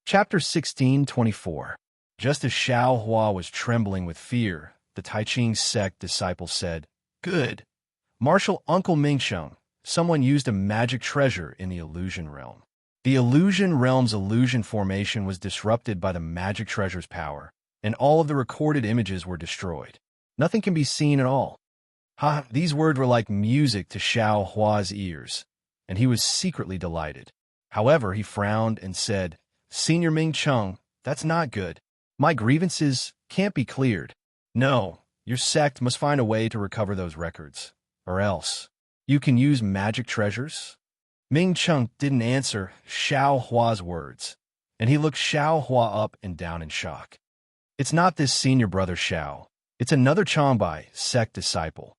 Chapter 16:24. Just as Xiao Hua was trembling with fear, the Tai Ching sect disciple said, "Good. Martial Uncle Mingsheng, someone used a magic treasure in the illusion realm." The illusion realm's illusion formation was disrupted by the magic treasure's power, and all of the recorded images were destroyed. Nothing can be seen at all. These words were like music to Xiao Hua's ears, and he was secretly delighted. However, he frowned and said, "Senior Ming Cheng, that's not good. My grievances can't be cleared. No, your sect must find a way to recover those records, or else you can use magic treasures." Ming Cheng didn't answer Xiao Hua's words, and he looked Xiao Hua up and down in shock. "It's not this senior brother Xiao. It's another Changbai sect disciple,"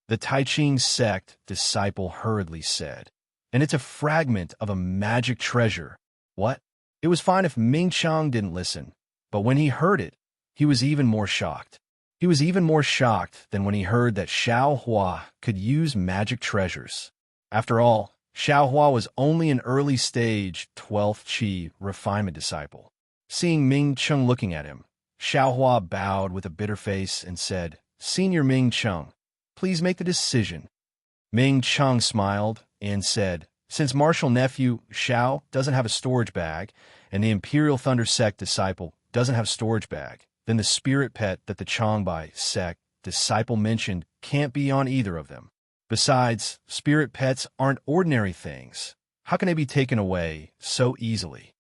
the Tai Ching sect disciple hurriedly said. "And it's a fragment of a magic treasure." What? It was fine if Ming Cheng didn't listen, but when he heard it, he was even more shocked. He was even more shocked than when he heard that Xiao Hua could use magic treasures. After all, Xiao Hua was only an early-stage 12th Qi refinement disciple. Seeing Ming Cheng looking at him, Xiao Hua bowed with a bitter face and said, "Senior Ming Cheng, please make the decision." Ming Cheng smiled and said, "Since martial nephew Xiao doesn't have a storage bag, and the Imperial Thunder Sect disciple doesn't have a storage bag, then the spirit pet that the Changbai Sect disciple mentioned can't be on either of them. Besides, spirit pets aren't ordinary things. How can they be taken away so easily?"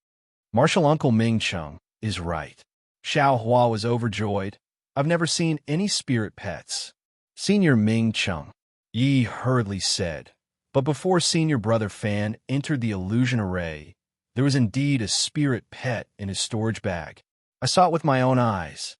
Martial Uncle Ming Cheng is right. Xiao Hua was overjoyed. "I've never seen any spirit pets." Senior Ming Cheng, Yi hurriedly said. But before Senior Brother Fan entered the illusion array, there was indeed a spirit pet in his storage bag. I saw it with my own eyes.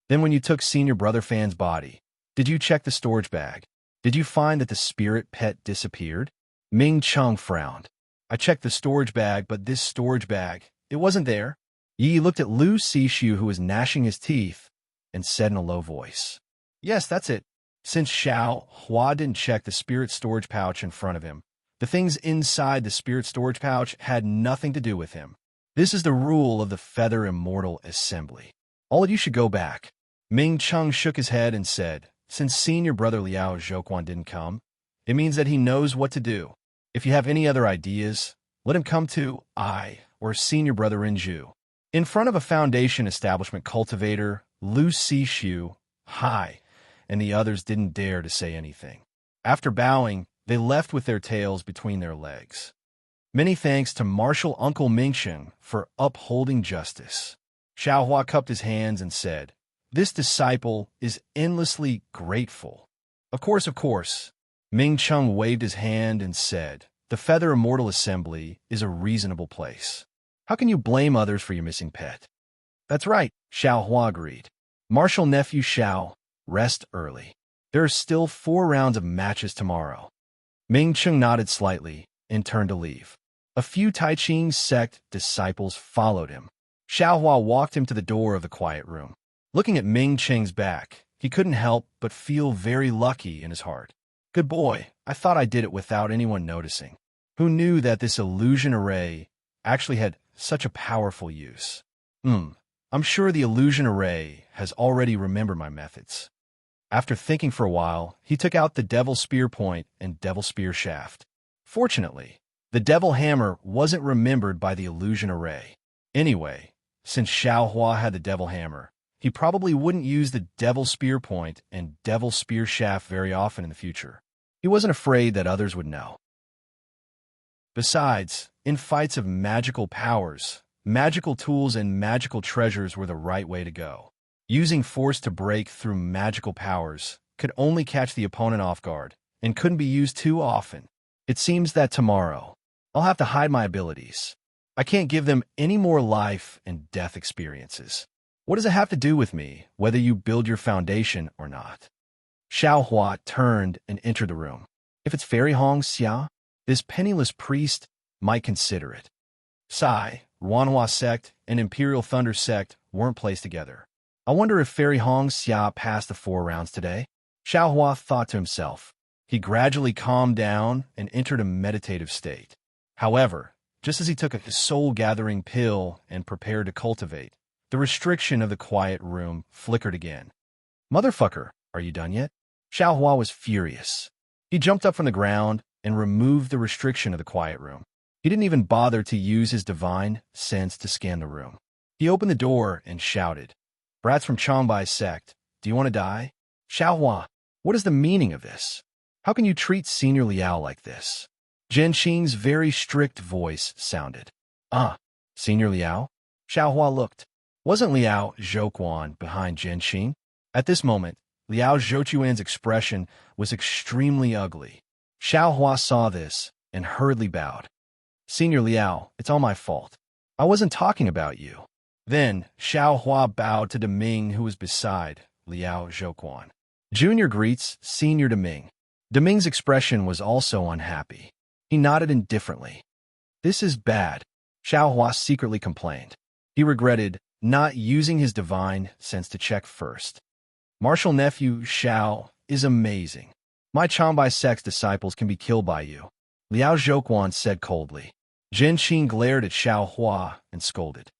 Then when you took Senior Brother Fan's body, did you check the storage bag? Did you find that the spirit pet disappeared? Ming Cheng frowned. "I checked the storage bag, but this storage bag, it wasn't there." Yi looked at Lu Sishu, who was gnashing his teeth, and said in a low voice, "Yes, that's it." Since Xiao Hua didn't check the spirit storage pouch in front of him, the things inside the spirit storage pouch had nothing to do with him. This is the rule of the Feather Immortal Assembly. All of you should go back. Ming Cheng shook his head and said, "Since Senior Brother Liao Zhouquan didn't come, it means that he knows what to do. If you have any other ideas, let him come to I or Senior Brother Rinju." In front of a Foundation Establishment cultivator, Lu Sishu, hi, and the others didn't dare to say anything. After bowing, they left with their tails between their legs. Many thanks to Martial Uncle Mingsheng for upholding justice. Xiao Hua cupped his hands and said, "This disciple is endlessly grateful." Of course. Ming Cheng waved his hand and said, "The Feather Immortal Assembly is a reasonable place. How can you blame others for your missing pet?" "That's right," Xiao Hua agreed. "Martial nephew Xiao, rest early. There are still 4 rounds of matches tomorrow." Ming Cheng nodded slightly and turned to leave. A few Tai Ching sect disciples followed him. Xiao Hua walked him to the door of the quiet room. Looking at Ming Cheng's back, he couldn't help but feel very lucky in his heart. "Good boy, I thought I did it without anyone noticing. Who knew that this illusion array actually had such a powerful use? I'm sure the illusion array has already remembered my methods." After thinking for a while, he took out the Devil Spear Point and Devil Spear Shaft. Fortunately, the Devil Hammer wasn't remembered by the illusion array. Anyway, since Xiao Hua had the Devil Hammer, he probably wouldn't use the Devil Spear Point and Devil Spear Shaft very often in the future. He wasn't afraid that others would know. Besides, in fights of magical powers, magical tools and magical treasures were the right way to go. Using force to break through magical powers could only catch the opponent off guard and couldn't be used too often. It seems that tomorrow, I'll have to hide my abilities. I can't give them any more life and death experiences. What does it have to do with me, whether you build your foundation or not? Xiao Hua turned and entered the room. If it's Fairy Hong Xia, this penniless priest might consider it. Sai, Wanhua sect, and Imperial Thunder sect weren't placed together. I wonder if Fairy Hong Xia passed the 4 rounds today? Xiao Hua thought to himself. He gradually calmed down and entered a meditative state. However, just as he took a soul-gathering pill and prepared to cultivate. The restriction of the quiet room flickered again. "Motherfucker, are you done yet?" Xiaohua was furious. He jumped up from the ground and removed the restriction of the quiet room. He didn't even bother to use his divine sense to scan the room. He opened the door and shouted, "Brats from Changbai's sect, do you want to die?" "Xiaohua, what is the meaning of this? How can you treat Senior Liao like this?" Zhenxing's very strict voice sounded. Senior Liao?" Xiaohua looked. Wasn't Liao Zhouquan behind Zhenxing? At this moment, Liao Zhouquan's expression was extremely ugly. Xiaohua saw this and hurriedly bowed. "Senior Liao, it's all my fault. I wasn't talking about you." Then Xiaohua bowed to Deming, who was beside Liao Zhouquan. "Junior greets Senior Deming." Deming's expression was also unhappy. He nodded indifferently. "This is bad," Xiaohua secretly complained. He regretted not using his divine sense to check first. "Martial nephew Xiao is amazing. My Chanbai sect's disciples can be killed by you," Liao Zhouquan said coldly. Zhenxing glared at Xiaohua and scolded.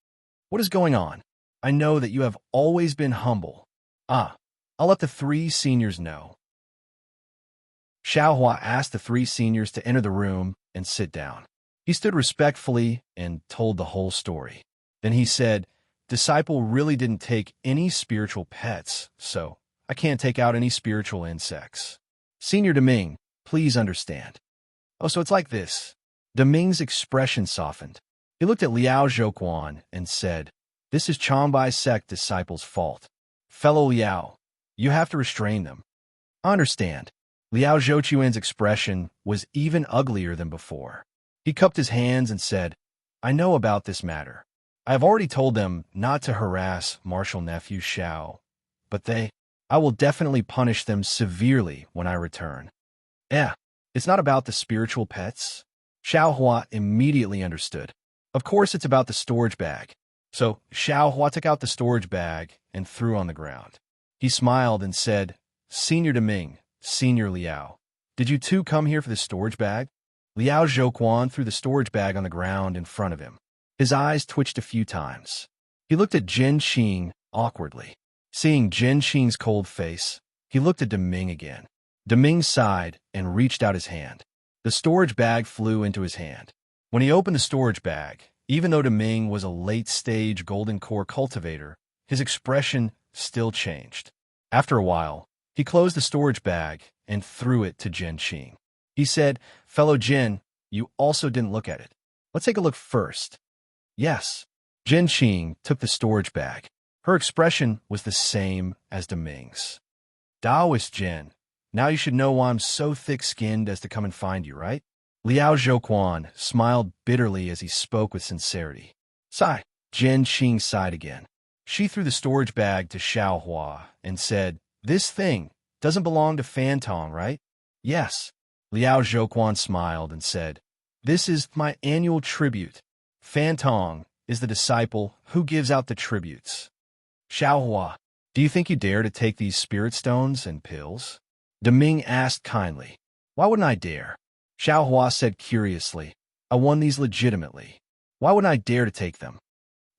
"What is going on? I know that you have always been humble. I'll let the 3 seniors know." Xiaohua asked the 3 seniors to enter the room and sit down. He stood respectfully and told the whole story. Then he said, "Disciple really didn't take any spiritual pets, so I can't take out any spiritual insects. Senior Deming, please understand." "Oh, so it's like this." Deming's expression softened. He looked at Liao Zhouquan and said, "This is Changbai's sect disciples' fault. Fellow Liao, you have to restrain them." "I understand." Liao Zhouquan's expression was even uglier than before. He cupped his hands and said, "I know about this matter. I have already told them not to harass martial nephew Xiao, but I will definitely punish them severely when I return." It's not about the spiritual pets." Xiaohua immediately understood. "Of course it's about the storage bag." So Xiaohua took out the storage bag and threw on the ground. He smiled and said, "Senior Deming, Senior Liao, did you 2 come here for the storage bag?" Liao Zhouquan threw the storage bag on the ground in front of him. His eyes twitched a few times. He looked at Zhenxing awkwardly. Seeing Zhenxing's cold face, he looked at Deming again. Deming sighed and reached out his hand. The storage bag flew into his hand. When he opened the storage bag, even though Deming was a late-stage golden core cultivator, his expression still changed. After a while, he closed the storage bag and threw it to Zhenxing. He said, "Fellow Jin, you also didn't look at it. Let's take a look first." "Yes." Zhenxing took the storage bag. Her expression was the same as Deming's. "Taoist Jin, now you should know why I'm so thick-skinned as to come and find you, right?" Liao Zhouquan smiled bitterly as he spoke with sincerity. "Sigh." Zhenxing sighed again. She threw the storage bag to Xiaohua and said, "This thing doesn't belong to Fantong, right?" "Yes." Liao Zhouquan smiled and said, "This is my annual tribute. Fantong is the disciple who gives out the tributes." "Xiaohua, do you think you dare to take these spirit stones and pills?" Deming asked kindly. "Why wouldn't I dare?" Xiaohua said curiously, "I won these legitimately. Why wouldn't I dare to take them?"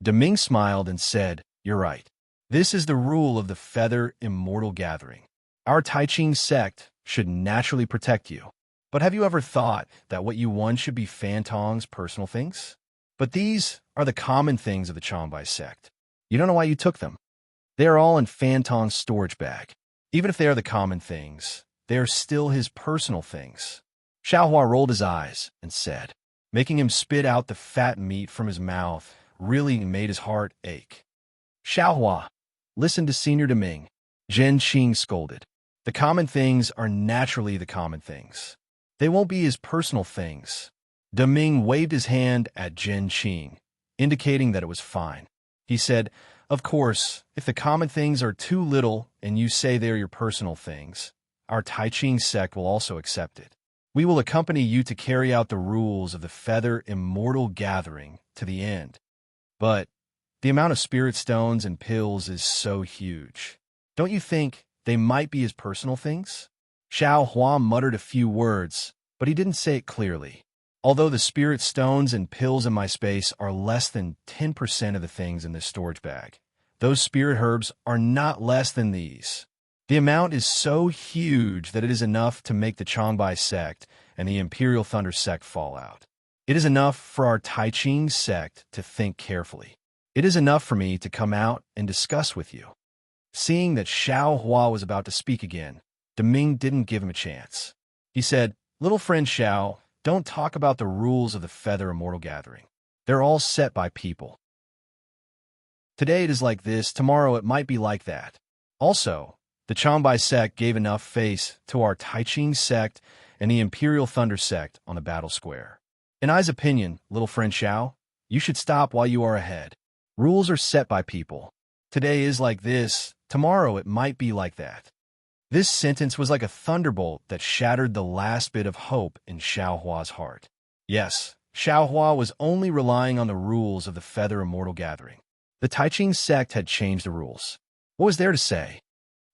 Deming smiled and said, "You're right. This is the rule of the Feather Immortal Gathering. Our Taiching sect should naturally protect you. But have you ever thought that what you won should be Fantong's personal things? But these are the common things of the Chanbai sect. You don't know why you took them. They are all in Fantong's storage bag. Even if they are the common things, they are still his personal things." Xiaohua rolled his eyes and said, making him spit out the fat meat from his mouth really made his heart ache. "Xiaohua, listen to Senior Deming," Zhenxing scolded. "The common things are naturally the common things. They won't be his personal things." Deming waved his hand at Zhenxing, indicating that it was fine. He said, "Of course, if the common things are too little and you say they are your personal things, our Taiching sect will also accept it. We will accompany you to carry out the rules of the Feather Immortal Gathering to the end. But the amount of spirit stones and pills is so huge. Don't you think they might be his personal things?" Xiaohua muttered a few words, but he didn't say it clearly. Although the spirit stones and pills in my space are less than 10% of the things in this storage bag, those spirit herbs are not less than these. The amount is so huge that it is enough to make the Changbai sect and the Imperial Thunder sect fall out. It is enough for our Tai Ching sect to think carefully. It is enough for me to come out and discuss with you. Seeing that Xiao Hua was about to speak again, Deming didn't give him a chance. He said, "Little friend Xiao, don't talk about the rules of the Feather Immortal Gathering. They're all set by people. Today it is like this, tomorrow it might be like that. Also, the Changbai sect gave enough face to our Tai Ching sect and the Imperial Thunder sect on the battle square. In I's opinion, little friend Xiao, you should stop while you are ahead. Rules are set by people. Today is like this, tomorrow it might be like that." This sentence was like a thunderbolt that shattered the last bit of hope in Xiao Hua's heart. Yes, Xiao Hua was only relying on the rules of the Feather Immortal Gathering. The Tai Ching sect had changed the rules. What was there to say?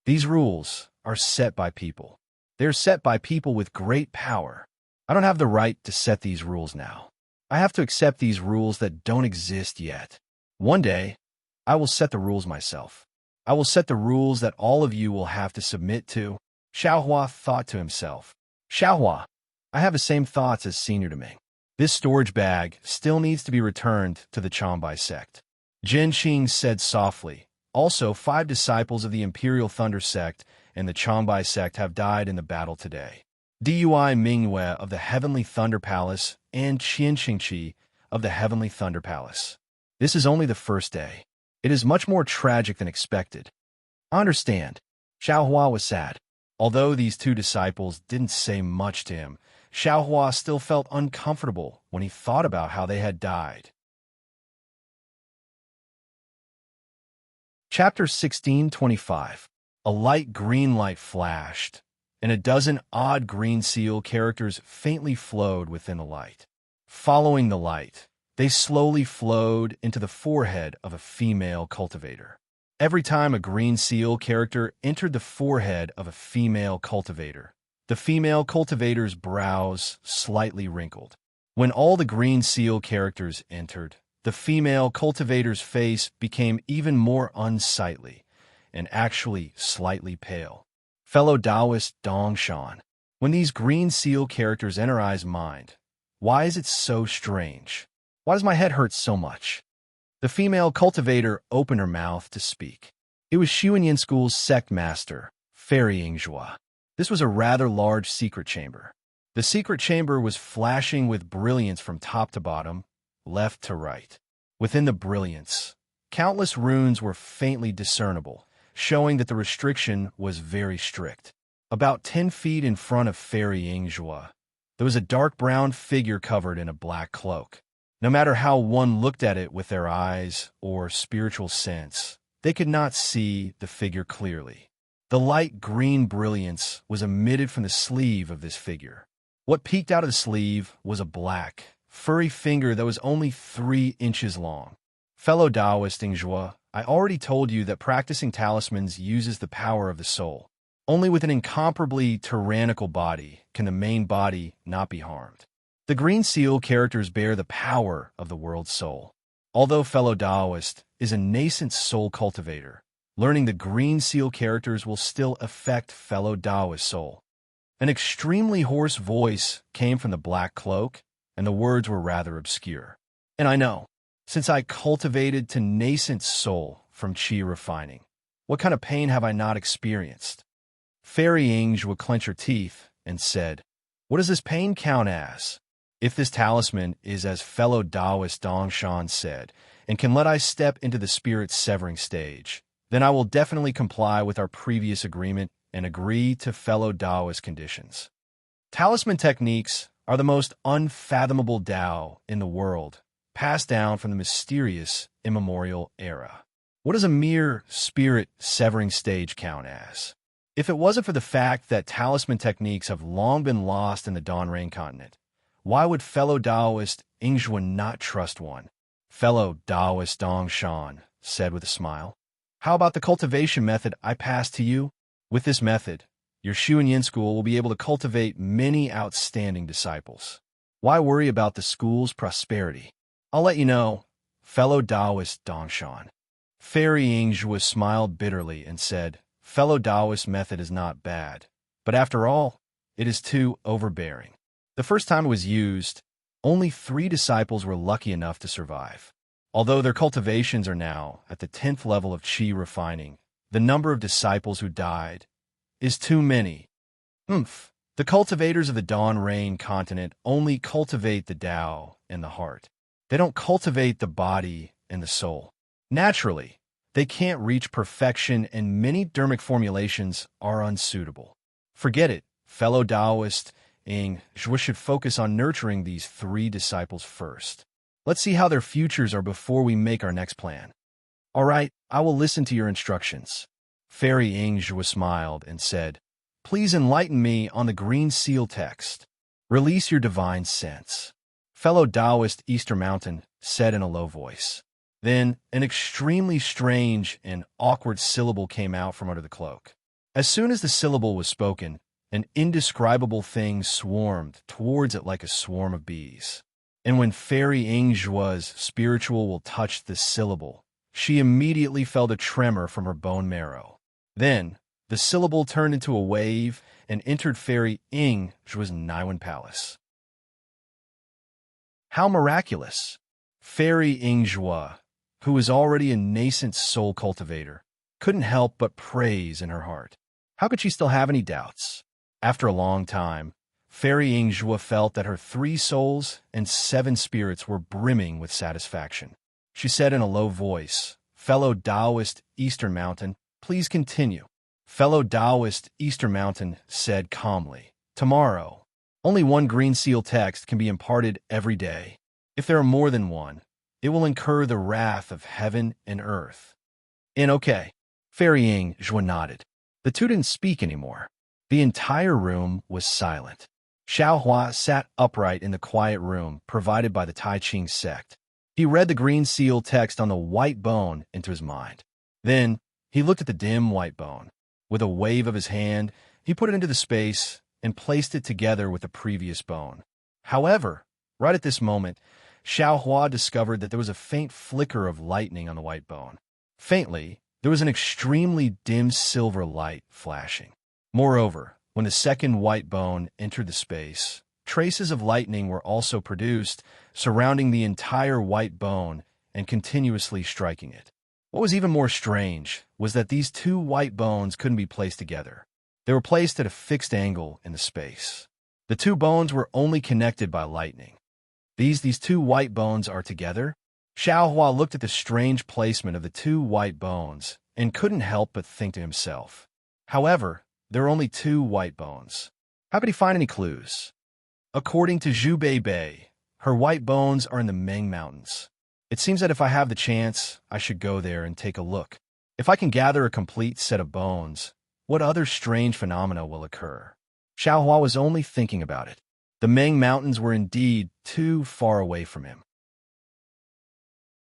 These rules are set by people. They are set by people with great power. I don't have the right to set these rules now. I have to accept these rules that don't exist yet. One day, I will set the rules myself. I will set the rules that all of you will have to submit to. Xiao Hua thought to himself. Xiao Hua, I have the same thoughts as Senior Deming. This storage bag still needs to be returned to the Changbai sect. Jin Qing said softly. Also, 5 disciples of the Imperial Thunder sect and the Changbai sect have died in the battle today. Dui Mingyue of the Heavenly Thunder Palace and Qian Qingqi of the Heavenly Thunder Palace. This is only the first day. It is much more tragic than expected. I understand. Xiao Hua was sad. Although these 2 disciples didn't say much to him, Xiao Hua still felt uncomfortable when he thought about how they had died. Chapter 1625. A light green light flashed, and a dozen odd green seal characters faintly flowed within the light. Following the light, they slowly flowed into the forehead of a female cultivator. Every time a green seal character entered the forehead of a female cultivator, the female cultivator's brows slightly wrinkled. When all the green seal characters entered, the female cultivator's face became even more unsightly and actually slightly pale. Fellow Taoist Dongshan, when these green seal characters enter I's mind, why is it so strange? Why does my head hurt so much? The female cultivator opened her mouth to speak. It was Xuanyan School's sect master, Fairy Yingzhua. This was a rather large secret chamber. The secret chamber was flashing with brilliance from top to bottom, left to right. Within the brilliance, countless runes were faintly discernible, showing that the restriction was very strict. About 10 feet in front of Fairy Yingzhua, there was a dark brown figure covered in a black cloak. No matter how one looked at it with their eyes or spiritual sense, they could not see the figure clearly. The light green brilliance was emitted from the sleeve of this figure. What peeked out of the sleeve was a black, furry finger that was only 3 inches long. Fellow Taoist Yingzhua, I already told you that practicing talismans uses the power of the soul. Only with an incomparably tyrannical body can the main body not be harmed. The green seal characters bear the power of the world's soul. Although fellow Taoist is a nascent soul cultivator, learning the green seal characters will still affect fellow Taoist soul. An extremely hoarse voice came from the black cloak, and the words were rather obscure. And I know, since I cultivated to nascent soul from qi refining, what kind of pain have I not experienced? Fairy Yingzh would clench her teeth and said, "What does this pain count as? If this talisman is as fellow Taoist Dongshan said, and can let I step into the spirit severing stage, then I will definitely comply with our previous agreement and agree to fellow Taoist conditions. Talisman techniques are the most unfathomable Tao in the world, passed down from the mysterious immemorial era. What does a mere spirit severing stage count as? If it wasn't for the fact that talisman techniques have long been lost in the Donrain continent, why would fellow Taoist Yingzhua not trust one?" Fellow Taoist Dongshan said with a smile. "How about the cultivation method I passed to you? With this method, your Xuanyan school will be able to cultivate many outstanding disciples. Why worry about the school's prosperity? I'll let you know, fellow Taoist Dongshan. Fairy Yingzhua smiled bitterly and said, fellow Taoist method is not bad, but after all, it is too overbearing. The first time it was used, only 3 disciples were lucky enough to survive. Although their cultivations are now at the 10th level of qi refining, the number of disciples who died is too many. The cultivators of the Dawn Rain continent only cultivate the Tao in the heart. They don't cultivate the body and the soul. Naturally, they can't reach perfection and many dermic formulations are unsuitable. Forget it, fellow Taoist. We should focus on nurturing these 3 disciples first. Let's see how their futures are before we make our next plan. All right, I will listen to your instructions. Fairy Yingzhua smiled and said, please enlighten me on the green seal text. Release your divine sense. Fellow Taoist Easter Mountain said in a low voice. Then an extremely strange and awkward syllable came out from under the cloak. As soon as the syllable was spoken, an indescribable thing swarmed towards it like a swarm of bees. And when Fairy Yingzhua's spiritual will touched this syllable, she immediately felt a tremor from her bone marrow. Then, the syllable turned into a wave and entered Fairy Yingzhua's Naiwan palace. How miraculous! Fairy Yingzhua, who was already a nascent soul cultivator, couldn't help but praise in her heart. How could she still have any doubts? After a long time, Fairy Yingzhua felt that her 3 souls and 7 spirits were brimming with satisfaction. She said in a low voice, fellow Taoist Eastern Mountain, please continue. Fellow Taoist Eastern Mountain said calmly, tomorrow, only 1 green seal text can be imparted every day. If there are more than 1, it will incur the wrath of heaven and earth. Okay. Fairy Yingzhua nodded. The 2 didn't speak anymore. The entire room was silent. Xiaohua sat upright in the quiet room provided by the Tai Ching sect. He read the green seal text on the white bone into his mind. Then, he looked at the dim white bone. With a wave of his hand, he put it into the space and placed it together with the previous bone. However, right at this moment, Xiaohua discovered that there was a faint flicker of lightning on the white bone. Faintly, there was an extremely dim silver light flashing. Moreover, when the second white bone entered the space, traces of lightning were also produced, surrounding the entire white bone and continuously striking it. What was even more strange was that these 2 white bones couldn't be placed together. They were placed at a fixed angle in the space. The 2 bones were only connected by lightning. These 2 white bones are together? Xiaohua looked at the strange placement of the 2 white bones and couldn't help but think to himself. However, there are only 2 white bones. How could he find any clues? According to Zhu Bei, her white bones are in the Meng Mountains. It seems that if I have the chance, I should go there and take a look. If I can gather a complete set of bones, what other strange phenomena will occur? Xiaohua was only thinking about it. The Meng Mountains were indeed too far away from him.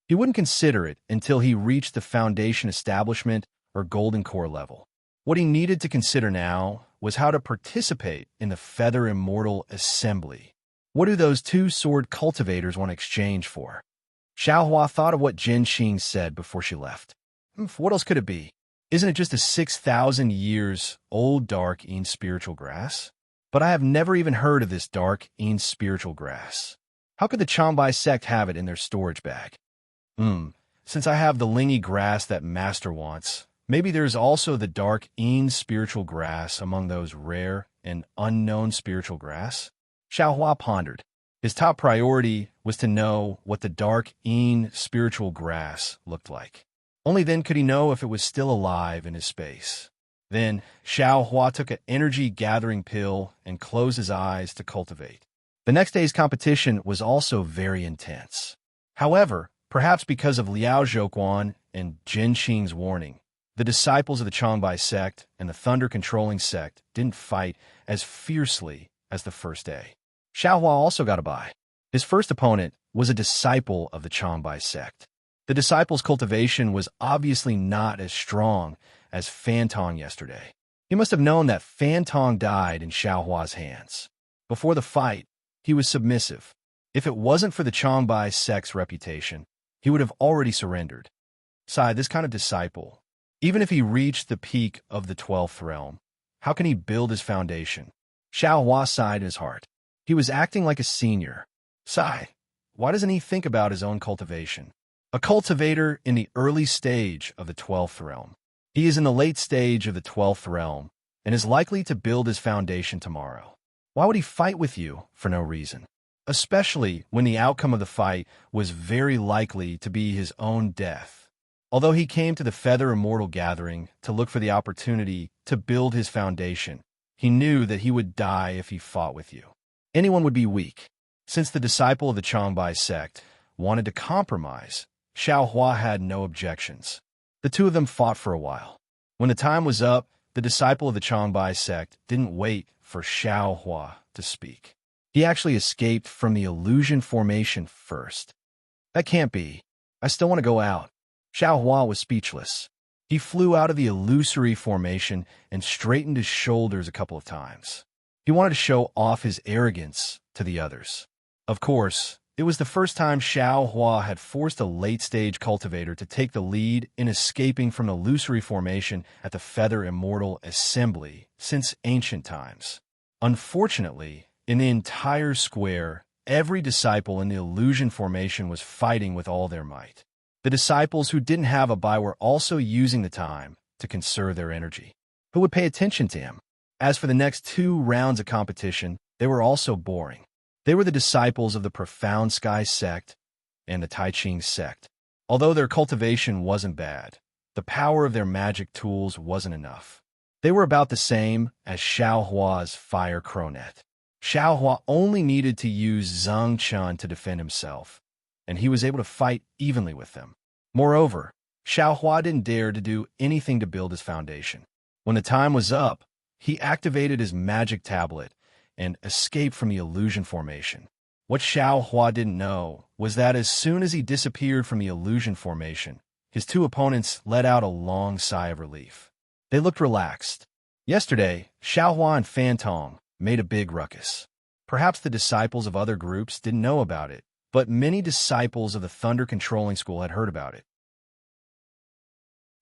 He wouldn't consider it until he reached the Foundation Establishment or Golden Core level. What he needed to consider now was how to participate in the Feather Immortal Assembly. What do those 2 sword cultivators want to exchange for? Xiaohua thought of what Jin Xing said before she left. What else could it be? Isn't it just a 6,000 years old dark spiritual grass? But I have never even heard of this dark spiritual grass. How could the Changbai sect have it in their storage bag? Since I have the lingy grass that Master wants, maybe there's also the dark spiritual grass among those rare and unknown spiritual grass? Xiaohua pondered. His top priority was to know what the dark spiritual grass looked like. Only then could he know if it was still alive in his space. Then, Xiaohua took an energy-gathering pill and closed his eyes to cultivate. The next day's competition was also very intense. However, perhaps because of Liao Zhouquan and Jin Qing's warning, the disciples of the Changbai sect and the Thunder-controlling sect didn't fight as fiercely as the first day. Xiaohua also got a bye. His first opponent was a disciple of the Changbai sect. The disciple's cultivation was obviously not as strong as Fantong yesterday. He must have known that Fantong died in Xiaohua's hands. Before the fight, he was submissive. If it wasn't for the Changbai sect's reputation, he would have already surrendered. Sai, this kind of disciple, even if he reached the peak of the 12th realm, how can he build his foundation? Xiao Hua sighed in his heart. He was acting like a senior. Sai, why doesn't he think about his own cultivation? A cultivator in the early stage of the 12th realm. He is in the late stage of the 12th realm and is likely to build his foundation tomorrow. Why would he fight with you for no reason? Especially when the outcome of the fight was very likely to be his own death. Although he came to the Feather Immortal Gathering to look for the opportunity to build his foundation, he knew that he would die if he fought with you. Anyone would be weak. Since the disciple of the Changbai sect wanted to compromise, Xiao Hua had no objections. The two of them fought for a while. When the time was up, the disciple of the Changbai sect didn't wait for Xiao Hua to speak. He actually escaped from the illusion formation first. That can't be. I still want to go out. Xiao Hua was speechless. He flew out of the illusory formation and straightened his shoulders a couple of times. He wanted to show off his arrogance to the others. Of course, it was the first time Xiao Hua had forced a late-stage cultivator to take the lead in escaping from the illusory formation at the Feather Immortal Assembly since ancient times. Unfortunately, in the entire square, every disciple in the illusion formation was fighting with all their might. The disciples who didn't have a buy were also using the time to conserve their energy. Who would pay attention to him? As for the next 2 rounds of competition, they were also boring. They were the disciples of the Profound Sky sect and the Tai Ching sect. Although their cultivation wasn't bad, the power of their magic tools wasn't enough. They were about the same as Xiao Hua's fire cronet. Xiao Hua only needed to use Zheng Chun to defend himself, and he was able to fight evenly with them. Moreover, Xiao Hua didn't dare to do anything to build his foundation. When the time was up, he activated his magic tablet and escaped from the illusion formation. What Xiao Hua didn't know was that as soon as he disappeared from the illusion formation, his 2 opponents let out a long sigh of relief. They looked relaxed. Yesterday, Xiao Hua and Fan Tong made a big ruckus. Perhaps the disciples of other groups didn't know about it, but many disciples of the Thunder Controlling School had heard about it.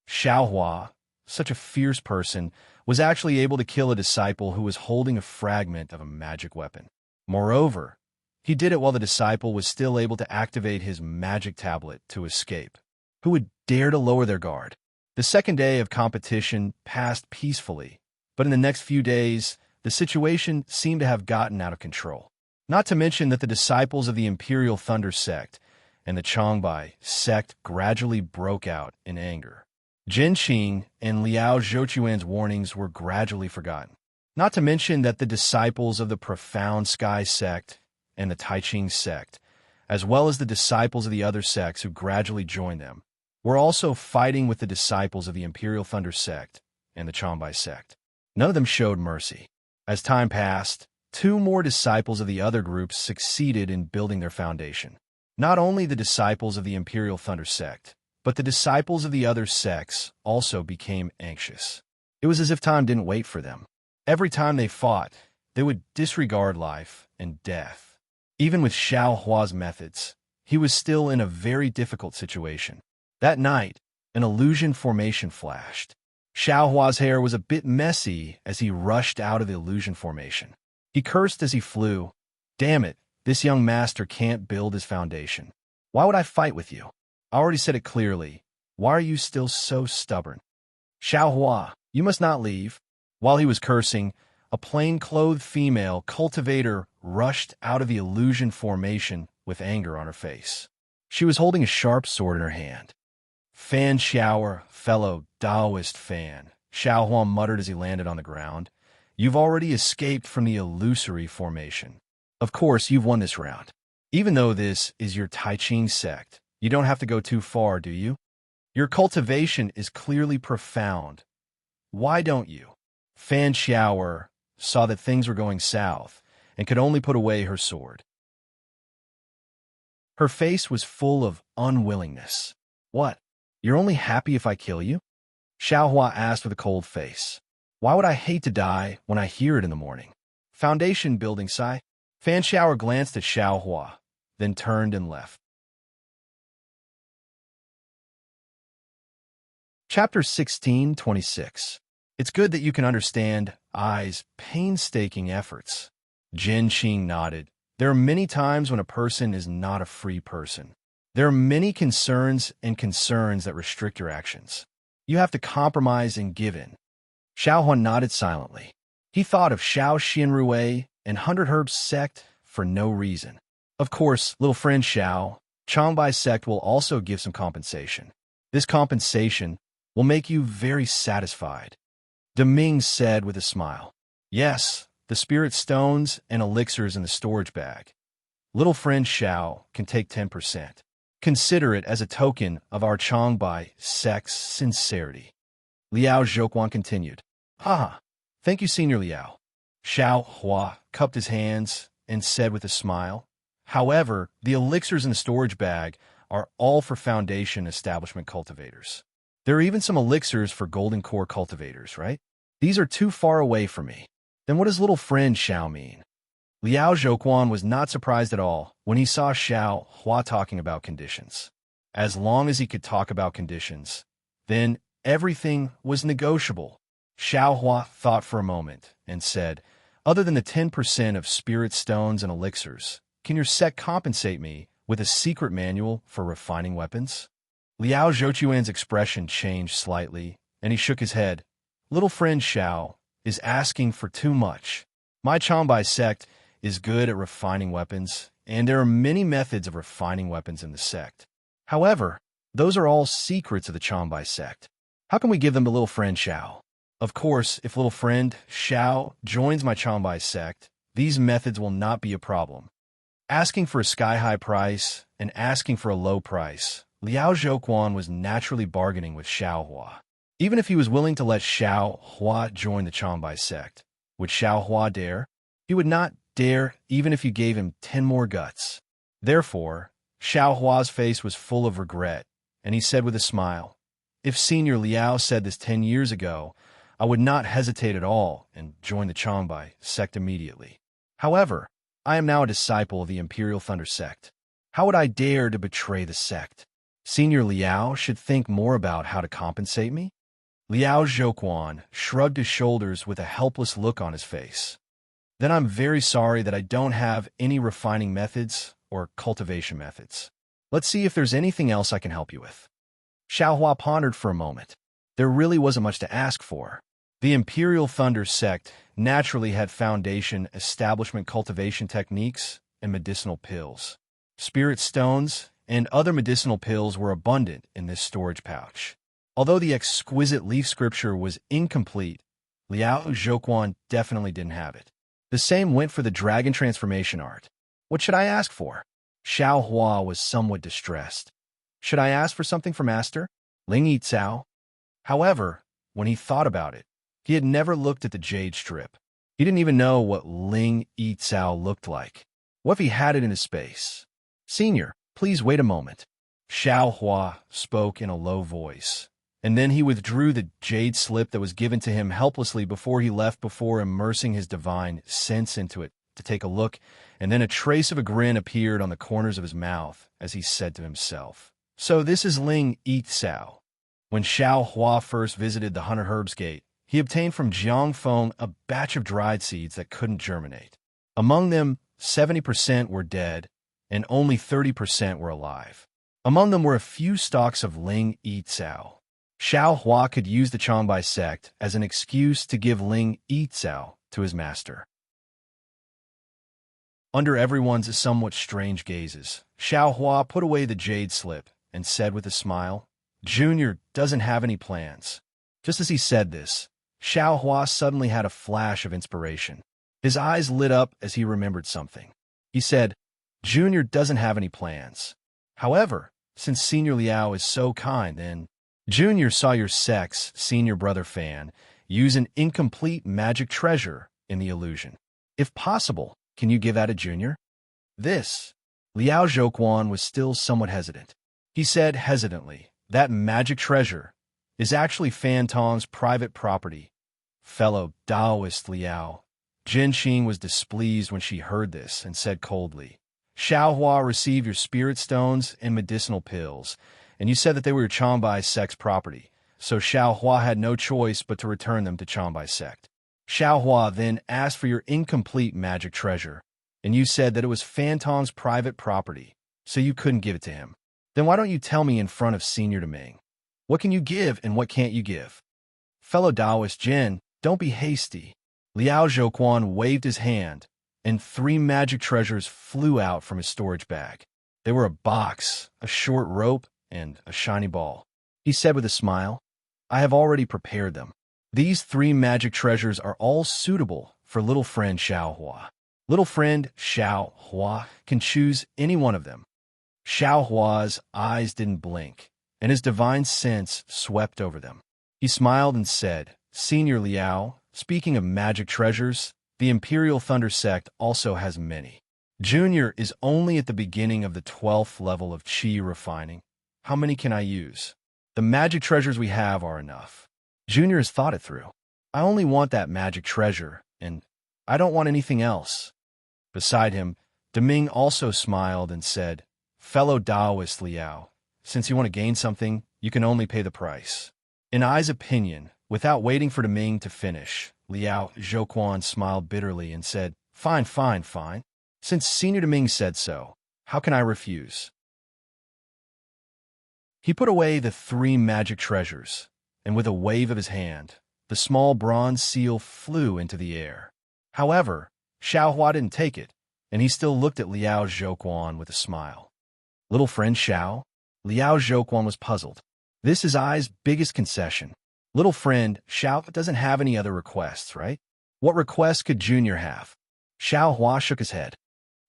Xiao Hua, such a fierce person, was actually able to kill a disciple who was holding a fragment of a magic weapon. Moreover, he did it while the disciple was still able to activate his magic tablet to escape. Who would dare to lower their guard? The second day of competition passed peacefully, but in the next few days, the situation seemed to have gotten out of control. Not to mention that the disciples of the Imperial Thunder sect and the Changbai sect gradually broke out in anger. Jin Qing and Liao Zhouchuan's warnings were gradually forgotten. Not to mention that the disciples of the Profound Sky sect and the Tai Ching sect, as well as the disciples of the other sects who gradually joined them, were also fighting with the disciples of the Imperial Thunder sect and the Changbai sect. None of them showed mercy. As time passed, 2 more disciples of the other groups succeeded in building their foundation. Not only the disciples of the Imperial Thunder sect, but the disciples of the other sects also became anxious. It was as if time didn't wait for them. Every time they fought, they would disregard life and death. Even with Xiao Hua's methods, he was still in a very difficult situation. That night, an illusion formation flashed. Xiao Hua's hair was a bit messy as he rushed out of the illusion formation. He cursed as he flew. Damn it, this young master can't build his foundation. Why would I fight with you? I already said it clearly. Why are you still so stubborn? Xiao Hua, you must not leave. While he was cursing, a plain-clothed female cultivator rushed out of the illusion formation with anger on her face. She was holding a sharp sword in her hand. Fan Xiao, fellow Taoist fan, Xiao Hua muttered as he landed on the ground. You've already escaped from the illusory formation. Of course, you've won this round. Even though this is your Tai Ching sect, you don't have to go too far, do you? Your cultivation is clearly profound. Why don't you? Fan Xiao saw that things were going south and could only put away her sword. Her face was full of unwillingness. What? You're only happy if I kill you? Xiao Hua asked with a cold face. Why would I hate to die when I hear it in the morning? Foundation building, Sai. Fan Xiao glanced at Xiao Hua, then turned and left. Chapter 16:26. It's good that you can understand I's painstaking efforts. Jin Qing nodded. There are many times when a person is not a free person. There are many concerns that restrict your actions. You have to compromise and give in. Xiao Huan nodded silently. He thought of Xiao Xianrui and 100 Herbs sect for no reason. Of course, little friend Xiao, Changbai sect will also give some compensation. This compensation will make you very satisfied. Deming said with a smile. Yes, the spirit stones and elixirs in the storage bag. Little friend Xiao can take 10%. Consider it as a token of our Changbai sect's sincerity. Liao Zhouquan continued. Haha, thank you, Senior Liao. Xiao Hua cupped his hands and said with a smile. However, the elixirs in the storage bag are all for Foundation establishment cultivators. There are even some elixirs for Golden Core cultivators, right? These are too far away for me. Then what does little friend Xiao mean? Liao Zhouquan was not surprised at all when he saw Xiao Hua talking about conditions. As long as he could talk about conditions, then everything was negotiable. Xiao Hua thought for a moment and said, other than the 10% of spirit stones and elixirs, can your sect compensate me with a secret manual for refining weapons? Liao Zhouquan's expression changed slightly, and he shook his head. Little friend Xiao is asking for too much. My Changbai sect is good at refining weapons, and there are many methods of refining weapons in the sect. However, those are all secrets of the Changbai sect. How can we give them to little friend Xiao? Of course, if little friend Xiao joins my Changbai sect, these methods will not be a problem. Asking for a sky-high price and asking for a low price, Liao Zhouquan was naturally bargaining with Xiao Hua. Even if he was willing to let Xiao Hua join the Changbai sect, would Xiao Hua dare? He would not dare even if you gave him 10 more guts. Therefore, Xiao Hua's face was full of regret, and he said with a smile, if Senior Liao said this 10 years ago, I would not hesitate at all and join the Changbai sect immediately. However, I am now a disciple of the Imperial Thunder sect. How would I dare to betray the sect? Senior Liao should think more about how to compensate me? Liao Zhouquan shrugged his shoulders with a helpless look on his face. Then I'm very sorry that I don't have any refining methods or cultivation methods. Let's see if there's anything else I can help you with. Xiao Hua pondered for a moment. There really wasn't much to ask for. The Imperial Thunder sect naturally had foundation establishment cultivation techniques and medicinal pills. Spirit stones and other medicinal pills were abundant in this storage pouch. Although the exquisite leaf scripture was incomplete, Liao Zhouquan definitely didn't have it. The same went for the dragon transformation art. What should I ask for? Xiao Hua was somewhat distressed. Should I ask for something for Master Ling Yicao? However, when he thought about it, he had never looked at the jade strip. He didn't even know what Ling Yicao looked like. What if he had it in his space? Senior, please wait a moment. Xiao Hua spoke in a low voice, and then he withdrew the jade slip that was given to him helplessly before he left before immersing his divine sense into it to take a look, and then a trace of a grin appeared on the corners of his mouth as he said to himself, so this is Ling Yicao. When Xiao Hua first visited the 100 Herbs Gate, he obtained from Jiang Feng a batch of dried seeds that couldn't germinate. Among them, 70% were dead, and only 30% were alive. Among them were a few stalks of Ling Yicao. Xiao Hua could use the Changbai sect as an excuse to give Ling Yicao to his master. Under everyone's somewhat strange gazes, Xiao Hua put away the jade slip and said with a smile, Junior doesn't have any plans. Just as he said this, Xiao Hua suddenly had a flash of inspiration. His eyes lit up as he remembered something. He said, Junior doesn't have any plans. However, since Senior Liao is so kind, then Junior saw your sect's senior brother Fan use an incomplete magic treasure in the illusion. If possible, can you give that to Junior? This. Liao Zhouquan was still somewhat hesitant. He said hesitantly, that magic treasure is actually Fan Tong's private property. Fellow Taoist Liao, Jin Qing was displeased when she heard this and said coldly, Xiaohua received your spirit stones and medicinal pills, and you said that they were your Chanbai sect's property, so Xiaohua had no choice but to return them to Chanbai sect. Xiaohua then asked for your incomplete magic treasure, and you said that it was Fantong's private property, so you couldn't give it to him. Then why don't you tell me in front of Senior Deming? What can you give and what can't you give? Fellow Taoist Jin, don't be hasty. Liao Zhouquan waved his hand, and 3 magic treasures flew out from his storage bag. They were a box, a short rope, and a shiny ball. He said with a smile, I have already prepared them. These 3 magic treasures are all suitable for little friend Xiaohua. Little friend Xiaohua can choose any one of them. Xiaohua's eyes didn't blink, and his divine sense swept over them. He smiled and said, Senior Liao, speaking of magic treasures, the Imperial Thunder Sect also has many. Junior is only at the beginning of the 12th level of Qi refining. How many can I use? The magic treasures we have are enough. Junior has thought it through. I only want that magic treasure, and I don't want anything else. Beside him, Deming also smiled and said, Fellow Taoist Liao, since you want to gain something, you can only pay the price. In Ai's opinion, without waiting for Deming to finish, Liao Zhouquan smiled bitterly and said, Fine, fine, fine. Since Senior Deming said so, how can I refuse? He put away the 3 magic treasures, and with a wave of his hand, the small bronze seal flew into the air. However, Xiaohua didn't take it, and he still looked at Liao Zhouquan with a smile. Little friend Xiao? Liao Zhouquan was puzzled. This is Ai's biggest concession. Little friend Xiao doesn't have any other requests, right? What requests could Junior have? Xiaohua shook his head.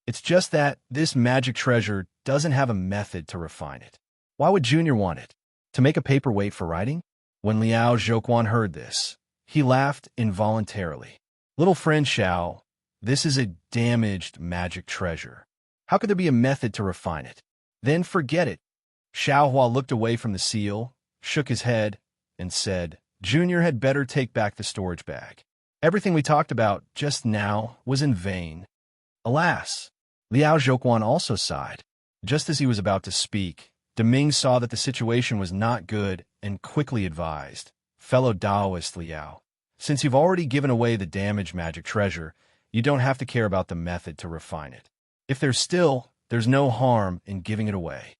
It's just that this magic treasure doesn't have a method to refine it. Why would Junior want it? To make a paperweight for writing? When Liao Zhouquan heard this, he laughed involuntarily. Little friend Xiao, this is a damaged magic treasure. How could there be a method to refine it? Then forget it. Xiaohua looked away from the seal, shook his head, and said, Junior had better take back the storage bag. Everything we talked about just now was in vain. Alas! Liao Zhouquan also sighed. Just as he was about to speak, Deming saw that the situation was not good and quickly advised, Fellow Taoist Liao, since you've already given away the damaged magic treasure, you don't have to care about the method to refine it. If there's no harm in giving it away.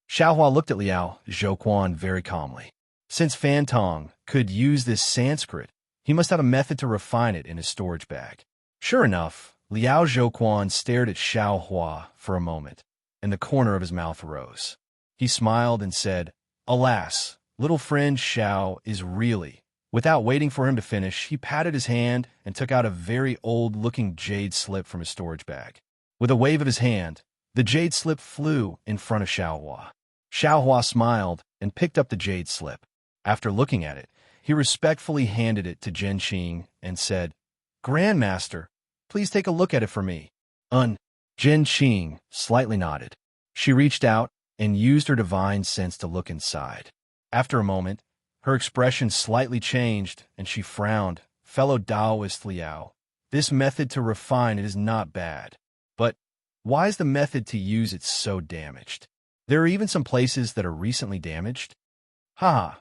Xiaohua looked at Liao Zhouquan very calmly. Since Fantong could use this Sanskrit, he must have a method to refine it in his storage bag. Sure enough, Liao Zhouquan stared at Xiaohua for a moment, and the corner of his mouth rose. He smiled and said, Alas, little friend Xiao is really... Without waiting for him to finish, he patted his hand and took out a very old-looking jade slip from his storage bag. With a wave of his hand, the jade slip flew in front of Xiaohua. Xiaohua smiled and picked up the jade slip. After looking at it, he respectfully handed it to Jin Qing and said, Grandmaster, please take a look at it for me. Jin Qing slightly nodded. She reached out and used her divine sense to look inside. After a moment, her expression slightly changed, and she frowned. Fellow Taoist Liao, this method to refine it is not bad. But why is the method to use it so damaged? There are even some places that are recently damaged? Haha,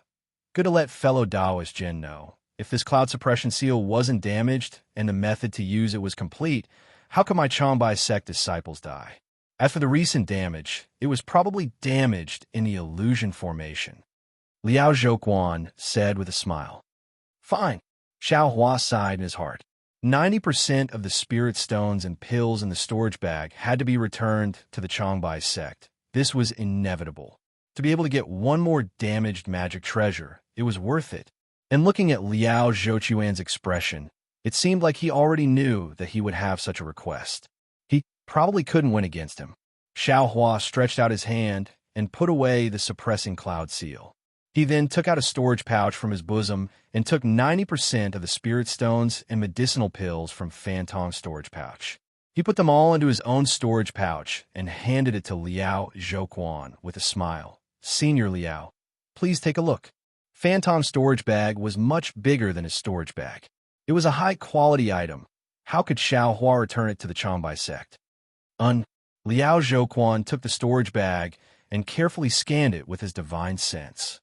good to let fellow Taoist Jin know. If this cloud suppression seal wasn't damaged and the method to use it was complete, how could my Chanbai sect disciples die? As for the recent damage, it was probably damaged in the illusion formation. Liao Zhouquan said with a smile. Fine. Xiaohua sighed in his heart. 90% of the spirit stones and pills in the storage bag had to be returned to the Chanbai sect. This was inevitable. To be able to get one more damaged magic treasure, it was worth it. And looking at Liao Zhouquan's expression, it seemed like he already knew that he would have such a request. He probably couldn't win against him. Xiaohua stretched out his hand and put away the suppressing cloud seal. He then took out a storage pouch from his bosom and took 90% of the spirit stones and medicinal pills from Fantong's storage pouch. He put them all into his own storage pouch and handed it to Liao Zhouquan with a smile. Senior Liao, please take a look. Fantong's storage bag was much bigger than his storage bag. It was a high-quality item, How could Xiao Hua return it to the Changbai sect? Liao Zhouquan took the storage bag and carefully scanned it with his divine sense.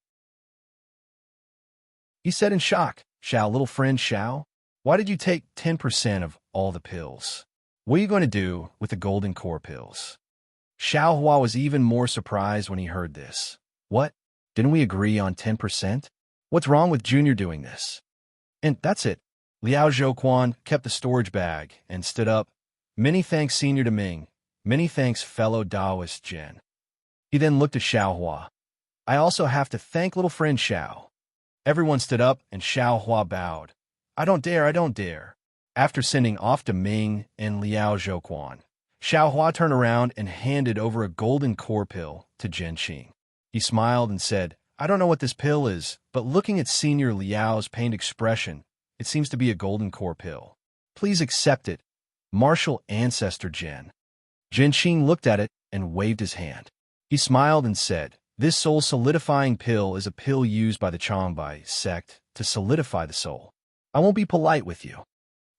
He said in shock, "Xiao, little friend Xiao, why did you take 10% of all the pills? What are you going to do with the golden core pills?" Xiao Hua was even more surprised when he heard this. What? Didn't we agree on 10%? What's wrong with Junior doing this? And that's it. Liao Zhouquan kept the storage bag and stood up. Many thanks, Senior to Ming. Many thanks, fellow Taoist Jin. He then looked at Xiao Hua. I also have to thank little friend Xiao. Everyone stood up and Xiao Hua bowed. I don't dare. After sending off to Ming and Liao Zhouquan, Xiao Hua turned around and handed over a golden core pill to Jin Qing. He smiled and said, I don't know what this pill is, but looking at Senior Liao's pained expression, it seems to be a golden core pill. Please accept it, martial ancestor Jin. Jin Qing looked at it and waved his hand. He smiled and said, this soul-solidifying pill is a pill used by the Changbai sect to solidify the soul. I won't be polite with you.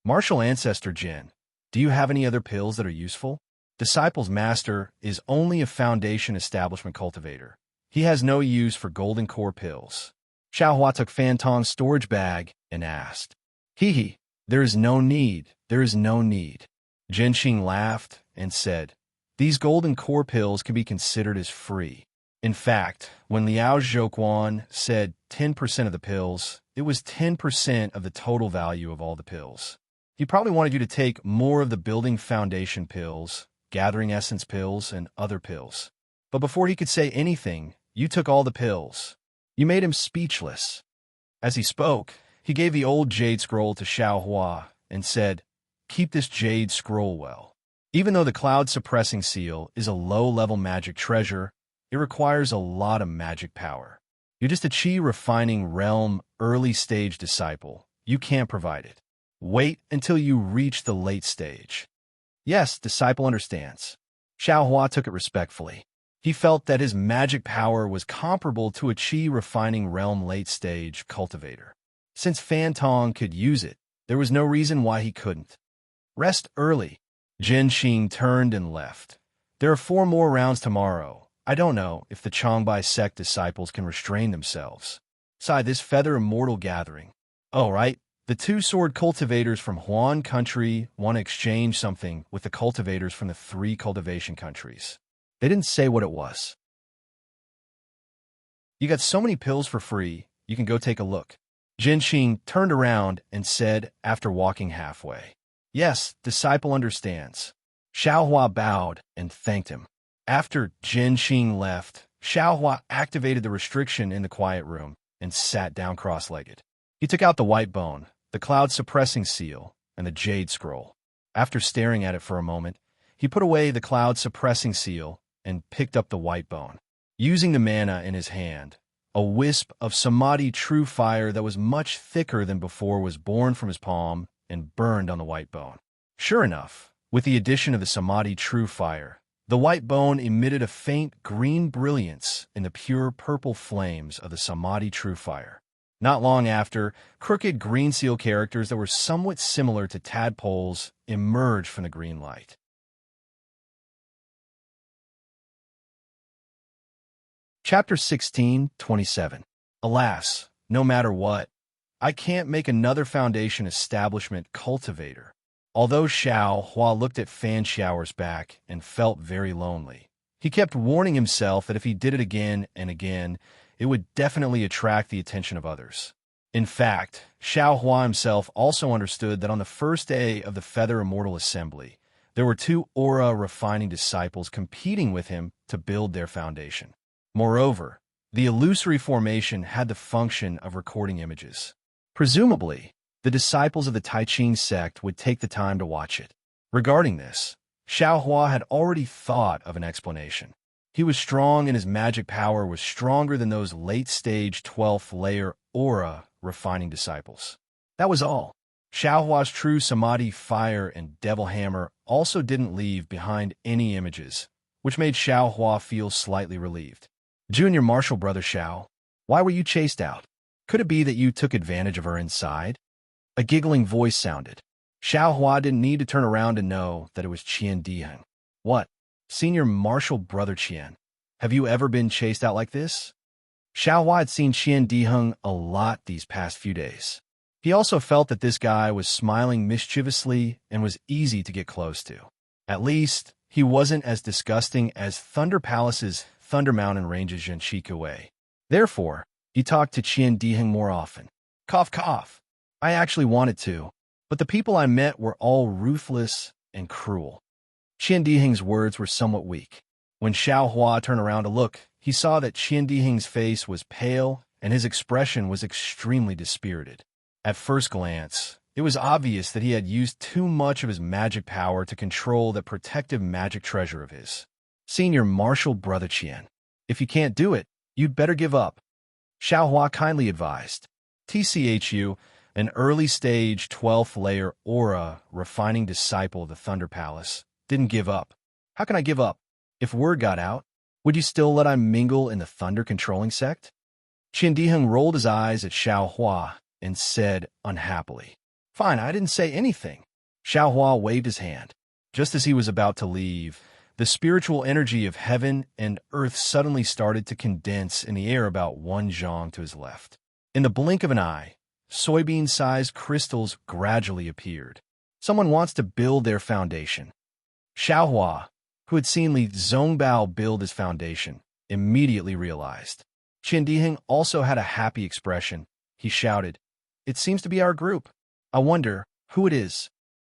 Martial ancestor Jin, do you have any other pills that are useful? Disciple's master is only a foundation establishment cultivator. He has no use for golden core pills. Xiao Hua took Fan Tong's storage bag and asked, there is no need. Jin Qing laughed and said, these golden core pills can be considered as free. In fact, when Liao Zhouquan said 10% of the pills, it was 10% of the total value of all the pills. He probably wanted you to take more of the building foundation pills, gathering essence pills, and other pills. But before he could say anything, you took all the pills. You made him speechless. As he spoke, he gave the old jade scroll to Xiao Hua and said, keep this jade scroll well. Even though the cloud-suppressing seal is a low-level magic treasure, it requires a lot of magic power. You're just a chi-refining realm early-stage disciple. You can't provide it. Wait until you reach the late stage. Yes, disciple understands. Xiao Hua took it respectfully. He felt that his magic power was comparable to a chi-refining realm late-stage cultivator. Since Fan Tong could use it, there was no reason why he couldn't. Rest early. Jin Qing turned and left. There are 4 more rounds tomorrow. I don't know if the Changbai sect disciples can restrain themselves. Besides this feather immortal gathering. Oh, right. The 2 sword cultivators from Huan country want to exchange something with the cultivators from the 3 cultivation countries. They didn't say what it was. You got so many pills for free, you can go take a look. Jin Qing turned around and said after walking halfway. Yes, disciple understands. Xiao Hua bowed and thanked him. After Jin Qing left, Xiao Hua activated the restriction in the quiet room and sat down cross-legged. He took out the white bone, the cloud-suppressing seal, and the jade scroll. After staring at it for a moment, he put away the cloud-suppressing seal and picked up the white bone. Using the mana in his hand, a wisp of samadhi true fire that was much thicker than before was born from his palm and burned on the white bone. Sure enough, with the addition of the samadhi true fire, the white bone emitted a faint green brilliance in the pure purple flames of the samadhi true fire. Not long after, crooked green seal characters that were somewhat similar to tadpoles emerged from the green light. Chapter 16:27. Alas, no matter what, I can't make another foundation establishment cultivator. Although Xiao Hua looked at Fan Xiao's back and felt very lonely, he kept warning himself that if he did it again and again, it would definitely attract the attention of others. In fact, Xiao Hua himself also understood that on the first day of the Feather Immortal Assembly, there were 2 aura-refining disciples competing with him to build their foundation. Moreover, the illusory formation had the function of recording images. Presumably, the disciples of the Taiqing sect would take the time to watch it. Regarding this, Xiao Hua had already thought of an explanation. He was strong and his magic power was stronger than those late-stage 12th layer aura-refining disciples. That was all. Xiao Hua's true samadhi fire and devil hammer also didn't leave behind any images, which made Xiao Hua feel slightly relieved. Junior martial brother Xiao, why were you chased out? Could it be that you took advantage of her inside? A giggling voice sounded. Xiao Hua didn't need to turn around to know that it was Qian Diheng. What? Senior Marshal Brother Qian. Have you ever been chased out like this? Xiao Hua had seen Qian Diheng a lot these past few days. He also felt that this guy was smiling mischievously and was easy to get close to. At least, he wasn't as disgusting as Thunder Palace's Thunder Mountain Range's Zhenshikuwei. Therefore, he talked to Qian Diheng more often. Cough, cough. I actually wanted to, but the people I met were all ruthless and cruel. Qian Diheng's words were somewhat weak. When Xiao Hua turned around to look, he saw that Qian Diheng's face was pale and his expression was extremely dispirited. At first glance, it was obvious that he had used too much of his magic power to control that protective magic treasure of his. Senior Marshal Brother Qian, if you can't do it, you'd better give up. Xiao Hua kindly advised. TCHU, an early-stage 12th layer aura refining disciple of the Thunder Palace, didn't give up. How can I give up? If word got out, would you still let I mingle in the thunder-controlling sect? Qian Diheng rolled his eyes at Xiao Hua and said unhappily, Fine, I didn't say anything. Xiao Hua waved his hand. Just as he was about to leave, the spiritual energy of heaven and earth suddenly started to condense in the air about 1 zhang to his left. In the blink of an eye, soybean-sized crystals gradually appeared. Someone wants to build their foundation. Xiao Hua, who had seen Li Zongbao build his foundation, immediately realized. Qian Diheng also had a happy expression. He shouted, It seems to be our group. I wonder who it is.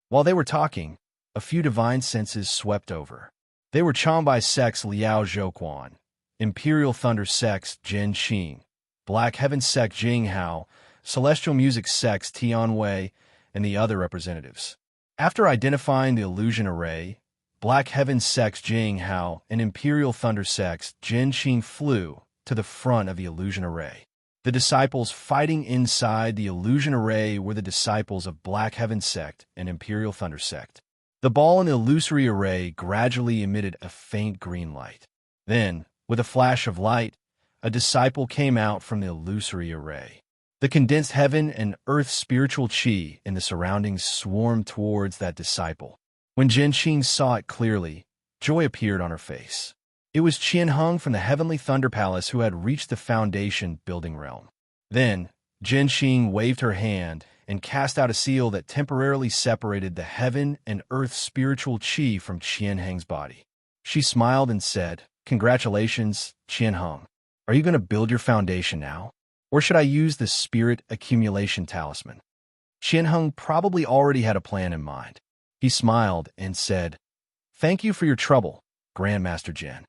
While they were talking, a few divine senses swept over. They were Changbai sect's Liao Zhouquan, Imperial Thunder sect's Zhen Qing, Black Heaven sect Jing Hao, Celestial Music sect's Tian Wei, and the other representatives. After identifying the illusion array, Black Heaven sect's Jing Hao and Imperial Thunder sect's Zhen Qing flew to the front of the illusion array. The disciples fighting inside the illusion array were the disciples of Black Heaven sect and Imperial Thunder sect. The ball in the illusory array gradually emitted a faint green light. Then, with a flash of light, a disciple came out from the illusory array. The condensed heaven and earth spiritual chi in the surroundings swarmed towards that disciple. When Zhen Qing saw it clearly, joy appeared on her face. It was Qian Heng from the Heavenly Thunder Palace who had reached the foundation building realm. Then, Zhen Qing waved her hand and cast out a seal that temporarily separated the heaven and earth spiritual chi from Qian Heng's body. She smiled and said, Congratulations, Qian Heng. Are you going to build your foundation now? Or should I use the spirit accumulation talisman? Qian Heng probably already had a plan in mind. He smiled and said, Thank you for your trouble, Grandmaster Zhen.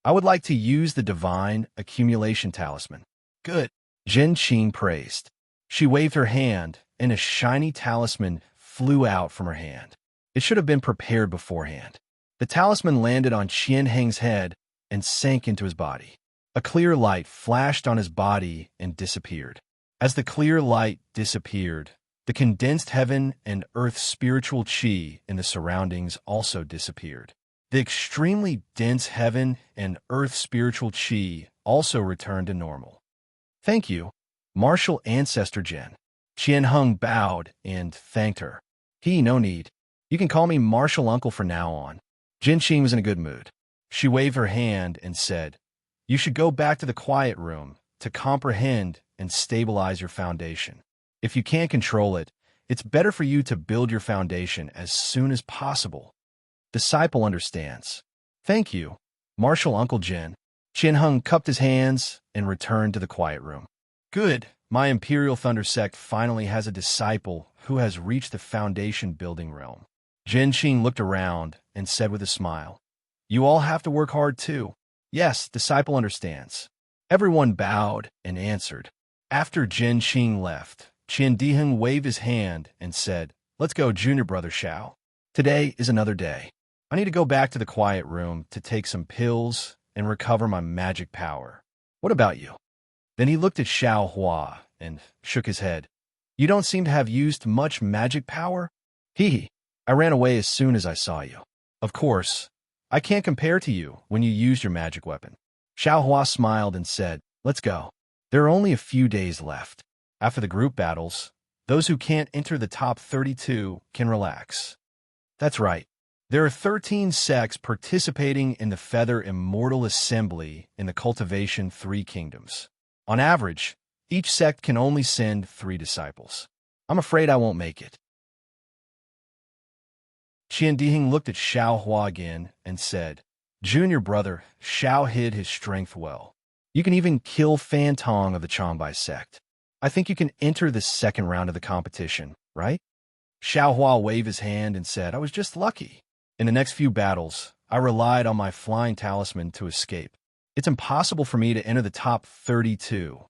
I would like to use the divine accumulation talisman. Good, Zhen Qing praised. She waved her hand, and a shiny talisman flew out from her hand. It should have been prepared beforehand. The talisman landed on Qian Heng's head and sank into his body. A clear light flashed on his body and disappeared. As the clear light disappeared, the condensed heaven and earth spiritual chi in the surroundings also disappeared. The extremely dense heaven and earth spiritual chi also returned to normal. Thank you, Martial Ancestor Zhen. Qian Heng bowed and thanked her. No need. You can call me Martial Uncle from now on. Zhen Qing was in a good mood. She waved her hand and said, You should go back to the quiet room to comprehend and stabilize your foundation. If you can't control it, it's better for you to build your foundation as soon as possible. Disciple understands. Thank you, Martial Uncle Zhen. Qian Heng cupped his hands and returned to the quiet room. Good, my Imperial Thunder sect finally has a disciple who has reached the foundation building realm. Zhen Qing looked around and said with a smile, You all have to work hard too. Yes, disciple understands. Everyone bowed and answered. After Zhen Qing left, Qian Diheng waved his hand and said, Let's go, Junior Brother Xiao. Today is another day. I need to go back to the quiet room to take some pills and recover my magic power. What about you? Then he looked at Xiao Hua and shook his head. You don't seem to have used much magic power? I ran away as soon as I saw you. Of course, I can't compare to you when you used your magic weapon. Xiao Hua smiled and said, Let's go. There are only a few days left. After the group battles, Those who can't enter the top 32 can relax. That's right. There are 13 sects participating in the Feather Immortal Assembly in the Cultivation 3 Kingdoms. On average, each sect can only send 3 disciples. I'm afraid I won't make it. Qian Diheng looked at Xiao Hua again and said, Junior brother, Xiao hid his strength well. You can even kill Fan Tong of the Changbai sect. I think you can enter the second round of the competition, right? Xiao Hua waved his hand and said, I was just lucky. In the next few battles, I relied on my flying talisman to escape. It's impossible for me to enter the top 32.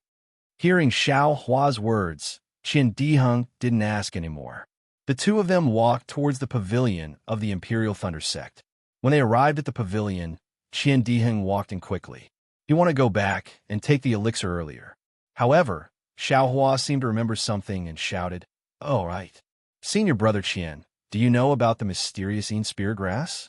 Hearing Xiao Hua's words, Qian Diheng didn't ask anymore. The two of them walked towards the pavilion of the Imperial Thunder sect. When they arrived at the pavilion, Qian Diheng walked in quickly. He wanted to go back and take the elixir earlier. However, Xiao Hua seemed to remember something and shouted, Oh, right. Senior brother Qian, do you know about the mysterious Een Spirit Grass?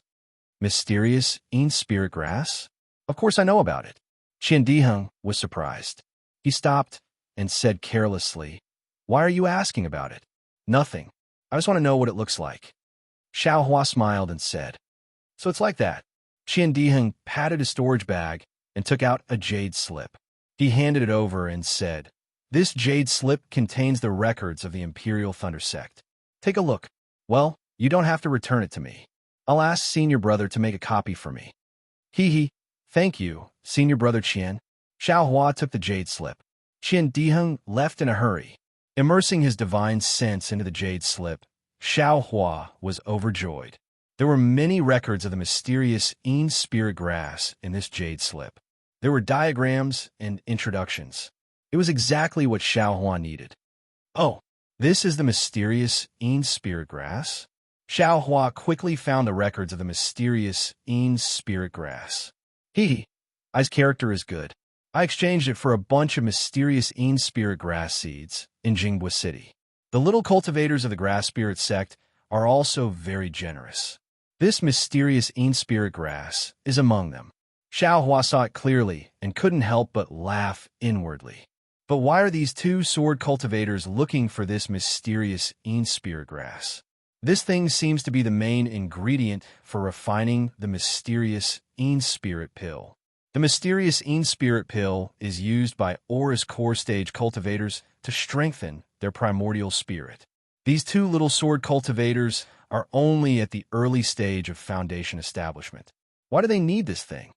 Mysterious Een Spirit Grass? Of course I know about it. Qian Diheng was surprised. He stopped and said carelessly, Why are you asking about it? Nothing. I just want to know what it looks like. Xiao Hua smiled and said, So it's like that. Qian Diheng patted his storage bag and took out a jade slip. He handed it over and said, This jade slip contains the records of the Imperial Thunder sect. Take a look. Well, you don't have to return it to me. I'll ask senior brother to make a copy for me. Hee. Thank you, senior brother Qian. Xiao Hua took the jade slip. Qian Diheng left in a hurry. Immersing his divine sense into the jade slip, Xiao Hua was overjoyed. There were many records of the mysterious Een Spirit Grass in this jade slip. There were diagrams and introductions. It was exactly what Xiao Hua needed. Oh, this is the mysterious Een Spirit Grass? Xiao Hua quickly found the records of the mysterious Een Spirit Grass. I's character is good. I exchanged it for a bunch of mysterious Een Spirit Grass seeds in Jingbua City. The little cultivators of the Grass Spirit sect are also very generous. This mysterious Een Spirit Grass is among them. Xiao Hua saw it clearly and couldn't help but laugh inwardly. But why are these two sword cultivators looking for this mysterious Een Spirit Grass? This thing seems to be the main ingredient for refining the mysterious Een Spirit Pill. The mysterious Een Spirit Pill is used by Aura's core stage cultivators to strengthen their primordial spirit. These two little sword cultivators are only at the early stage of foundation establishment. Why do they need this thing?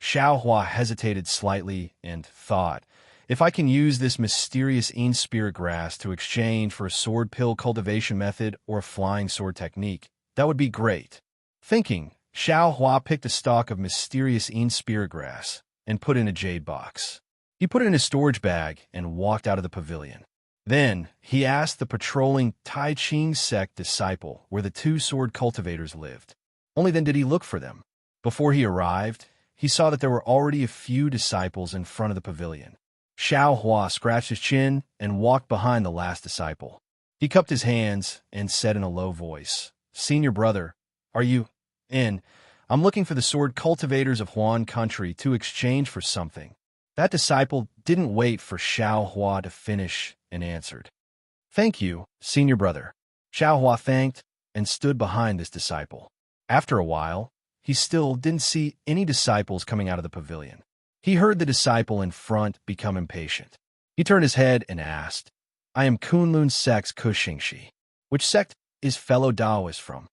Xiao Hua hesitated slightly and thought, if I can use this mysterious Een Spirit Grass to exchange for a sword pill cultivation method or a flying sword technique, that would be great. Thinking, Xiao Hua picked a stalk of mysterious Een Spirit Grass and put it in a jade box. He put it in his storage bag and walked out of the pavilion. Then, he asked the patrolling Tai Ching sect disciple where the two sword cultivators lived. Only then did he look for them. Before he arrived, he saw that there were already a few disciples in front of the pavilion. Xiao Hua scratched his chin and walked behind the last disciple. He cupped his hands and said in a low voice, Senior brother, are you in? I'm looking for the sword cultivators of Huan country to exchange for something. That disciple didn't wait for Xiao Hua to finish and answered. Thank you, senior brother. Xiao Hua thanked and stood behind this disciple. After a while, he still didn't see any disciples coming out of the pavilion. He heard the disciple in front become impatient. He turned his head and asked, I am Kunlun sect's Kuxingxi. Which sect is fellow Daoist from?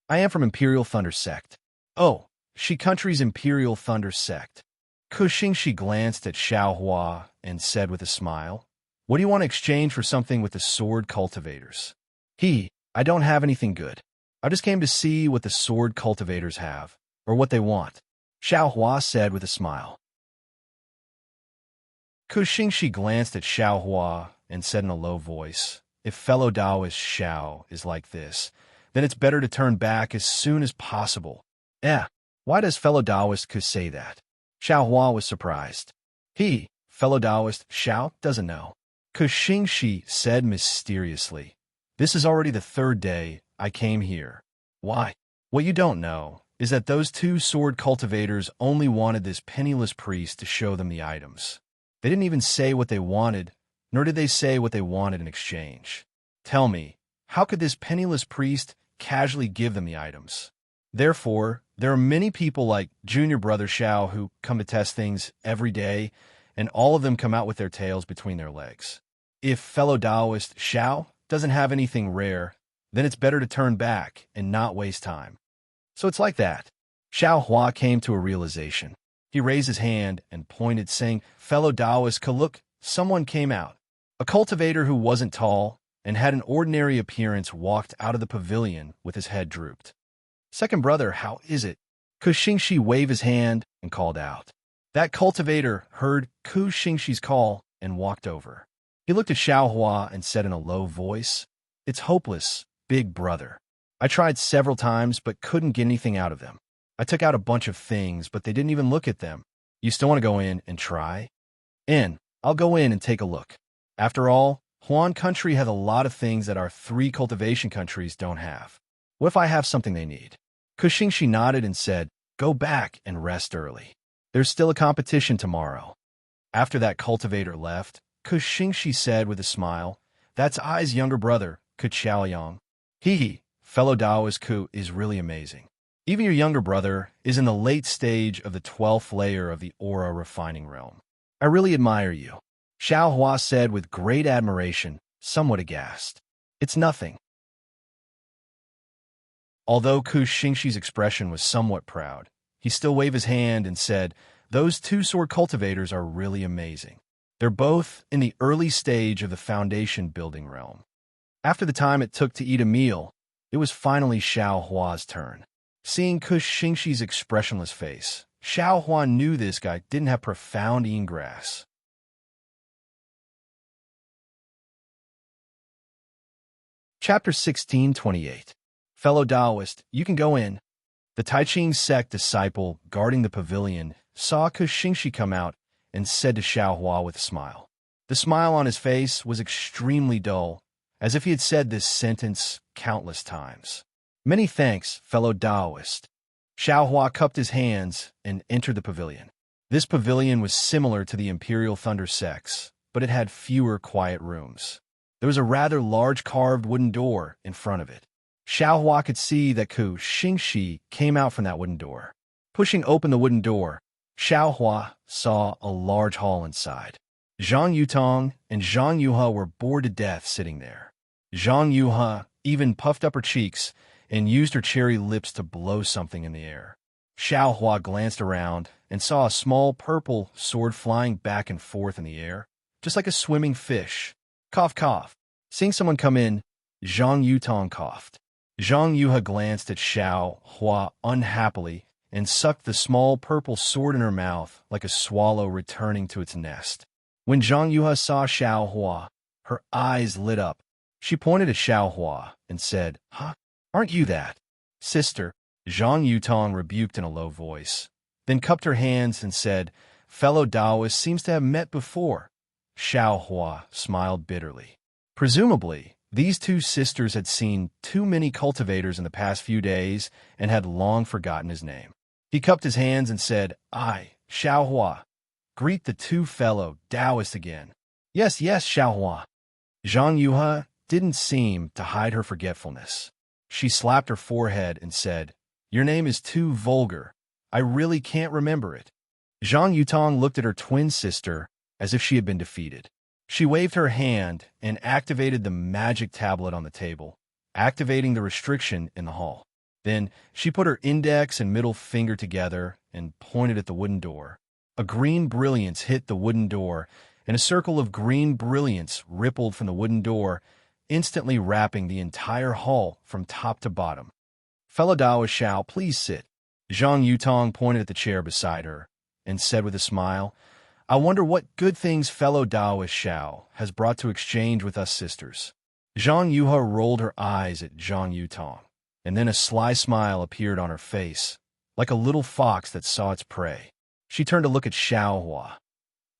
I am from Imperial Thunder sect. Oh, Shi country's Imperial Thunder sect. Kuxingxi glanced at Xiao Hua and said with a smile, What do you want to exchange for something with the sword cultivators? I don't have anything good. I just came to see what the sword cultivators have, or what they want. Xiao Hua said with a smile. Kuxingxi glanced at Xiao Hua and said in a low voice, If fellow Daoist Xiao is like this, then it's better to turn back as soon as possible. Why does fellow Daoist Ku say that? Xiao Hua was surprised. Fellow Daoist Xiao doesn't know. Kuxingxi said mysteriously, This is already the third day I came here. Why? What you don't know is that those two sword cultivators only wanted this penniless priest to show them the items. They didn't even say what they wanted, nor did they say what they wanted in exchange. Tell me, how could this penniless priest casually give them the items? Therefore, there are many people like Junior Brother Xiao who come to test things every day, and all of them come out with their tails between their legs. If fellow Taoist Xiao doesn't have anything rare, then it's better to turn back and not waste time. So it's like that. Xiao Hua came to a realization. He raised his hand and pointed, saying, "Fellow Taoist, look, someone came out." A cultivator who wasn't tall and had an ordinary appearance walked out of the pavilion with his head drooped. "Second brother, how is it?" Ku Xingxi waved his hand and called out. That cultivator heard Ku Xingxi's call and walked over. He looked at Xiao Hua and said in a low voice, "It's hopeless, big brother. I tried several times but couldn't get anything out of them. I took out a bunch of things, but they didn't even look at them. You still want to go in and try?" I'll go in and take a look. After all, Huan country has a lot of things that our 3 cultivation countries don't have. What if I have something they need? Ku Xingxi nodded and said, "Go back and rest early. There's still a competition tomorrow." After that cultivator left, Ku Xingxi said with a smile, "That's I's younger brother, Ku Xiaoyang. He, fellow Taoist Ku, is really amazing. Even your younger brother is in the late stage of the 12th layer of the aura refining realm. I really admire you." Xiao Hua said with great admiration, somewhat aghast. "It's nothing." Although Ku Xingxi's expression was somewhat proud, he still waved his hand and said, "Those 2 sword cultivators are really amazing. They're both in the early stage of the foundation building realm." After the time it took to eat a meal, it was finally Xiao Hua's turn. Seeing Ku Xingxi's expressionless face, Xiao Hua knew this guy didn't have profound eating grass. Chapter 16:28. Fellow Taoist, you can go in. The Taiching sect disciple guarding the pavilion saw Ku Xingxi come out and said to Xiao Hua with a smile. The smile on his face was extremely dull, as if he had said this sentence countless times. "Many thanks, fellow Taoist." Xiao Hua cupped his hands and entered the pavilion. This pavilion was similar to the Imperial Thunder sects, but it had fewer quiet rooms. There was a rather large carved wooden door in front of it. Xiao Hua could see that Ku Xingxi came out from that wooden door. Pushing open the wooden door, Xiao Hua saw a large hall inside. Zhang Yutong and Zhang Yuhe were bored to death sitting there. Zhang Yuhe even puffed up her cheeks and used her cherry lips to blow something in the air. Xiao Hua glanced around and saw a small purple sword flying back and forth in the air, just like a swimming fish. Cough, cough. Seeing someone come in, Zhang Yutong coughed. Zhang Yuhe glanced at Xiao Hua unhappily and sucked the small purple sword in her mouth like a swallow returning to its nest. When Zhang Yuhe saw Xiao Hua, her eyes lit up. She pointed at Xiao Hua and said, "Huh? Aren't you that?" "Sister," Zhang Yutong rebuked in a low voice, then cupped her hands and said, "Fellow Taoist seems to have met before." Xiao Hua smiled bitterly. Presumably, these 2 sisters had seen too many cultivators in the past few days and had long forgotten his name. He cupped his hands and said, "I, Xiao Hua, greet the 2 fellow Taoists again." "Yes, yes, Xiao Hua." Zhang Yuhe didn't seem to hide her forgetfulness. She slapped her forehead and said, "Your name is too vulgar. I really can't remember it." Zhang Yutong looked at her twin sister as if she had been defeated. She waved her hand and activated the magic tablet on the table, activating the restriction in the hall. Then she put her index and middle finger together and pointed at the wooden door. A green brilliance hit the wooden door, and a circle of green brilliance rippled from the wooden door, instantly wrapping the entire hall from top to bottom. "Fellow Taoist Xiao, please sit." Zhang Yutong pointed at the chair beside her and said with a smile, "I wonder what good things fellow Taoist Xiao has brought to exchange with us sisters." Zhang Yuhe rolled her eyes at Zhang Yutong, and then a sly smile appeared on her face, like a little fox that saw its prey. She turned to look at Xiao Hua.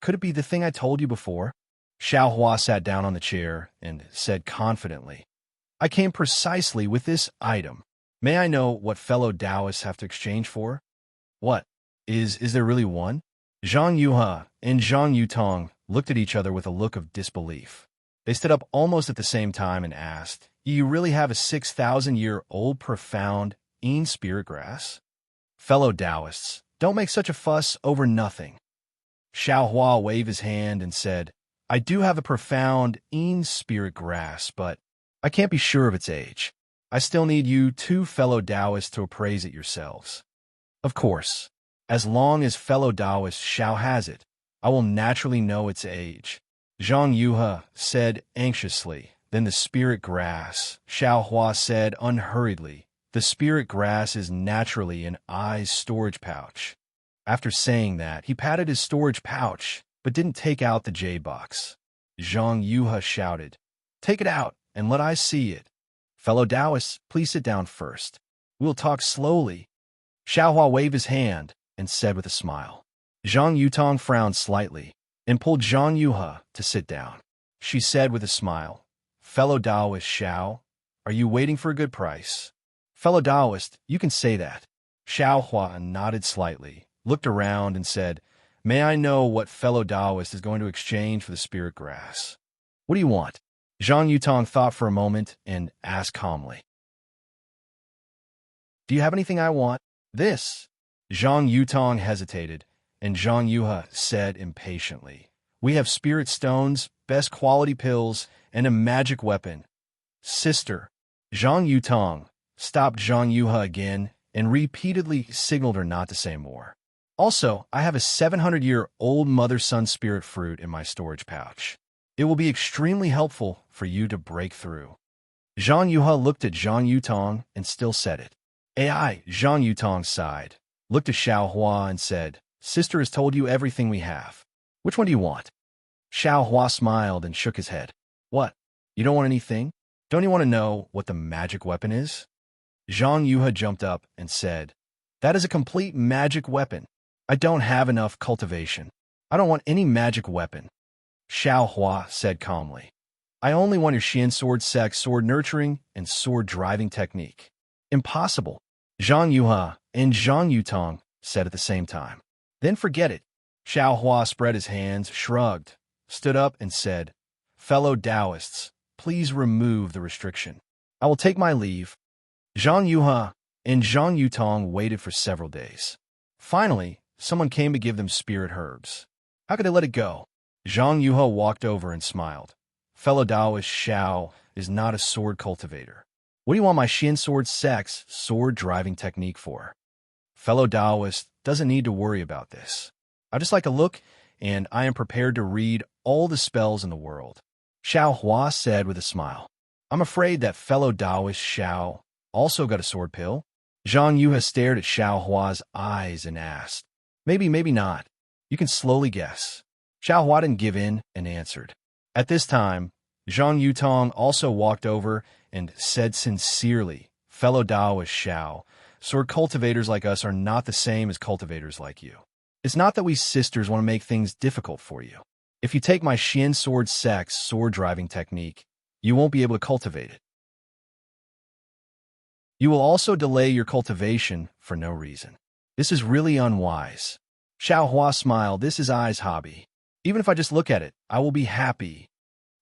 "Could it be the thing I told you before?" Xiao Hua sat down on the chair and said confidently, "I came precisely with this item. May I know what fellow Taoists have to exchange for?" "What? Is there really one?" Zhang Yuhe and Zhang Yutong looked at each other with a look of disbelief. They stood up almost at the same time and asked, "You really have a 6,000-year-old profound spirit grass?" Fellow Taoists, don't make such a fuss over nothing. Xiao Hua waved his hand and said, "I do have a profound spirit grass, but I can't be sure of its age. I still need you two fellow Taoists to appraise it yourselves." Of course, as long as fellow Taoist Xiao has it, I will naturally know its age, Zhang Yuhe said anxiously. Then the spirit grass, Xiao Hua said unhurriedly. The spirit grass is naturally in I's storage pouch. After saying that, he patted his storage pouch, but didn't take out the jade box. Zhang Yuhe shouted, "Take it out and let I see it. Fellow Taoists, please sit down first. We'll talk slowly." Xiao Hua waved his hand and said with a smile. Zhang Yutong frowned slightly and pulled Zhang Yuhe to sit down. She said with a smile, "Fellow Taoist Xiao, are you waiting for a good price?" "Fellow Taoist, you can say that." Xiao Hua nodded slightly, looked around and said, "May I know what fellow Taoist is going to exchange for the spirit grass?" "What do you want?" Zhang Yutong thought for a moment and asked calmly. "Do you have anything I want?" "This." Zhang Yutong hesitated, and Zhang Yuhe said impatiently, "We have spirit stones, best quality pills, and a magic weapon." "Sister." Zhang Yutong stopped Zhang Yuhe again and repeatedly signaled her not to say more. "Also, I have a 700-year-old mother-son spirit fruit in my storage pouch. It will be extremely helpful for you to break through." Zhang Yuhe looked at Zhang Yutong and still said it. "AI," Zhang Yutong sighed, looked at Xiao Hua and said, "Sister has told you everything we have. Which one do you want?" Xiao Hua smiled and shook his head. "What? You don't want anything? Don't you want to know what the magic weapon is?" Zhang Yuhe jumped up and said, "That is a complete magic weapon. I don't have enough cultivation. I don't want any magic weapon." Xiao Hua said calmly, "I only want your Xian sword sex, sword nurturing, and sword driving technique." "Impossible," Zhang Yuhe and Zhang Yutong said at the same time. "Then forget it." Xiao Hua spread his hands, shrugged, stood up and said, "Fellow Taoists, please remove the restriction. I will take my leave." Zhang Yuhe and Zhang Yutong waited for several days. Finally, someone came to give them spirit herbs. How could they let it go? Zhang Yuhe walked over and smiled. "Fellow Taoist Xiao is not a sword cultivator. What do you want my Xian sword sex, sword driving technique for?" "Fellow Taoist doesn't need to worry about this. I just like a look, and I am prepared to read all the spells in the world," Xiao Hua said with a smile. "I'm afraid that fellow Taoist Xiao also got a sword pill." Zhang Yuhe stared at Xiao Hua's eyes and asked, "Maybe, maybe not. You can slowly guess." Xiao Hua didn't give in and answered. At this time, Zhang Yutong also walked over and said sincerely, "Fellow Taoist Xiao, sword cultivators like us are not the same as cultivators like you. It's not that we sisters want to make things difficult for you. If you take my Xian sword sex, sword driving technique, you won't be able to cultivate it. You will also delay your cultivation for no reason. This is really unwise." Xiao Hua smiled. "This is I's hobby. Even if I just look at it, I will be happy."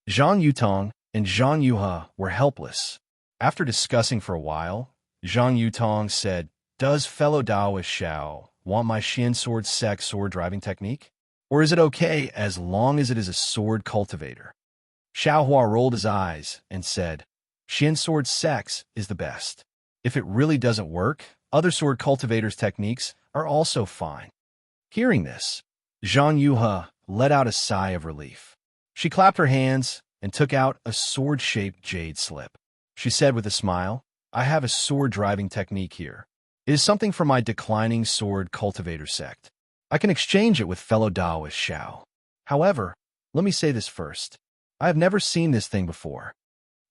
Zhang Yutong and Zhang Yuhe were helpless. After discussing for a while, Zhang Yutong said, "Does fellow Taoist Xiao want my Xian sword sex sword driving technique? Or is it okay as long as it is a sword cultivator?" Xiao Hua rolled his eyes and said, "Xian sword sex is the best. If it really doesn't work, other sword cultivators' techniques are also fine." Hearing this, Zhang Yuhe let out a sigh of relief. She clapped her hands and took out a sword-shaped jade slip. She said with a smile, "I have a sword-driving technique here. It is something for my declining sword cultivator sect. I can exchange it with fellow Taoist Xiao. However, let me say this first. I have never seen this thing before."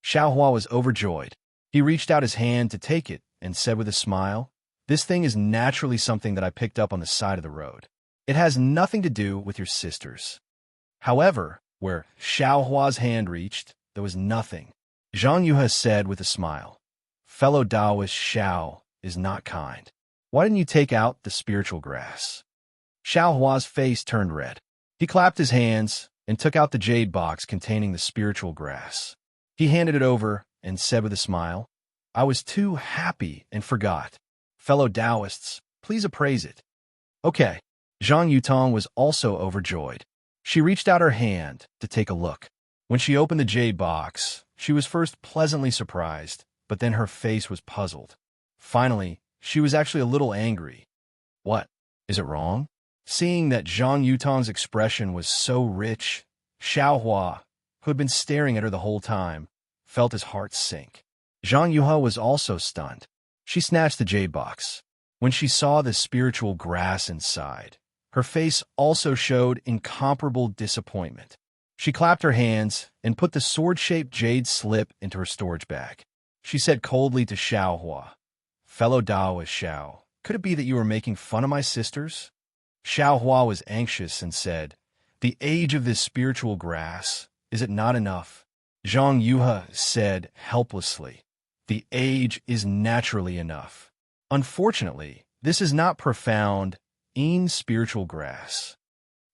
Xiao Hua was overjoyed. He reached out his hand to take it and said with a smile, "This thing is naturally something that I picked up on the side of the road. It has nothing to do with your sisters." However, where Xiao Hua's hand reached, there was nothing. Zhang Yuhe said with a smile, "Fellow Taoist Xiao is not kind. Why didn't you take out the spiritual grass?" Xiao Hua's face turned red. He clapped his hands, and took out the jade box containing the spiritual grass. He handed it over and said with a smile, "I was too happy and forgot. Fellow Taoists, please appraise it." Okay. Zhang Yutong was also overjoyed. She reached out her hand to take a look. When she opened the jade box, she was first pleasantly surprised, but then her face was puzzled. Finally, she was actually a little angry. What? Is it wrong? Seeing that Zhang Yutong's expression was so rich, Xiao Hua, who had been staring at her the whole time, felt his heart sink. Zhang Yuha was also stunned. She snatched the jade box. When she saw the spiritual grass inside, her face also showed incomparable disappointment. She clapped her hands and put the sword-shaped jade slip into her storage bag. She said coldly to Xiao Hua, "Fellow Taoist Xiao, could it be that you were making fun of my sisters?" Xiao Hua was anxious and said, "The age of this spiritual grass, is it not enough?" Zhang Yuha said helplessly, "The age is naturally enough. Unfortunately, this is not profound, spiritual grass."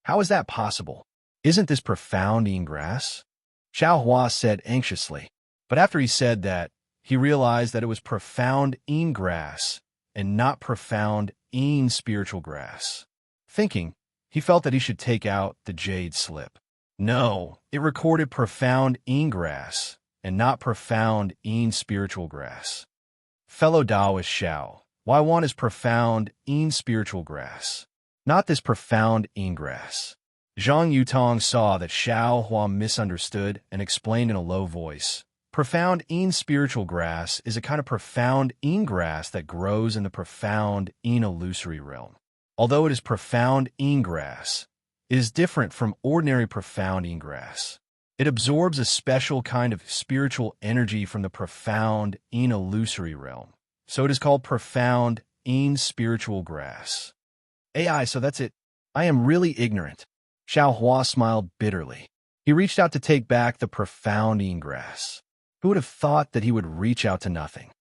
"How is that possible? Isn't this profound grass?" Xiao Hua said anxiously. But after he said that, he realized that it was profound grass and not profound spiritual grass. Thinking, he felt that he should take out the jade slip. No, it recorded profound grass and not profound spiritual grass. Fellow Taoist Xiao, why one is profound spiritual grass, not this profound grass. Zhang Yutong saw that Xiao Hua misunderstood and explained in a low voice, "Profound spiritual grass is a kind of profound grass that grows in the profound illusory realm. Although it is profound grass, it is different from ordinary profound grass. It absorbs a special kind of spiritual energy from the profound illusory realm. So it is called profound spiritual grass." AI, so that's it. I am really ignorant. Xiao Hua smiled bitterly. He reached out to take back the profound grass. Who would have thought that he would reach out to nothing?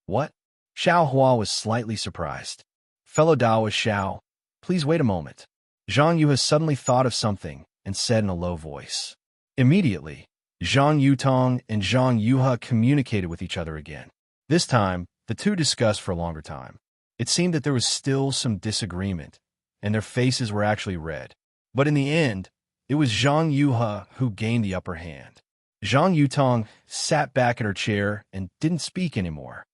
What? Xiao Hua was slightly surprised. "Fellow Taoist Xiao, please wait a moment." Zhang Yu has suddenly thought of something and said in a low voice. Immediately, Zhang Yutong and Zhang Yuha communicated with each other again. This time, the two discussed for a longer time. It seemed that there was still some disagreement, and their faces were actually red. But in the end, it was Zhang Yuha who gained the upper hand. Zhang Yutong sat back in her chair and didn't speak anymore.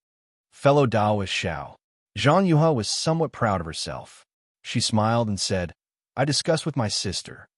Fellow Taoist Xiao. Zhang Yuha was somewhat proud of herself. She smiled and said, "I discussed with my sister.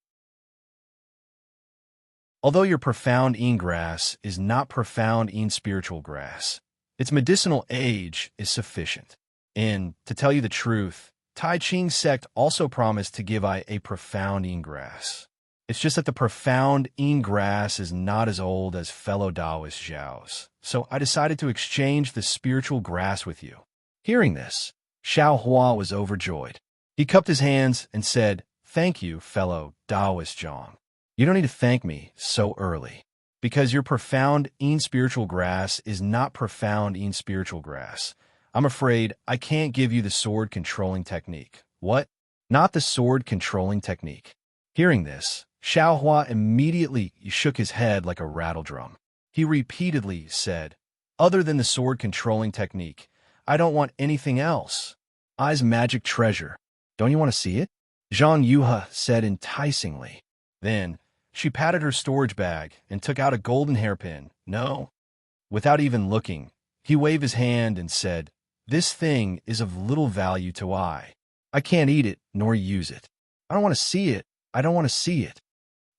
Although your profound grass is not profound spiritual grass, its medicinal age is sufficient. And, to tell you the truth, Tai Ching sect also promised to give I a profound grass. It's just that the profound grass is not as old as fellow Taoist Xiao's, so I decided to exchange the spiritual grass with you." Hearing this, Xiao Hua was overjoyed. He cupped his hands and said, "Thank you, fellow Taoist Zhang. You don't need to thank me so early, because your profound spiritual grass is not profound spiritual grass. I'm afraid I can't give you the sword controlling technique." "What? Not the sword controlling technique?" Hearing this, Xiao Hua immediately shook his head like a rattledrum. He repeatedly said, "Other than the sword controlling technique, I don't want anything else. I's magic treasure. Don't you want to see it?" Zhang Yuha said enticingly. Then, she patted her storage bag and took out a golden hairpin. "No." Without even looking, he waved his hand and said, "This thing is of little value to I. I can't eat it nor use it. I don't want to see it. I don't want to see it."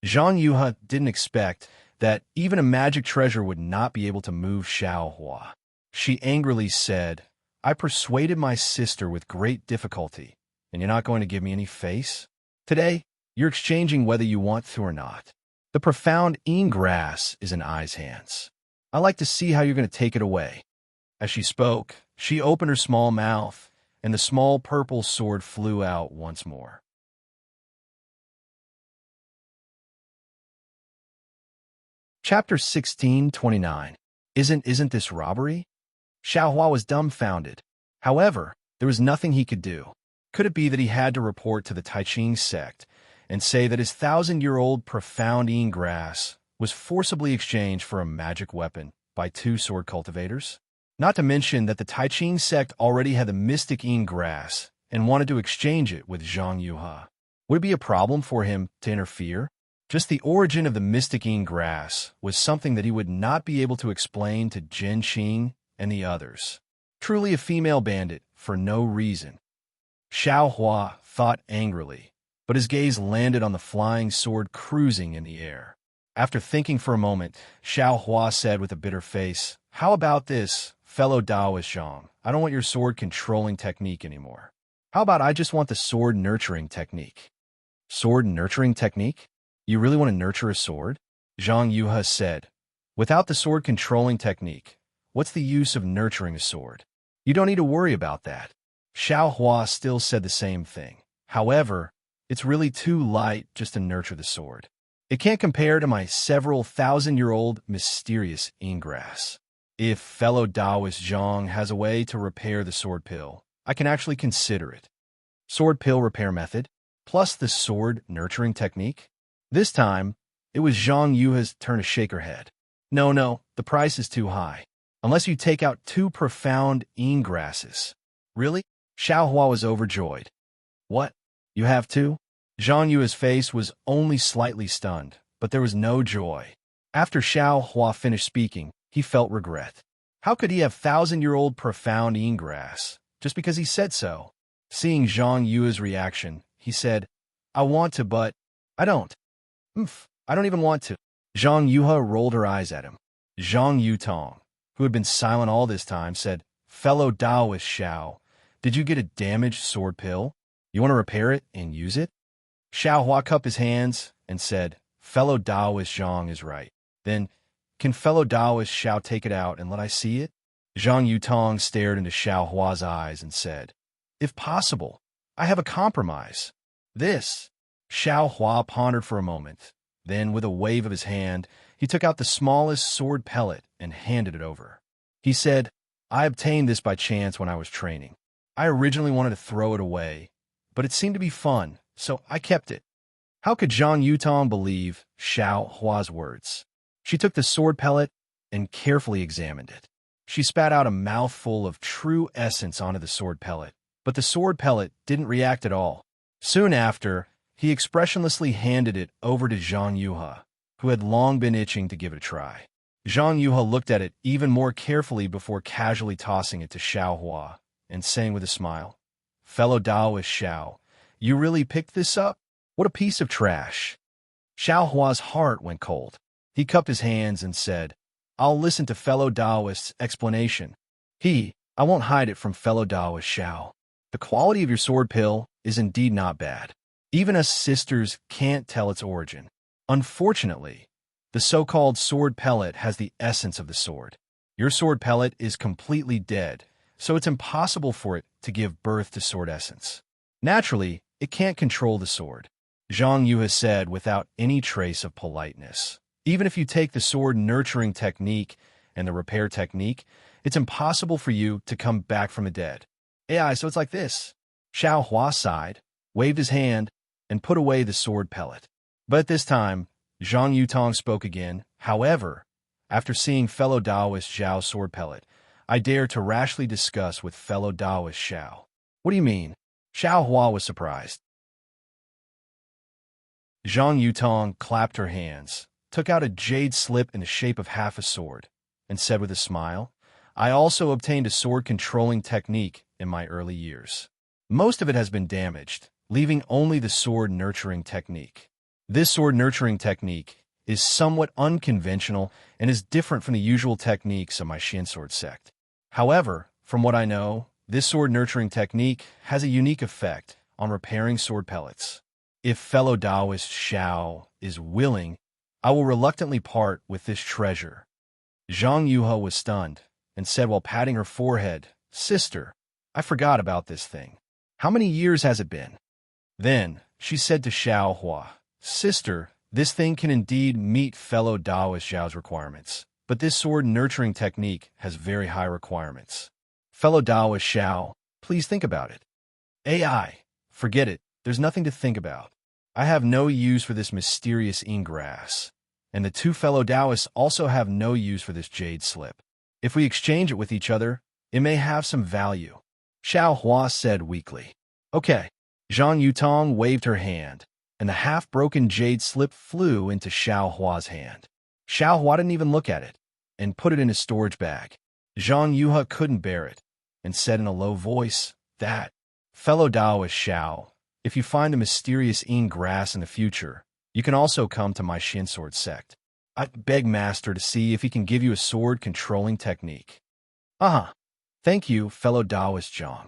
Zhang Yuha didn't expect that even a magic treasure would not be able to move Xiao Hua. She angrily said, "I persuaded my sister with great difficulty, and you're not going to give me any face? Today, you're exchanging whether you want to or not. The profound grass is in I's hands. I like to see how you're going to take it away." As she spoke, she opened her small mouth, and the small purple sword flew out once more. Chapter 16:29. Isn't this robbery? Xiao Hua was dumbfounded. However, there was nothing he could do. Could it be that he had to report to the Tai Ching sect and say that his 1,000-year-old profound grass was forcibly exchanged for a magic weapon by two sword cultivators? Not to mention that the Taiching sect already had the mystic grass and wanted to exchange it with Zhang Yuha. Would it be a problem for him to interfere? Just the origin of the mystic grass was something that he would not be able to explain to Jin Qing and the others. Truly a female bandit for no reason. Xiao Hua thought angrily, but his gaze landed on the flying sword cruising in the air. After thinking for a moment, Xiao Hua said with a bitter face, "How about this, fellow Taoist Zhang? I don't want your sword-controlling technique anymore. How about I just want the sword-nurturing technique?" Sword-nurturing technique? You really want to nurture a sword? Zhang Yuha said. Without the sword-controlling technique, what's the use of nurturing a sword? You don't need to worry about that. Xiao Hua still said the same thing. However, it's really too light just to nurture the sword. It can't compare to my several thousand-year-old mysterious grass. If fellow Taoist Zhang has a way to repair the sword pill, I can actually consider it. Sword pill repair method, plus the sword nurturing technique? This time, it was Zhang Yuha's turn to shake her head. No, the price is too high. Unless you take out two profound grasses. Really? Xiao Hua was overjoyed. What? You have two? Zhang Yuha's face was only slightly stunned, but there was no joy. After Xiao Hua finished speaking, he felt regret. How could he have 1,000-year-old profound grass just because he said so? Seeing Zhang Yuha's reaction, he said, "I want to, but I don't. I don't even want to." Zhang Yuha rolled her eyes at him. Zhang Yutong, who had been silent all this time, said, "Fellow Taoist Xiao, did you get a damaged sword pill? You want to repair it and use it?" Xiao Hua cupped his hands and said, "Fellow Taoist Zhang is right. Then, can fellow Taoist Xiao take it out and let I see it?" Zhang Yutong stared into Xiao Hua's eyes and said, "If possible, I have a compromise. This." Xiao Hua pondered for a moment. Then, with a wave of his hand, he took out the smallest sword pellet and handed it over. He said, "I obtained this by chance when I was training. I originally wanted to throw it away, but it seemed to be fun, so I kept it." How could Zhang Yutong believe Xiao Hua's words? She took the sword pellet and carefully examined it. She spat out a mouthful of true essence onto the sword pellet, but the sword pellet didn't react at all. Soon after, he expressionlessly handed it over to Zhang Yuha, who had long been itching to give it a try. Zhang Yuha looked at it even more carefully before casually tossing it to Xiao Hua and saying with a smile, "Fellow Taoist Xiao, you really picked this up? What a piece of trash." Xiao Hua's heart went cold. He cupped his hands and said, "I'll listen to fellow Taoist's explanation. I won't hide it from fellow Taoist Xiao. The quality of your sword pill is indeed not bad. Even us sisters can't tell its origin. Unfortunately, the so-called sword pellet has the essence of the sword. Your sword pellet is completely dead, so it's impossible for it to give birth to sword essence. Naturally, it can't control the sword," Zhang Yuha said without any trace of politeness. "Even if you take the sword nurturing technique and the repair technique, it's impossible for you to come back from the dead." So it's like this. Xiao Hua sighed, waved his hand, and put away the sword pellet. But at this time, Zhang Yutong spoke again. "However, after seeing fellow Taoist Xiao's sword pellet, I dare to rashly discuss with fellow Taoist Xiao." "What do you mean?" Xiao Hua was surprised. Zhang Yutong clapped her hands, took out a jade slip in the shape of half a sword, and said with a smile, "I also obtained a sword-controlling technique in my early years. Most of it has been damaged, leaving only the sword-nurturing technique. This sword-nurturing technique is somewhat unconventional and is different from the usual techniques of my Shinsword sect. However, from what I know, this sword-nurturing technique has a unique effect on repairing sword pellets. If fellow Taoist Xiao is willing, I will reluctantly part with this treasure." Zhang Yuha was stunned and said while patting her forehead, "Sister, I forgot about this thing. How many years has it been?" Then she said to Xiao Hua, "Sister, this thing can indeed meet fellow Taoist Xiao's requirements, but this sword-nurturing technique has very high requirements. Fellow Taoist Xiao, please think about it." Forget it. There's nothing to think about. I have no use for this mysterious ingrass, and the two fellow Taoists also have no use for this jade slip. If we exchange it with each other, it may have some value, Xiao Hua said weakly. Okay. Zhang Yutong waved her hand, and the half-broken jade slip flew into Xiao Hua's hand. Xiao Hua didn't even look at it, and put it in his storage bag. Zhang Yuha couldn't bear it, and said in a low voice, "That, fellow Taoist Xiao, if you find the mysterious grass in the future, you can also come to my Shinsword sect. I beg Master to see if he can give you a sword-controlling technique." Thank you, fellow Taoist Zhang.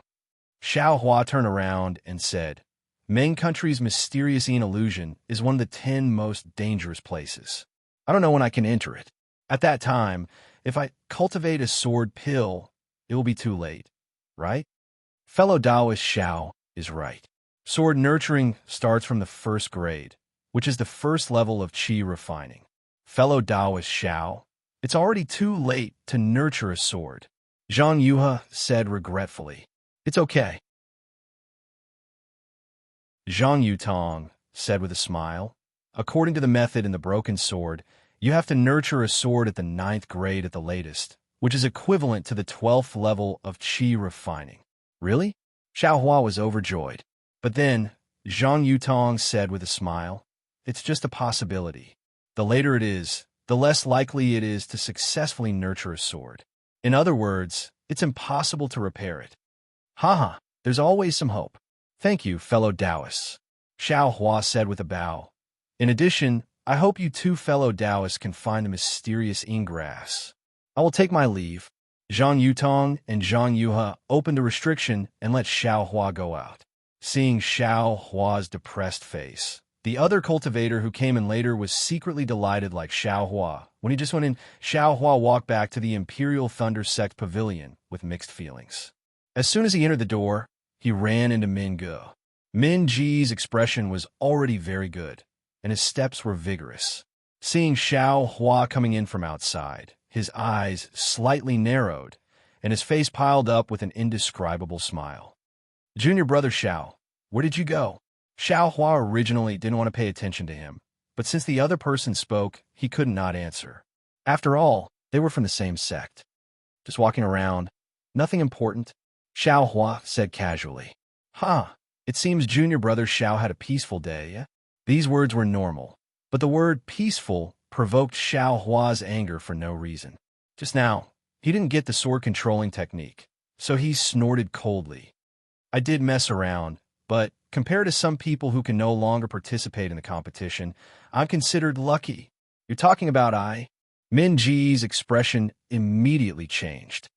Xiao Hua turned around and said, Ming country's mysterious illusion is one of the 10 most dangerous places. I don't know when I can enter it. At that time, if I cultivate a sword pill, it will be too late, right? Fellow Taoist Xiao is right. Sword nurturing starts from the first grade, which is the first level of qi refining. Fellow Taoist Xiao, it's already too late to nurture a sword. Zhang Yuha said regretfully. It's okay. Zhang Yutong said with a smile. According to the method in the broken sword, you have to nurture a sword at the 9th grade at the latest, which is equivalent to the 12th level of qi refining. Really? Xiao Hua was overjoyed. But then, Zhang Yutong said with a smile, it's just a possibility. The later it is, the less likely it is to successfully nurture a sword. In other words, it's impossible to repair it. There's always some hope. Thank you, fellow Taoists, Xiao Hua said with a bow. In addition, I hope you two fellow Taoists can find the mysterious ingrass. I will take my leave. Zhang Yutong and Zhang Yuha opened a restriction and let Xiao Hua go out. Seeing Xiao Hua's depressed face, the other cultivator who came in later was secretly delighted like Xiao Hua. When he just went in, Xiao Hua walked back to the Imperial Thunder Sect Pavilion with mixed feelings. As soon as he entered the door, he ran into Min Ge. Min Ge's expression was already very good, and his steps were vigorous. Seeing Xiao Hua coming in from outside, his eyes slightly narrowed, and his face piled up with an indescribable smile. Junior brother Xiao, where did you go? Xiao Hua originally didn't want to pay attention to him, but since the other person spoke, he could not answer. After all, they were from the same sect. Just walking around, nothing important, Xiao Hua said casually. It seems junior brother Xiao had a peaceful day, eh? These words were normal, but the word peaceful provoked Xiao Hua's anger for no reason. Just now, he didn't get the sword-controlling technique, so he snorted coldly. I did mess around, but compared to some people who can no longer participate in the competition, I'm considered lucky. You're talking about I? Min Ge's expression immediately changed.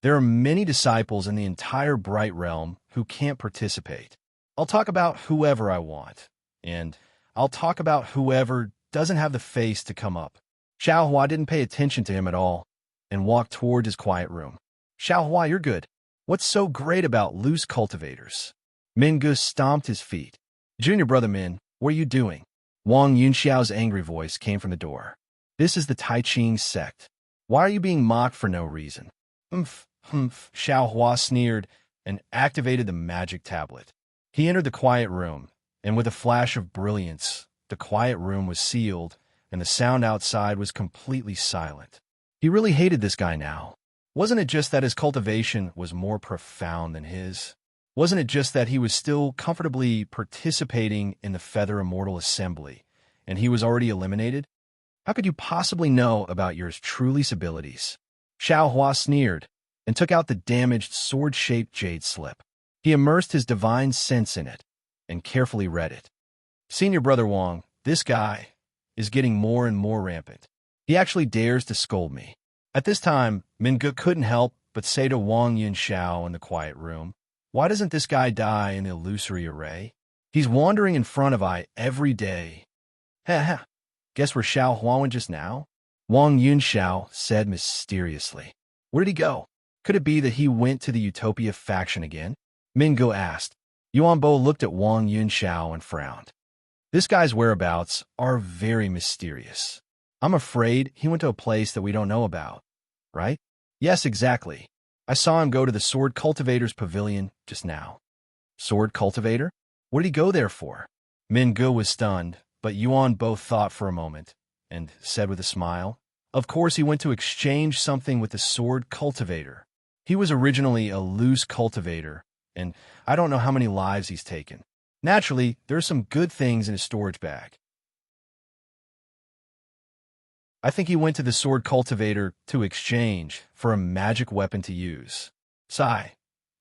There are many disciples in the entire Bright Realm who can't participate. I'll talk about whoever I want, and I'll talk about whoever doesn't have the face to come up. Xiao Hua didn't pay attention to him at all and walked toward his quiet room. Xiao Hua, you're good. What's so great about loose cultivators? Min Ge stomped his feet. Junior brother Min, what are you doing? Wang Yunxiao's angry voice came from the door. This is the Tai Ching sect. Why are you being mocked for no reason? Xiao Hua sneered and activated the magic tablet. He entered the quiet room, and with a flash of brilliance, the quiet room was sealed, and the sound outside was completely silent. He really hated this guy now. Wasn't it just that his cultivation was more profound than his? Wasn't it just that he was still comfortably participating in the Feather Immortal Assembly, and he was already eliminated? How could you possibly know about your truly's abilities? Xiao Hua sneered and took out the damaged sword-shaped jade slip. He immersed his divine sense in it and carefully read it. Senior brother Wang, this guy is getting more and more rampant. He actually dares to scold me. At this time, Min Ge couldn't help but say to Wang Yunxiao in the quiet room, why doesn't this guy die in the illusory array? He's wandering in front of I every day. Guess where Xiao Hua went just now? Wang Yunxiao said mysteriously. Where did he go? Could it be that he went to the Utopia faction again? Min Ge asked. Yuan Bo looked at Wang Yunxiao and frowned. This guy's whereabouts are very mysterious. I'm afraid he went to a place that we don't know about, right? Yes, exactly. I saw him go to the Sword Cultivator's Pavilion just now. Sword Cultivator? What did he go there for? Min Gu was stunned, but Yuan both thought for a moment, and said with a smile, "Of course he went to exchange something with the sword cultivator. He was originally a loose cultivator, and I don't know how many lives he's taken. Naturally, there are some good things in his storage bag. I think he went to the sword cultivator to exchange for a magic weapon to use. Sigh.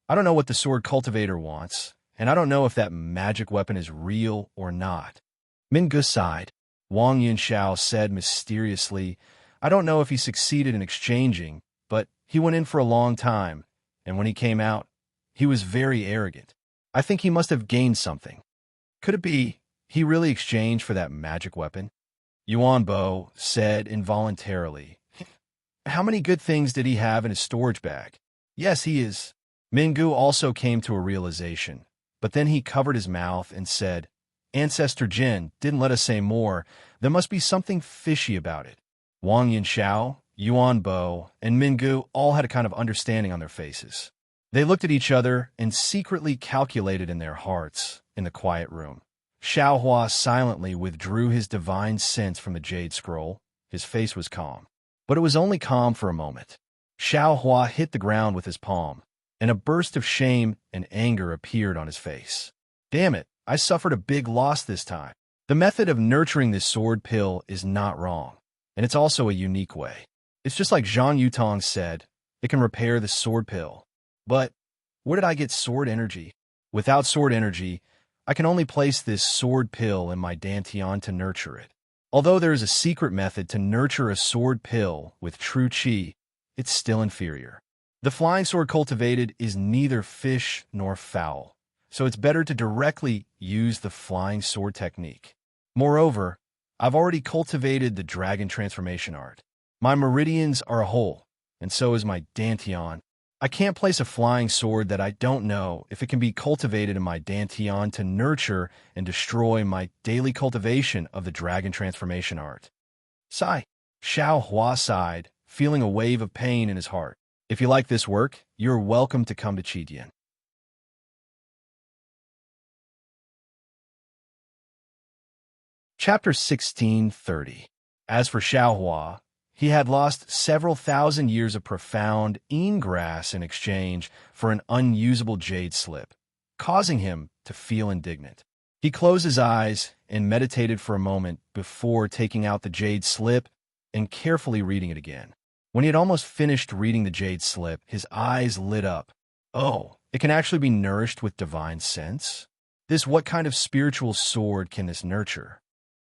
I don't know what the sword cultivator wants, and I don't know if that magic weapon is real or not." Min Gu sighed. Wang Yunxiao said mysteriously, "I don't know if he succeeded in exchanging, but he went in for a long time, and when he came out, he was very arrogant. I think he must have gained something. Could it be he really exchanged for that magic weapon?" Yuan Bo said involuntarily, "How many good things did he have in his storage bag?" "Yes, he is." Min Gu also came to a realization, but then he covered his mouth and said, "Ancestor Jin didn't let us say more. There must be something fishy about it." Wang Yunxiao, Yuan Bo, and Min Gu all had a kind of understanding on their faces. They looked at each other and secretly calculated in their hearts in the quiet room. Xiaohua silently withdrew his divine sense from the jade scroll. His face was calm. But it was only calm for a moment. Xiaohua hit the ground with his palm, and a burst of shame and anger appeared on his face. "Damn it, I suffered a big loss this time. The method of nurturing this sword pill is not wrong, and it's also a unique way. It's just like Zhang Yutong said, it can repair the sword pill. But where did I get sword energy? Without sword energy, I can only place this sword pill in my dantian to nurture it. Although there is a secret method to nurture a sword pill with true qi, it's still inferior. The flying sword cultivated is neither fish nor fowl, so it's better to directly use the flying sword technique. Moreover, I've already cultivated the dragon transformation art. My meridians are a whole, and so is my dantian. I can't place a flying sword that I don't know if it can be cultivated in my dantian to nurture and destroy my daily cultivation of the dragon transformation art." Sigh. Xiao Hua sighed, feeling a wave of pain in his heart. If you like this work, you're welcome to come to Qidian. Chapter 1630. As for Xiaohua, he had lost several thousand years of profound grass in exchange for an unusable jade slip, causing him to feel indignant. He closed his eyes and meditated for a moment before taking out the jade slip and carefully reading it again. When he had almost finished reading the jade slip, his eyes lit up. "Oh, it can actually be nourished with divine sense? What kind of spiritual sword can this nurture?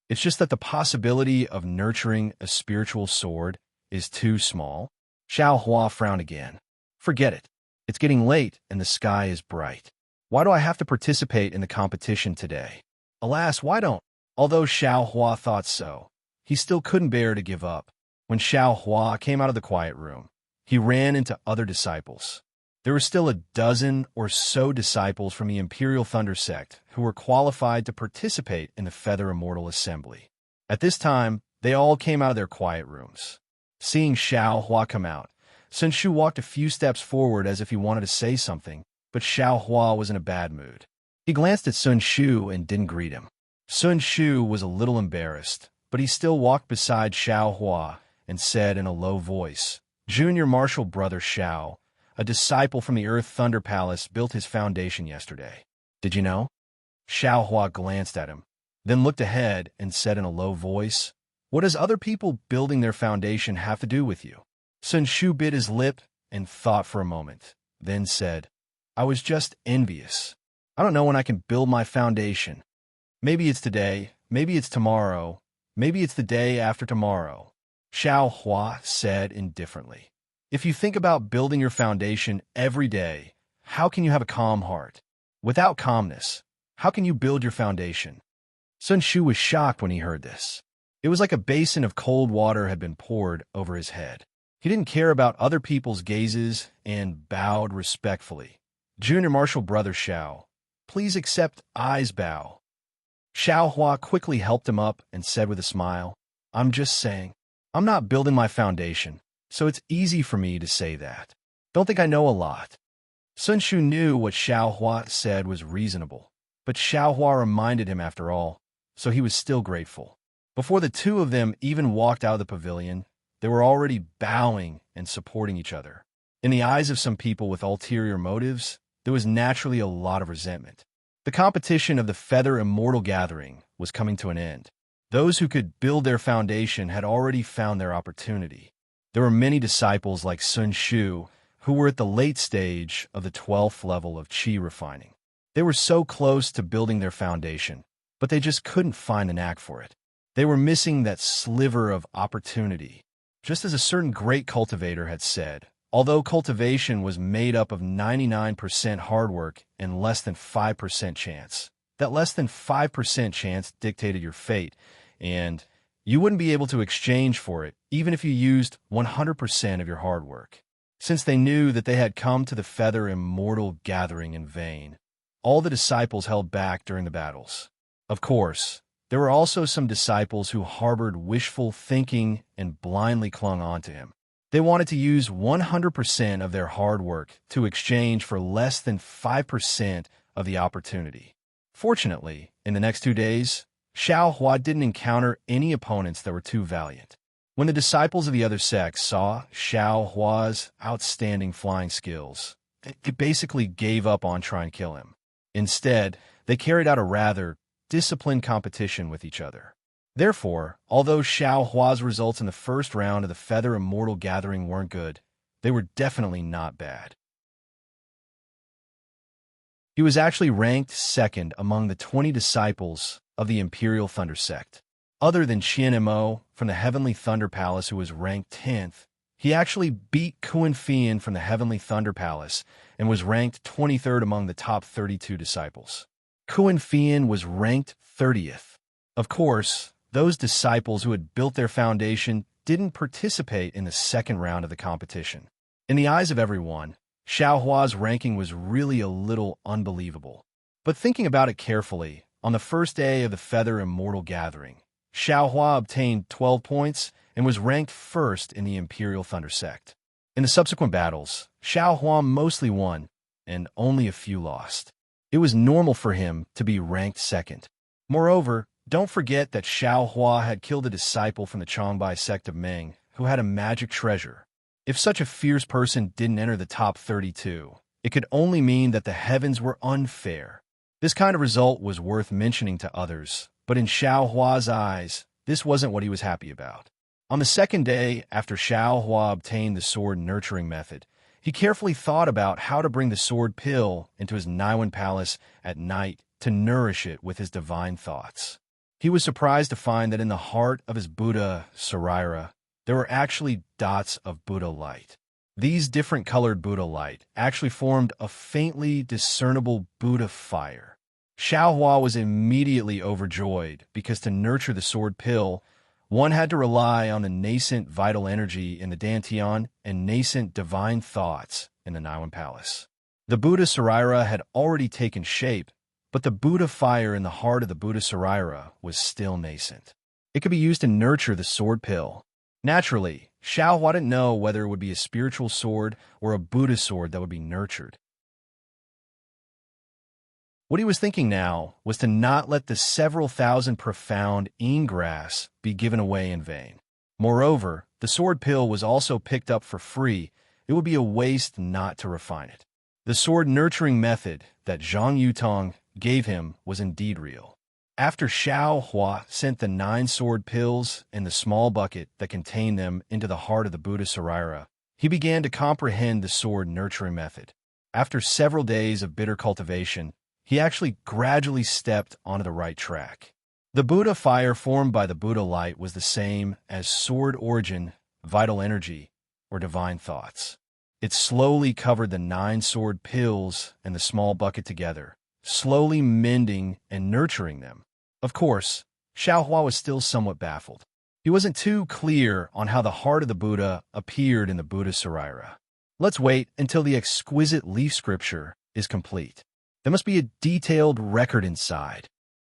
It's just that the possibility of nurturing a spiritual sword is too small." Xiao Hua frowned again. "Forget it. It's getting late and the sky is bright. Why do I have to participate in the competition today? Alas, why don't?" Although Xiao Hua thought so, he still couldn't bear to give up. When Xiao Hua came out of the quiet room, he ran into other disciples. There were still a dozen or so disciples from the Imperial Thunder Sect who were qualified to participate in the Feather Immortal Assembly. At this time, they all came out of their quiet rooms. Seeing Xiao Hua come out, Sun Shu walked a few steps forward as if he wanted to say something, but Xiao Hua was in a bad mood. He glanced at Sun Shu and didn't greet him. Sun Shu was a little embarrassed, but he still walked beside Xiao Hua and said in a low voice, "Junior Marshal Brother Xiao, a disciple from the Earth Thunder Palace, built his foundation yesterday. Did you know?" Xiao Hua glanced at him, then looked ahead and said in a low voice, "What does other people building their foundation have to do with you?" Sun Shu bit his lip and thought for a moment, then said, "I was just envious. I don't know when I can build my foundation. Maybe it's today, maybe it's tomorrow, maybe it's the day after tomorrow." Xiao Hua said indifferently, "If you think about building your foundation every day, how can you have a calm heart? Without calmness, how can you build your foundation?" Sun Shu was shocked when he heard this. It was like a basin of cold water had been poured over his head. He didn't care about other people's gazes and bowed respectfully. "Junior Marshal Brother Xiao, please accept I's bow." Xiao Hua quickly helped him up and said with a smile, "I'm just saying, I'm not building my foundation, so it's easy for me to say that. Don't think I know a lot." Sun Shu knew what Xiao Hua said was reasonable, but Xiaohua reminded him after all, so he was still grateful. Before the two of them even walked out of the pavilion, they were already bowing and supporting each other. In the eyes of some people with ulterior motives, there was naturally a lot of resentment. The competition of the Feather Immortal Gathering was coming to an end. Those who could build their foundation had already found their opportunity. There were many disciples like Sun Shu who were at the late stage of the 12th level of Qi refining. They were so close to building their foundation, but they just couldn't find the knack for it. They were missing that sliver of opportunity. Just as a certain great cultivator had said, although cultivation was made up of 99% hard work and less than 5% chance, that less than 5% chance dictated your fate, and you wouldn't be able to exchange for it even if you used 100% of your hard work. Since they knew that they had come to the Feather Immortal Gathering in vain, all the disciples held back during the battles. Of course, there were also some disciples who harbored wishful thinking and blindly clung on to him. They wanted to use 100% of their hard work to exchange for less than 5% of the opportunity. Fortunately, in the next 2 days, Xiaohua didn't encounter any opponents that were too valiant. When the disciples of the other sects saw Xiaohua's outstanding flying skills, they basically gave up on trying to kill him. Instead, they carried out a rather disciplined competition with each other. Therefore, although Xiaohua's results in the first round of the Feather Immortal Gathering weren't good, they were definitely not bad. He was actually ranked second among the 20 disciples of the Imperial Thunder Sect. Other than Qian Mo from the Heavenly Thunder Palace, who was ranked 10th, he actually beat Kuan Fian from the Heavenly Thunder Palace and was ranked 23rd among the top 32 disciples. Kuan Fian was ranked 30th. Of course, those disciples who had built their foundation didn't participate in the second round of the competition. In the eyes of everyone, Xiaohua's ranking was really a little unbelievable. But thinking about it carefully, on the first day of the Feather Immortal Gathering, Xiaohua obtained 12 points and was ranked first in the Imperial Thunder Sect. In the subsequent battles, Xiaohua mostly won, and only a few lost. It was normal for him to be ranked second. Moreover, don't forget that Xiaohua had killed a disciple from the Changbai sect of Meng who had a magic treasure. If such a fierce person didn't enter the top 32, it could only mean that the heavens were unfair. This kind of result was worth mentioning to others, but in Xiaohua's eyes, this wasn't what he was happy about. On the second day after Xiaohua obtained the sword nurturing method, he carefully thought about how to bring the sword pill into his Naiwan palace at night to nourish it with his divine thoughts. He was surprised to find that in the heart of his Buddha Saraira, there were actually dots of Buddha light. These different colored Buddha light actually formed a faintly discernible Buddha fire. Xiaohua was immediately overjoyed because to nurture the sword pill, one had to rely on the nascent vital energy in the Dantian and nascent divine thoughts in the Naiwan Palace. The Buddha Saraira had already taken shape, but the Buddha fire in the heart of the Buddha Saraira was still nascent. It could be used to nurture the sword pill. Naturally, Xiaohua didn't know whether it would be a spiritual sword or a Buddha sword that would be nurtured. What he was thinking now was to not let the several thousand profound ingrass be given away in vain. Moreover, the sword pill was also picked up for free. It would be a waste not to refine it. The sword nurturing method that Zhang Yutong gave him was indeed real. After Xiaohua sent the 9 sword pills and the small bucket that contained them into the heart of the Buddha Saraira, he began to comprehend the sword nurturing method. After several days of bitter cultivation, he actually gradually stepped onto the right track. The Buddha fire formed by the Buddha light was the same as sword origin, vital energy, or divine thoughts. It slowly covered the 9 sword pills and the small bucket together, slowly mending and nurturing them. Of course, Xiaohua was still somewhat baffled. He wasn't too clear on how the heart of the Buddha appeared in the Buddha Saraira. Let's wait until the exquisite leaf scripture is complete. There must be a detailed record inside.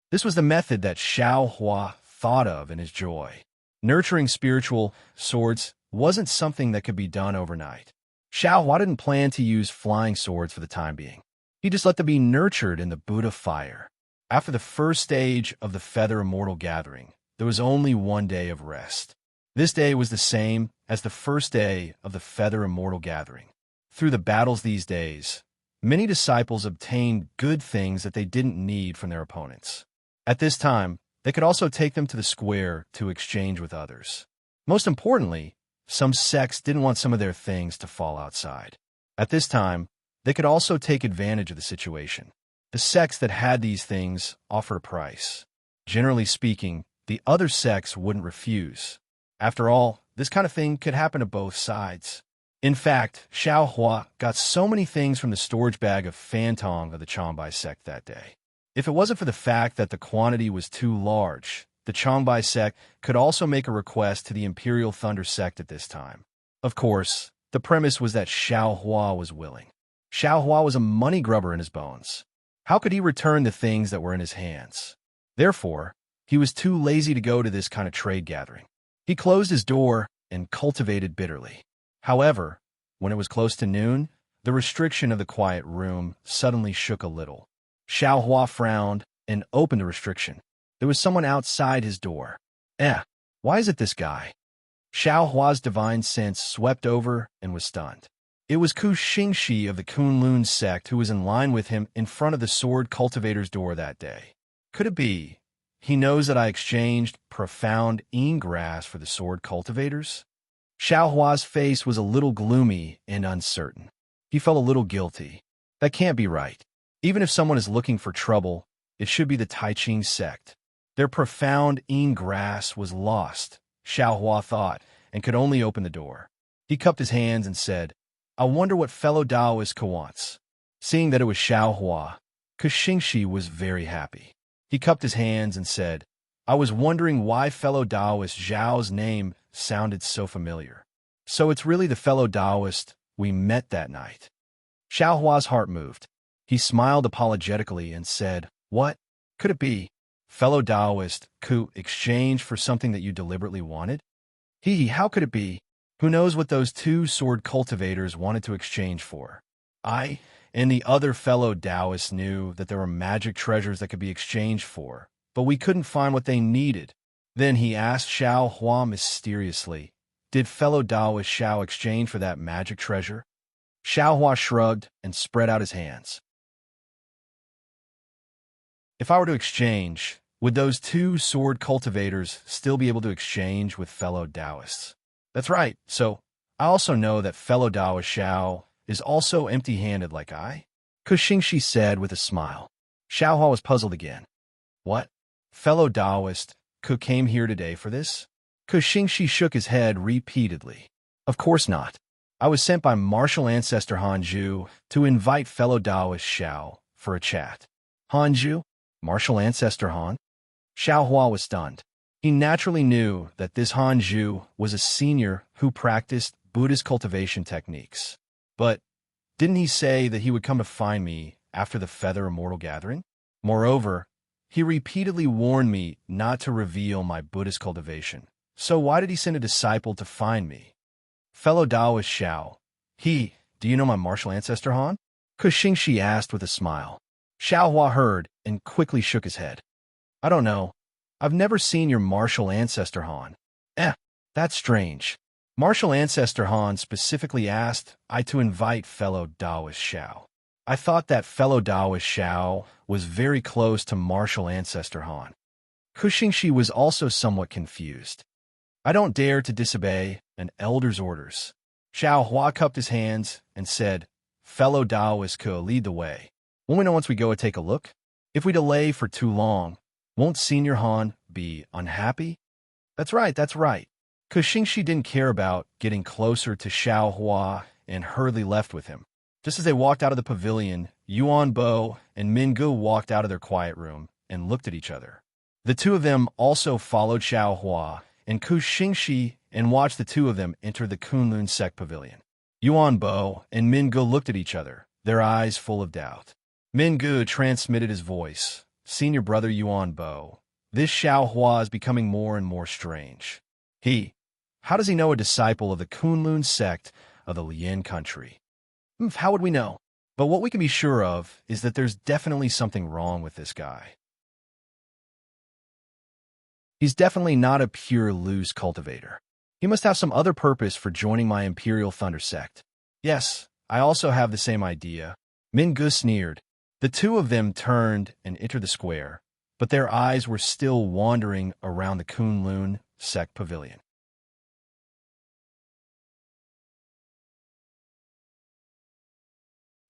This was the method that Xiaohua thought of in his joy. Nurturing spiritual swords wasn't something that could be done overnight. Xiaohua didn't plan to use flying swords for the time being. He just let them be nurtured in the Buddha fire. After the first stage of the Feather Immortal Gathering, there was only one day of rest. This day was the same as the first day of the Feather Immortal Gathering. Through the battles these days, many disciples obtained good things that they didn't need from their opponents. At this time, they could also take them to the square to exchange with others. Most importantly, some sects didn't want some of their things to fall outside. At this time, they could also take advantage of the situation. The sects that had these things offered a price. Generally speaking, the other sects wouldn't refuse. After all, this kind of thing could happen to both sides. In fact, Xiao Hua got so many things from the storage bag of Fantong of the Changbai sect that day. If it wasn't for the fact that the quantity was too large, the Changbai sect could also make a request to the Imperial Thunder sect at this time. Of course, the premise was that Xiao Hua was willing. Xiao Hua was a money grubber in his bones. How could he return the things that were in his hands? Therefore, he was too lazy to go to this kind of trade gathering. He closed his door and cultivated bitterly. However, when it was close to noon, the restriction of the quiet room suddenly shook a little. Xiao Hua frowned and opened the restriction. There was someone outside his door. Why is it this guy? Xiao Hua's divine sense swept over and was stunned. It was Ku Xingxi of the Kunlun sect who was in line with him in front of the sword cultivator's door that day. Could it be he knows that I exchanged profound grass for the sword cultivators? Xiao Hua's face was a little gloomy and uncertain. He felt a little guilty. That can't be right. Even if someone is looking for trouble, it should be the Taiching sect. Their profound grass was lost, Xiao Hua thought, and could only open the door. He cupped his hands and said, I wonder what fellow Taoist wants. Seeing that it was Xiao Hua, Ku Xingxi was very happy. He cupped his hands and said, I was wondering why fellow Taoist Zhao's name sounded so familiar. So it's really the fellow Taoist we met that night. Xiao Hua's heart moved. He smiled apologetically and said, What? Could it be? Fellow Taoist, Ku, exchange for something that you deliberately wanted? How could it be? Who knows what those two sword cultivators wanted to exchange for? I and the other fellow Taoists knew that there were magic treasures that could be exchanged for, but we couldn't find what they needed. Then he asked Xiao Hua mysteriously, Did fellow Taoist Xiao exchange for that magic treasure? Xiao Hua shrugged and spread out his hands. If I were to exchange, would those two sword cultivators still be able to exchange with fellow Taoists? That's right, so I also know that fellow Taoist Xiao is also empty-handed like I. Ku Xingxi said with a smile. Xiao Hua was puzzled again. What? Fellow Taoist, Ku came here today for this? Ku Xingxi shook his head repeatedly. Of course not. I was sent by martial ancestor Hanju to invite fellow Taoist Xiao for a chat. Hanju? Martial ancestor Han? Xiao Hua was stunned. He naturally knew that this Hanju was a senior who practiced Buddhist cultivation techniques. But didn't he say that he would come to find me after the Feather Immortal Gathering? Moreover, he repeatedly warned me not to reveal my Buddhist cultivation. So why did he send a disciple to find me? Fellow Taoist Xiao, do you know my martial ancestor Han? Ku Xingxi asked with a smile. Xiao Hua heard and quickly shook his head. I don't know. I've never seen your martial ancestor Han. That's strange. Martial ancestor Han specifically asked I to invite fellow Taoist Xiao. I thought that fellow Taoist Xiao was very close to martial ancestor Han. Ku Xingxi was also somewhat confused. I don't dare to disobey an elder's orders. Xiao Hua cupped his hands and said, Fellow Taoist Ku, lead the way. Won't we know once we go and take a look? If we delay for too long, won't Senior Han be unhappy? That's right. Ku Xingxi didn't care about getting closer to Xiao Hua and hurriedly left with him. Just as they walked out of the pavilion, Yuan Bo and Mingu walked out of their quiet room and looked at each other. The two of them also followed Xiao Hua and Ku Xingxi and watched the two of them enter the Kunlun sect pavilion. Yuan Bo and Mingu looked at each other, their eyes full of doubt. Mingu transmitted his voice. Senior brother Yuan Bo, this Xiao Hua is becoming more and more strange. How does he know a disciple of the Kunlun sect of the Lian country? How would we know? But what we can be sure of is that there's definitely something wrong with this guy. He's definitely not a pure loose cultivator. He must have some other purpose for joining my Imperial Thunder sect. Yes, I also have the same idea. Mingu sneered. The two of them turned and entered the square, but their eyes were still wandering around the Kunlun sect pavilion.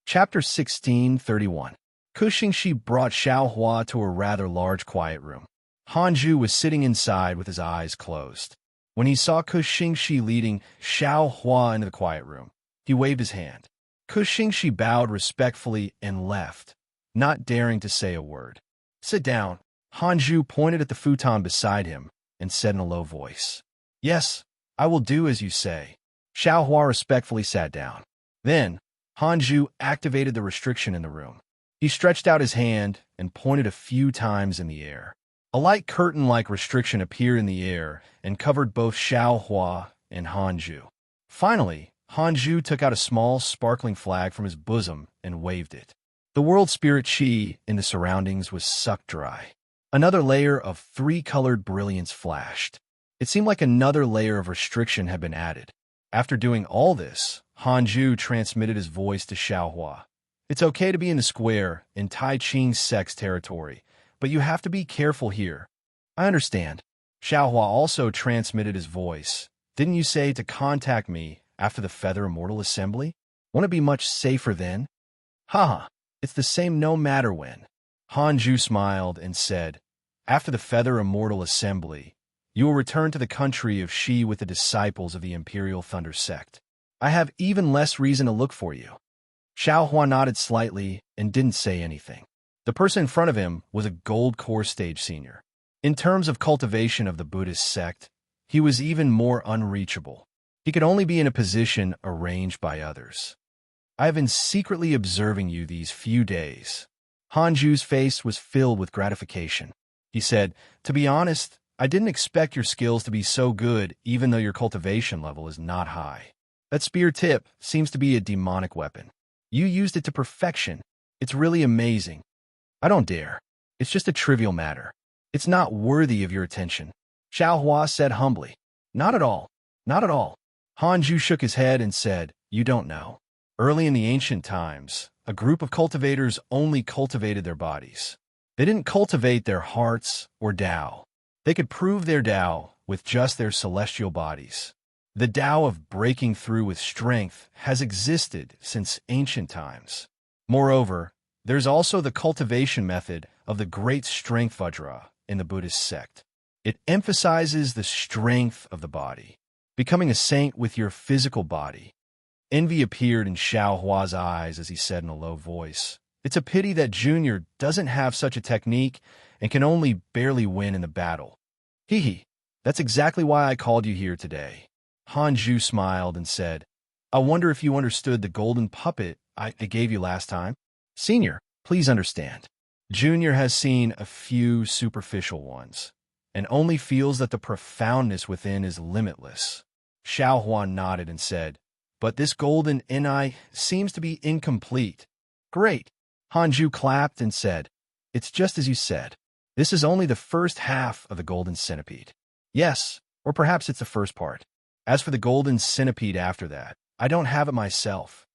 Chapter 1631. Kuxingxi brought Xiaohua to a rather large quiet room. Hanju was sitting inside with his eyes closed. When he saw Kuxingxi leading Xiaohua into the quiet room, he waved his hand. Kuxingxi bowed respectfully and left, not daring to say a word. Sit down. Hanju pointed at the futon beside him and said in a low voice. Yes, I will do as you say. Xiaohua respectfully sat down. Then, Hanju activated the restriction in the room. He stretched out his hand and pointed a few times in the air. A light curtain-like restriction appeared in the air and covered both Xiaohua and Hanju. Finally, Hanju took out a small, sparkling flag from his bosom and waved it. The world spirit chi in the surroundings was sucked dry. Another layer of three-colored brilliance flashed. It seemed like another layer of restriction had been added. After doing all this, Hanju transmitted his voice to Xiaohua. It's okay to be in the square in Tai Ching's sect's territory, but you have to be careful here. I understand. Xiaohua also transmitted his voice. Didn't you say to contact me after the Feather Immortal Assembly? Won't it be much safer then? Haha, it's the same no matter when. Hanju smiled and said, after the Feather Immortal Assembly, you will return to the country of Shi with the disciples of the Imperial Thunder sect. I have even less reason to look for you. Xiaohua nodded slightly and didn't say anything. The person in front of him was a gold core stage senior. In terms of cultivation of the Buddhist sect, he was even more unreachable. He could only be in a position arranged by others. I have been secretly observing you these few days. Hanju's face was filled with gratification. He said, to be honest, I didn't expect your skills to be so good even though your cultivation level is not high. That spear tip seems to be a demonic weapon. You used it to perfection. It's really amazing. I don't dare. It's just a trivial matter. It's not worthy of your attention. Xiaohua said humbly. Not at all. Not at all. Hanju shook his head and said, you don't know. Early in the ancient times, a group of cultivators only cultivated their bodies. They didn't cultivate their hearts or Tao. They could prove their Tao with just their celestial bodies. The Tao of breaking through with strength has existed since ancient times. Moreover, there's also the cultivation method of the great strength Vajra in the Buddhist sect. It emphasizes the strength of the body, becoming a saint with your physical body. Envy appeared in Xiaohua's eyes as he said in a low voice, it's a pity that Junior doesn't have such a technique and can only barely win in the battle. Hee, that's exactly why I called you here today. Hanju smiled and said, I wonder if you understood the golden puppet I gave you last time? Senior, please understand. Junior has seen a few superficial ones, and only feels that the profoundness within is limitless. Xiaohua nodded and said, but this golden NI seems to be incomplete. Great. Hanju clapped and said, it's just as you said. This is only the first half of the golden centipede. Yes, or perhaps it's the first part. As for the golden centipede after that, I don't have it myself.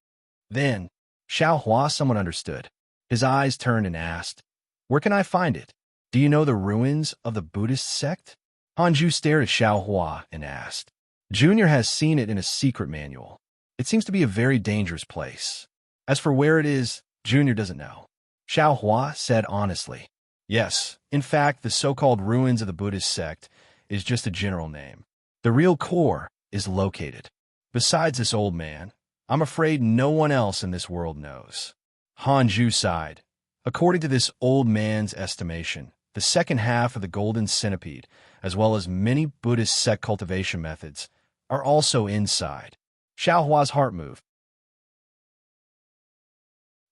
Then, Xiaohua somewhat understood. His eyes turned and asked, where can I find it? Do you know the ruins of the Buddhist sect? Hanju stared at Xiaohua and asked. Junior has seen it in a secret manual. It seems to be a very dangerous place. As for where it is, Junior doesn't know. Xiaohua said honestly. Yes, in fact, the so-called ruins of the Buddhist sect is just a general name. The real core is located. Besides this old man, I'm afraid no one else in this world knows. Hanju sighed. According to this old man's estimation, the second half of the golden centipede, as well as many Buddhist sect cultivation methods, are also inside. Xiaohua's heart moved.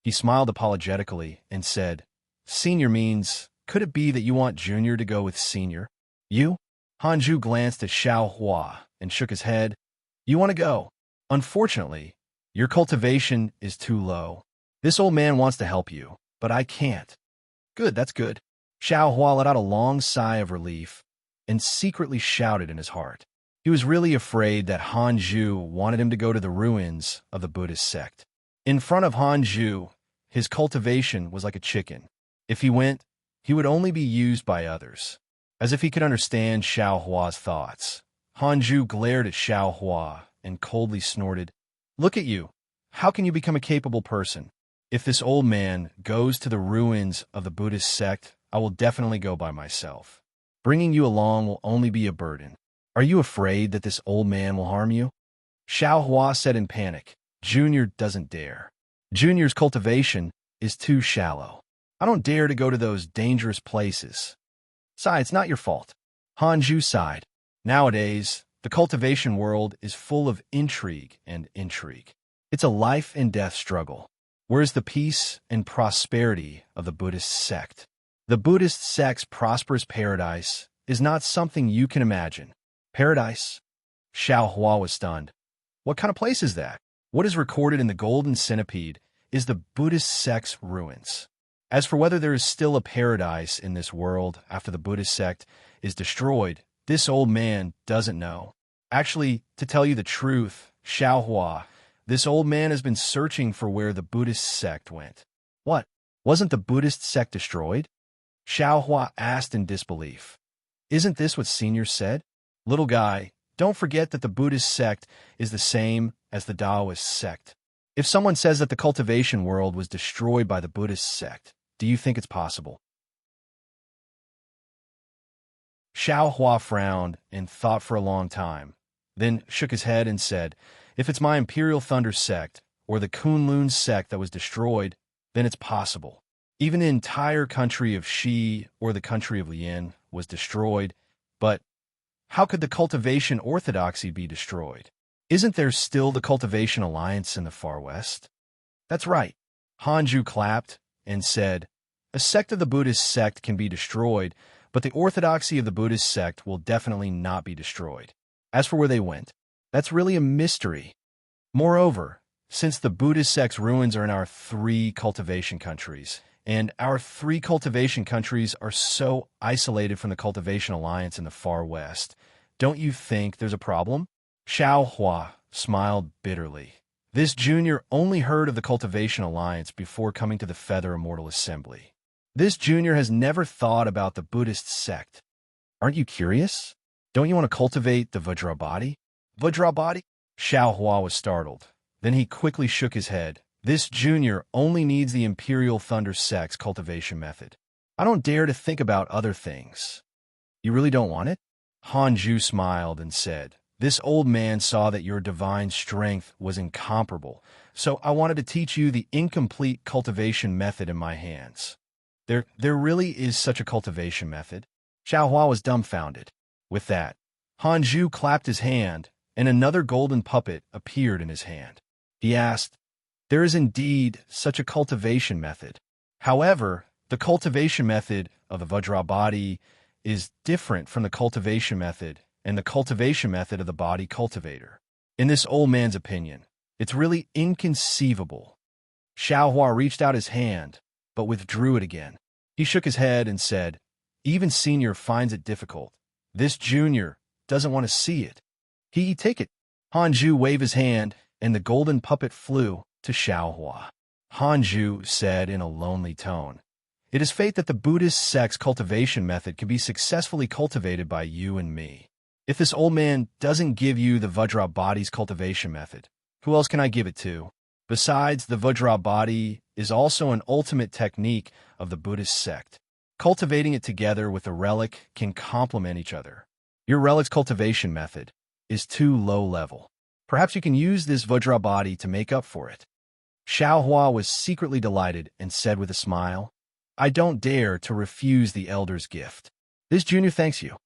He smiled apologetically and said, Senior means, could it be that you want Junior to go with Senior? You? Hanju glanced at Xiaohua and shook his head. You want to go? Unfortunately, your cultivation is too low. This old man wants to help you, but I can't. Good, that's good. Xiaohua let out a long sigh of relief. and secretly shouted in his heart. He was really afraid that Hanju wanted him to go to the ruins of the Buddhist sect. In front of Hanju, his cultivation was like a chicken. If he went, he would only be used by others. As if he could understand Xiao Hua's thoughts, Hanju glared at Xiao Hua and coldly snorted, "Look at you. How can you become a capable person? If this old man goes to the ruins of the Buddhist sect, I will definitely go by myself. Bringing you along will only be a burden. Are you afraid that this old man will harm you?" Xiao Hua said in panic, "Junior doesn't dare. Junior's cultivation is too shallow. I don't dare to go to those dangerous places. Besides, it's not your fault." Hanju sighed. Nowadays, the cultivation world is full of intrigue and intrigue. It's a life and death struggle. Where's the peace and prosperity of the Buddhist sect? The Buddhist sect's prosperous paradise is not something you can imagine. Paradise? Xiao Hua was stunned. What kind of place is that? What is recorded in the Golden Centipede is the Buddhist sect's ruins. As for whether there is still a paradise in this world after the Buddhist sect is destroyed, this old man doesn't know. Actually, to tell you the truth, Xiao Hua, this old man has been searching for where the Buddhist sect went. What? Wasn't the Buddhist sect destroyed? Xiao Hua asked in disbelief. Isn't this what Senior said? Little guy, don't forget that the Buddhist sect is the same as the Taoist sect. If someone says that the cultivation world was destroyed by the Buddhist sect, do you think it's possible? Xiao Hua frowned and thought for a long time, then shook his head and said, "If it's my Imperial Thunder sect, or the Kunlun sect that was destroyed, then it's possible. Even the entire country of Shi or the country of Lian was destroyed, but how could the cultivation orthodoxy be destroyed? Isn't there still the Cultivation Alliance in the far west?" "That's right." Hanju clapped and said, "A sect of the Buddhist sect can be destroyed, but the orthodoxy of the Buddhist sect will definitely not be destroyed. As for where they went, that's really a mystery. Moreover, since the Buddhist sect's ruins are in our 3 cultivation countries, and our 3 cultivation countries are so isolated from the Cultivation Alliance in the far west, don't you think there's a problem?" Xiao Hua smiled bitterly. This junior only heard of the Cultivation Alliance before coming to the Feather Immortal Assembly. This junior has never thought about the Buddhist sect. Aren't you curious? Don't you want to cultivate the Vajrabadi? Vajrabadi? Xiao Hua was startled. Then he quickly shook his head. This junior only needs the Imperial Thunder sect's cultivation method. I don't dare to think about other things. You really don't want it? Hanju smiled and said, "This old man saw that your divine strength was incomparable, so I wanted to teach you the incomplete cultivation method in my hands." There really is such a cultivation method? Xiao Hua was dumbfounded. With that, Hanju clapped his hand, and another golden puppet appeared in his hand. He asked, "There is indeed such a cultivation method. However, the cultivation method of the Vajrabadi is different from the cultivation method and the cultivation method of the body cultivator. In this old man's opinion, it's really inconceivable." Xiao Hua reached out his hand, but withdrew it again. He shook his head and said, "Even Senior finds it difficult. This junior doesn't want to see it. Take it." Hanju waved his hand, and the golden puppet flew to Xiao Hua. Hanju said in a lonely tone, "It is fate that the Buddhist sect's cultivation method can be successfully cultivated by you and me. If this old man doesn't give you the Vajrabadi's cultivation method, who else can I give it to? Besides, the Vajrabadi is also an ultimate technique of the Buddhist sect. Cultivating it together with a relic can complement each other. Your relic's cultivation method is too low level. Perhaps you can use this Vajrabadi to make up for it." Xiao Hua was secretly delighted and said with a smile, "I don't dare to refuse the elder's gift. This junior thanks you."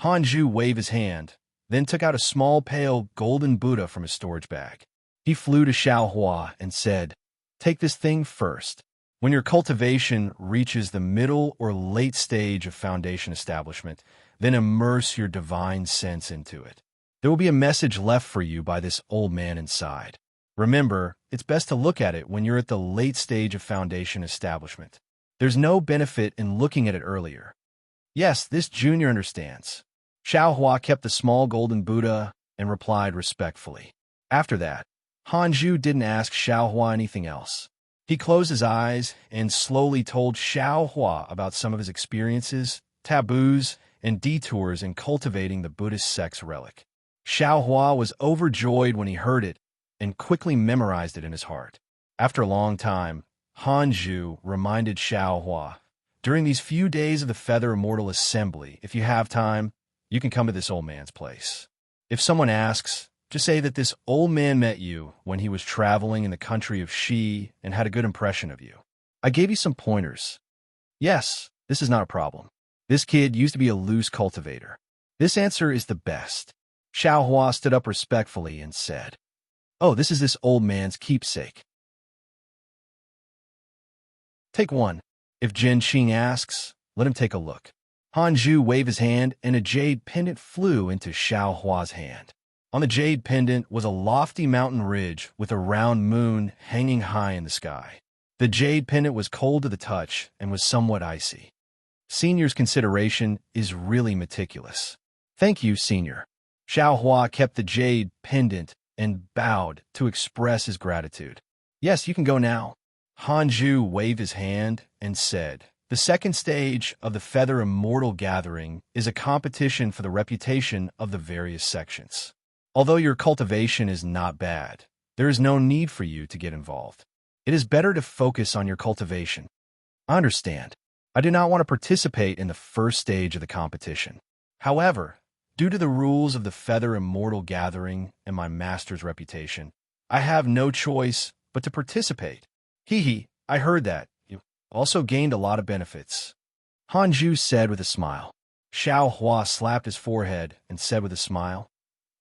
Hanju waved his hand, then took out a small pale golden Buddha from his storage bag. He flew to Xiao Hua and said, "Take this thing first. When your cultivation reaches the middle or late stage of foundation establishment, then immerse your divine sense into it. There will be a message left for you by this old man inside. Remember, it's best to look at it when you're at the late stage of foundation establishment. There's no benefit in looking at it earlier." Yes, this junior understands. Xiao Hua kept the small golden Buddha and replied respectfully. After that, Hanju didn't ask Xiao Hua anything else. He closed his eyes and slowly told Xiao Hua about some of his experiences, taboos, and detours in cultivating the Buddhist sex relic. Xiao Hua was overjoyed when he heard it and quickly memorized it in his heart. After a long time, Hanju reminded Xiao Hua, during these few days of the Feather Immortal Assembly, if you have time, you can come to this old man's place. If someone asks, just say that this old man met you when he was traveling in the country of Shi and had a good impression of you. I gave you some pointers. Yes, this is not a problem. This kid used to be a loose cultivator. This answer is the best. Xiao Hua stood up respectfully and said, Oh, this is this old man's keepsake. Take one. If Jin Qing asks, let him take a look. Hanju waved his hand and a jade pendant flew into Xiao Hua's hand. On the jade pendant was a lofty mountain ridge with a round moon hanging high in the sky. The jade pendant was cold to the touch and was somewhat icy. Senior's consideration is really meticulous. Thank you, Senior. Xiao Hua kept the jade pendant and bowed to express his gratitude. Yes, you can go now. Hanju waved his hand and said, The second stage of the Feather Immortal Gathering is a competition for the reputation of the various sections. Although your cultivation is not bad, there is no need for you to get involved. It is better to focus on your cultivation. I understand. I do not want to participate in the first stage of the competition. However, due to the rules of the Feather Immortal Gathering and my master's reputation, I have no choice but to participate. Hee, I heard that. You also gained a lot of benefits. Hanju said with a smile. Xiao Hua slapped his forehead and said with a smile,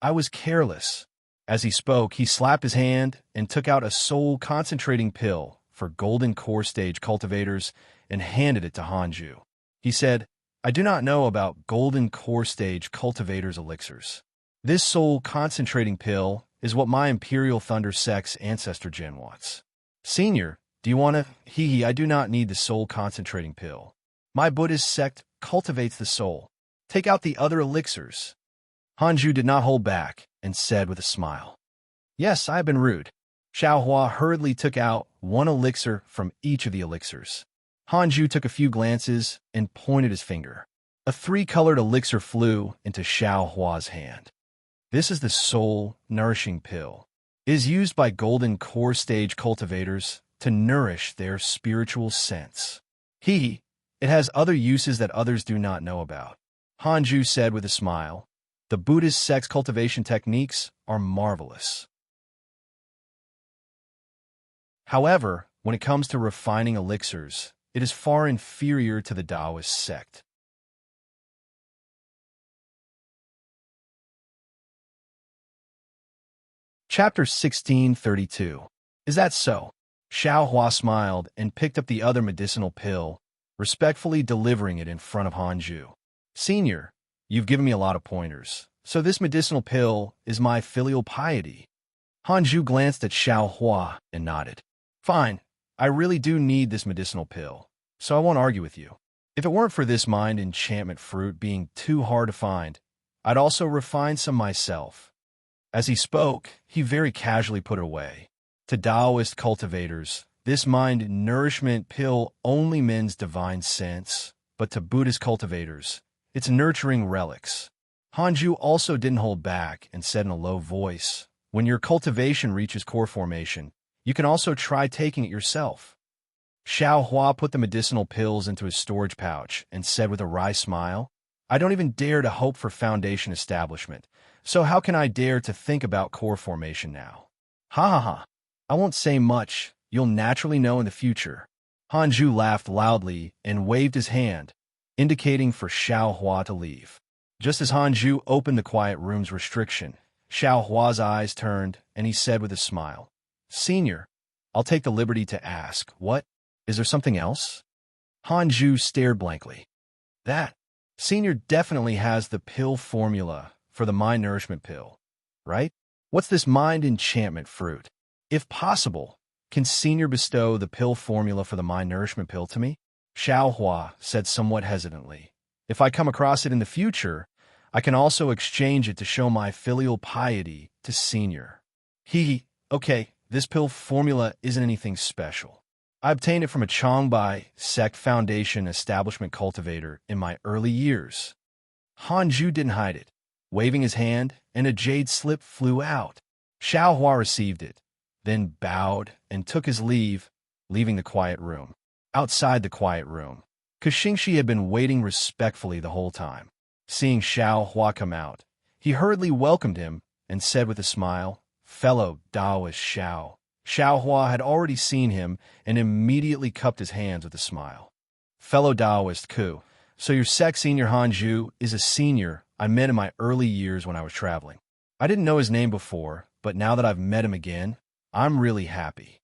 I was careless. As he spoke, he slapped his hand and took out a soul concentrating pill for golden core stage cultivators and handed it to Hanju. He said, I do not know about golden core stage cultivators' elixirs. This soul concentrating pill is what my Imperial Thunder Sect's ancestor Jin wants. Senior, do you want to? I do not need the soul concentrating pill. My Buddhist sect cultivates the soul. Take out the other elixirs. Hanju did not hold back and said with a smile, Yes, I have been rude. Xiao Hua hurriedly took out one elixir from each of the elixirs. Hanju took a few glances and pointed his finger. A three-colored elixir flew into Xiao Hua's hand. This is the soul nourishing pill. It is used by golden core stage cultivators to nourish their spiritual sense. It has other uses that others do not know about. Hanju said with a smile, The Buddhist sex cultivation techniques are marvelous. However, when it comes to refining elixirs, it is far inferior to the Taoist sect. Chapter 1632. Is that so? Xiao Hua smiled and picked up the other medicinal pill, respectfully delivering it in front of Hanju. Senior, you've given me a lot of pointers, so this medicinal pill is my filial piety. Hanju glanced at Xiao Hua and nodded. Fine, I really do need this medicinal pill, so I won't argue with you. If it weren't for this mind enchantment fruit being too hard to find, I'd also refine some myself. As he spoke, he very casually put it away. To Taoist cultivators, this mind nourishment pill only mends divine sense, but to Buddhist cultivators, it's nurturing relics. Hanju also didn't hold back and said in a low voice, When your cultivation reaches core formation, you can also try taking it yourself. Xiao Hua put the medicinal pills into his storage pouch and said with a wry smile, I don't even dare to hope for foundation establishment, so how can I dare to think about core formation now? Ha ha ha. I won't say much, you'll naturally know in the future. Hanju laughed loudly and waved his hand, indicating for Xiao Hua to leave. Just as Hanju opened the quiet room's restriction, Xiao Hua's eyes turned and he said with a smile, Senior, I'll take the liberty to ask, what? Is there something else? Hanju stared blankly. That. Senior definitely has the pill formula for the mind nourishment pill, right? What's this mind enchantment fruit? If possible, can Senior bestow the pill formula for the mind nourishment pill to me? Xiao Hua said somewhat hesitantly. If I come across it in the future, I can also exchange it to show my filial piety to senior. Okay, this pill formula isn't anything special. I obtained it from a Changbai sect foundation establishment cultivator in my early years. Hanju didn't hide it, waving his hand, and a jade slip flew out. Xiaohua received it, then bowed and took his leave, leaving the quiet room. Outside the quiet room, Kaxingxi had been waiting respectfully the whole time. Seeing Xiaohua come out, he hurriedly welcomed him and said with a smile, "Fellow Taoist Xiao." Xiaohua had already seen him and immediately cupped his hands with a smile. "Fellow Taoist Ku, so your sect senior Hanju is a senior I met in my early years when I was traveling. I didn't know his name before, but now that I've met him again, I'm really happy.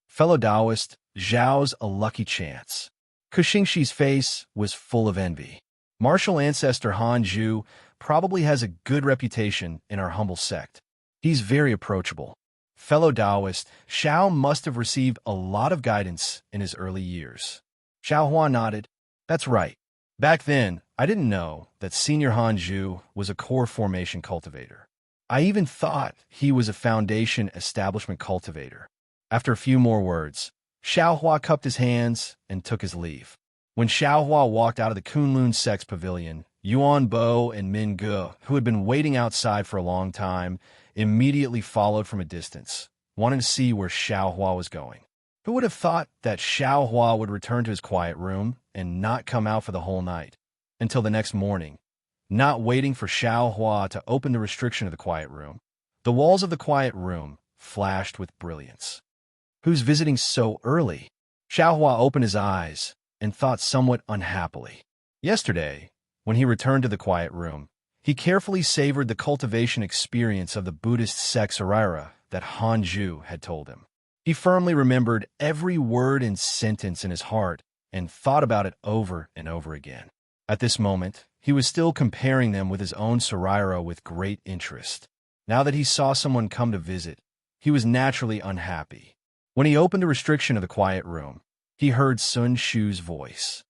Fellow Taoist, Zhao's a lucky chance." Kaxingxi's face was full of envy. Martial ancestor Hanju probably has a good reputation in our humble sect. He's very approachable. Fellow Taoist, Xiao must have received a lot of guidance in his early years. Xiaohua nodded. That's right. Back then, I didn't know that Senior Hanju was a core formation cultivator. I even thought he was a foundation establishment cultivator. After a few more words, Xiaohua cupped his hands and took his leave. When Xiaohua walked out of the Kunlun sect's pavilion, Yuan Bo and Min Ge, who had been waiting outside for a long time, immediately followed from a distance, wanting to see where Xiaohua was going. Who would have thought that Xiaohua would return to his quiet room and not come out for the whole night, until the next morning? Not waiting for Xiaohua to open the restriction of the quiet room, the walls of the quiet room flashed with brilliance. Who's visiting so early? Xiaohua opened his eyes and thought somewhat unhappily. Yesterday, when he returned to the quiet room, he carefully savored the cultivation experience of the Buddhist sect Saraira that Hanju had told him. He firmly remembered every word and sentence in his heart and thought about it over and over again. At this moment, he was still comparing them with his own Saraira with great interest. Now that he saw someone come to visit, he was naturally unhappy. When he opened the restriction of the quiet room, he heard Sun Shu's voice.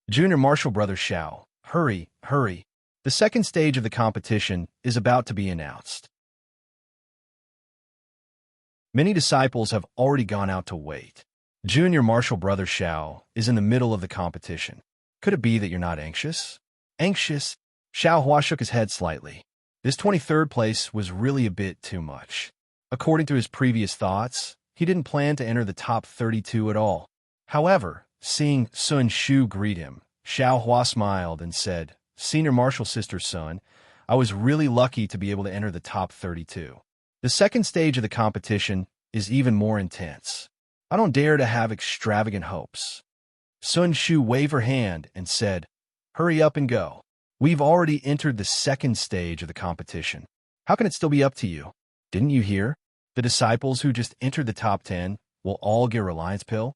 Junior Martial Brother Xiao, hurry, hurry. The second stage of the competition is about to be announced. Many disciples have already gone out to wait. Junior Martial Brother Xiao is in the middle of the competition. Could it be that you're not anxious? Anxious? Xiaohua shook his head slightly. This 23rd place was really a bit too much. According to his previous thoughts, he didn't plan to enter the top 32 at all. However, seeing Sun Shu greet him, Xiaohua smiled and said, "Senior Martial Sister Sun, I was really lucky to be able to enter the top 32. The second stage of the competition is even more intense. I don't dare to have extravagant hopes." Sun Shu waved her hand and said, "Hurry up and go. We've already entered the second stage of the competition. How can it still be up to you? Didn't you hear? The disciples who just entered the top 10 will all get Reliance Pill."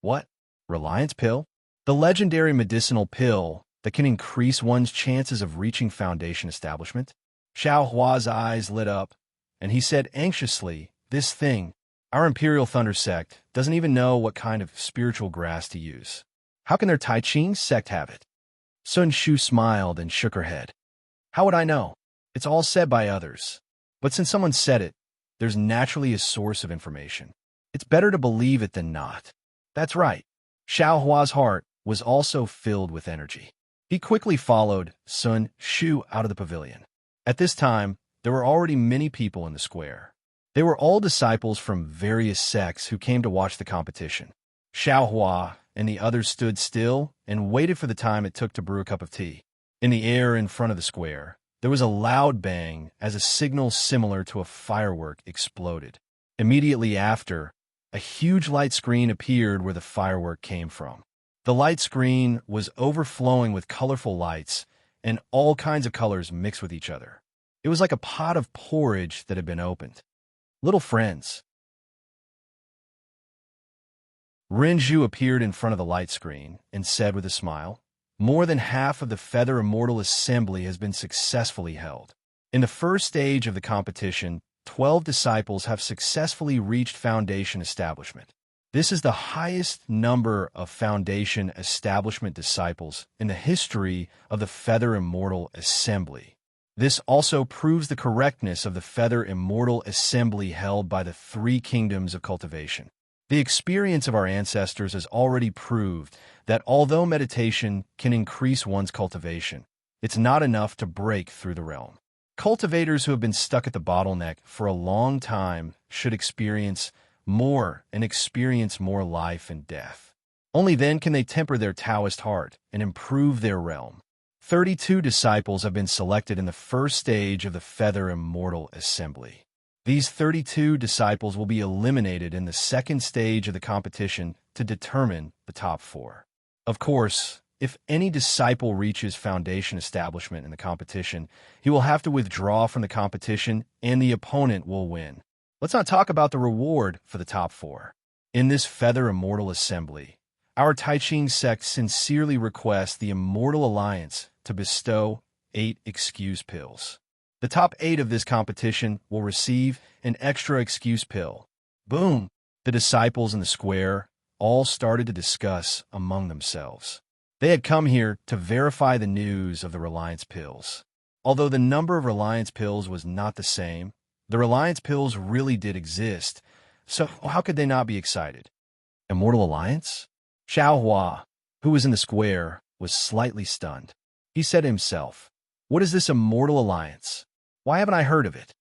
What? Reliance Pill? The legendary medicinal pill that can increase one's chances of reaching foundation establishment? Xiaohua's eyes lit up, and he said anxiously, "This thing, our Imperial Thunder sect, doesn't even know what kind of spiritual grass to use. How can their Tai Ching sect have it?" Sun Shu smiled and shook her head. "How would I know? It's all said by others. But since someone said it, there's naturally a source of information. It's better to believe it than not." That's right. Xiaohua's heart was also filled with energy. He quickly followed Sun Shu out of the pavilion. At this time, there were already many people in the square. They were all disciples from various sects who came to watch the competition. Xiaohua and the others stood still and waited for the time it took to brew a cup of tea. In the air in front of the square, there was a loud bang as a signal similar to a firework exploded. Immediately after, a huge light screen appeared where the firework came from. The light screen was overflowing with colorful lights and all kinds of colors mixed with each other. It was like a pot of porridge that had been opened. Little friends. Renju appeared in front of the light screen and said with a smile, "More than half of the Feather Immortal Assembly has been successfully held. In the first stage of the competition, 12 disciples have successfully reached foundation establishment. This is the highest number of foundation establishment disciples in the history of the Feather Immortal Assembly. This also proves the correctness of the Feather Immortal Assembly held by the three kingdoms of cultivation. The experience of our ancestors has already proved that although meditation can increase one's cultivation, it's not enough to break through the realm. Cultivators who have been stuck at the bottleneck for a long time should experience more life and death. Only then can they temper their Taoist heart and improve their realm. 32 disciples have been selected in the first stage of the Feather Immortal Assembly. These 32 disciples will be eliminated in the second stage of the competition to determine the top 4. Of course, if any disciple reaches foundation establishment in the competition, he will have to withdraw from the competition and the opponent will win. Let's not talk about the reward for the top 4. In this Feather Immortal Assembly, our Tai Ching sect sincerely requests the Immortal Alliance to bestow 8 excuse pills. The top 8 of this competition will receive an extra excuse pill. Boom! The disciples in the square all started to discuss among themselves. They had come here to verify the news of the Reliance pills. Although the number of Reliance pills was not the same, the Reliance pills really did exist, so how could they not be excited? Immortal Alliance? Xiao Hua, who was in the square, was slightly stunned. He said to himself, "What is this Immortal Alliance? Why haven't I heard of it?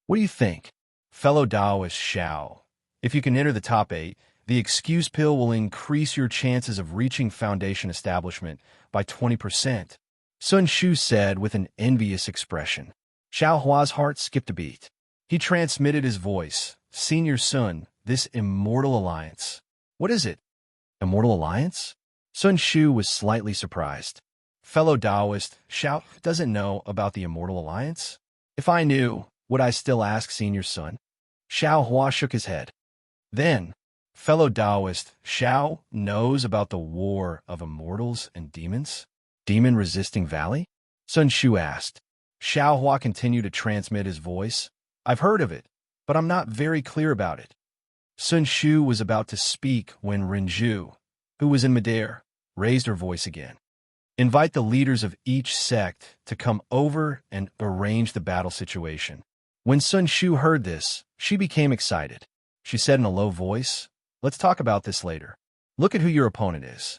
What do you think?" Fellow Taoist Xiao, if you can enter the top 8, the excuse pill will increase your chances of reaching foundation establishment by 20%. Sun Shu said with an envious expression. Xiao Hua's heart skipped a beat. He transmitted his voice. "Senior Sun, this Immortal Alliance. What is it?" Immortal Alliance? Sun Shu was slightly surprised. Fellow Taoist, Xiao doesn't know about the Immortal Alliance? If I knew, would I still ask Senior Sun? Xiao Hua shook his head. Then, fellow Taoist, Xiao knows about the war of immortals and demons? Demon-resisting valley? Sun Shu asked. Xiao Hua continued to transmit his voice. "I've heard of it, but I'm not very clear about it." Sun Shu was about to speak when Renju, who was in midair, raised her voice again. "Invite the leaders of each sect to come over and arrange the battle situation." When Sun Shu heard this, she became excited. She said in a low voice, "Let's talk about this later. Look at who your opponent is."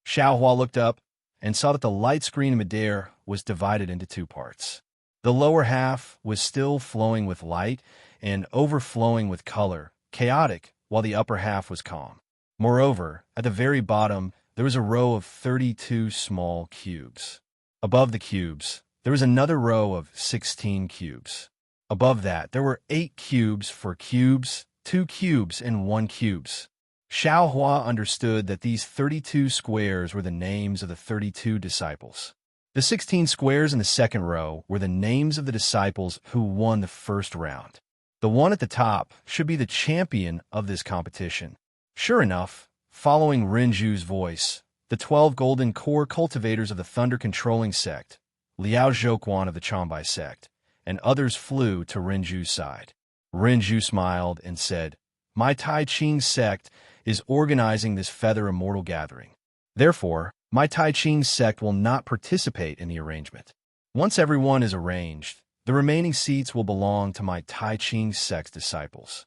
Xiao Hua looked up and saw that the light screen in midair was divided into 2 parts. The lower half was still flowing with light and overflowing with color, chaotic, while the upper half was calm. Moreover, at the very bottom, there was a row of 32 small cubes. Above the cubes, there was another row of 16 cubes. Above that, there were 8 cubes for cubes, 2 cubes, and 1 cubes. Xiao Hua understood that these 32 squares were the names of the 32 disciples. The 16 squares in the second row were the names of the disciples who won the first round. The one at the top should be the champion of this competition. Sure enough, following Renju's voice, the 12 golden core cultivators of the thunder-controlling sect, Liao Zhouquan of the Changbai sect, and others flew to Renju's side. Renju smiled and said, "My Tai Ching sect is organizing this Feather Immortal gathering. Therefore, my Tai Ching sect will not participate in the arrangement. Once everyone is arranged, the remaining seats will belong to my Tai Ching sect's disciples."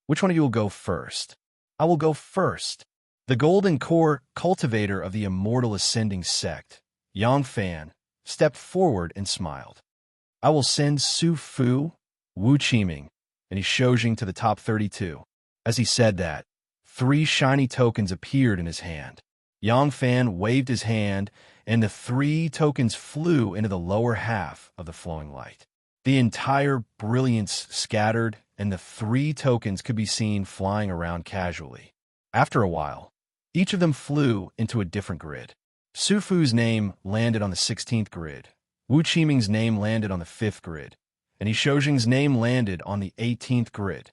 Which one of you will go first? I will go first. The Golden Core cultivator of the Immortal Ascending sect, Yang Fan, stepped forward and smiled. "I will send Su Fu, Wu Qiming, and Shojing to the top 32. As he said that, 3 shiny tokens appeared in his hand. Yang Fan waved his hand, and the 3 tokens flew into the lower half of the flowing light. The entire brilliance scattered, and the 3 tokens could be seen flying around casually. After a while, each of them flew into a different grid. Su Fu's name landed on the 16th grid, Wu Qiming's name landed on the 5th grid, and Shojing's name landed on the 18th grid.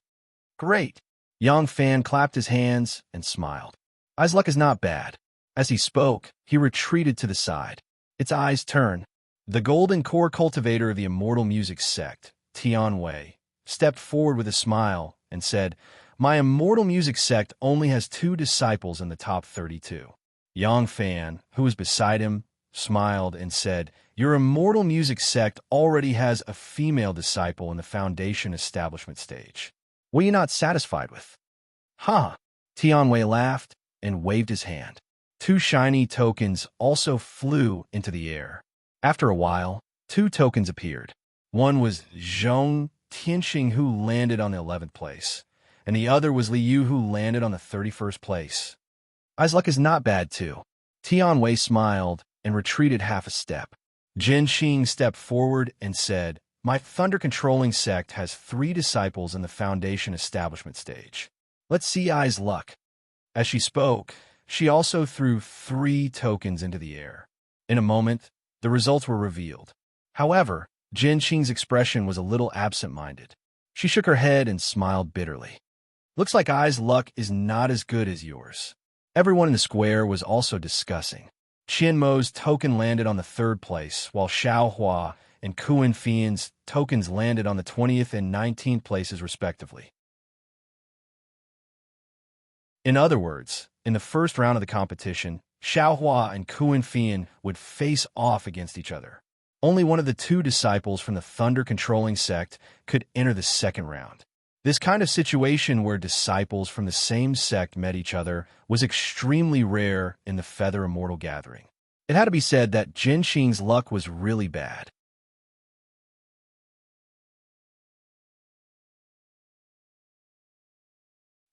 Great! Yang Fan clapped his hands and smiled. Ai's luck is not bad. As he spoke, he retreated to the side. Its eyes turned. The Golden Core cultivator of the Immortal Music sect, Tian Wei, stepped forward with a smile and said, "My Immortal Music sect only has 2 disciples in the top 32. Yang Fan, who was beside him, smiled, and said, "Your immortal music sect already has a female disciple in the foundation establishment stage. What are you not satisfied with?" "Huh." Tianwei laughed and waved his hand. Two shiny tokens also flew into the air. After a while, two tokens appeared. One was Zhong Tianxing, who landed on the 11th place, and the other was Liu, who landed on the 31st place. "I's luck is not bad, too." Tianwei smiled and retreated half a step. Jin Xing stepped forward and said, "My thunder-controlling sect has 3 disciples in the foundation establishment stage. Let's see I's luck." As she spoke, she also threw 3 tokens into the air. In a moment, the results were revealed. However, Jin Xing's expression was a little absent-minded. She shook her head and smiled bitterly. "Looks like I's luck is not as good as yours." Everyone in the square was also discussing. Qian Mo's token landed on the 3rd place, while Xiao Hua and Kuan Fian's tokens landed on the 20th and 19th places respectively. In other words, in the first round of the competition, Xiao Hua and Kuan Fian would face off against each other. Only one of the 2 disciples from the thunder-controlling sect could enter the second round. This kind of situation where disciples from the same sect met each other was extremely rare in the Feather Immortal gathering. It had to be said that Jin Xing's luck was really bad.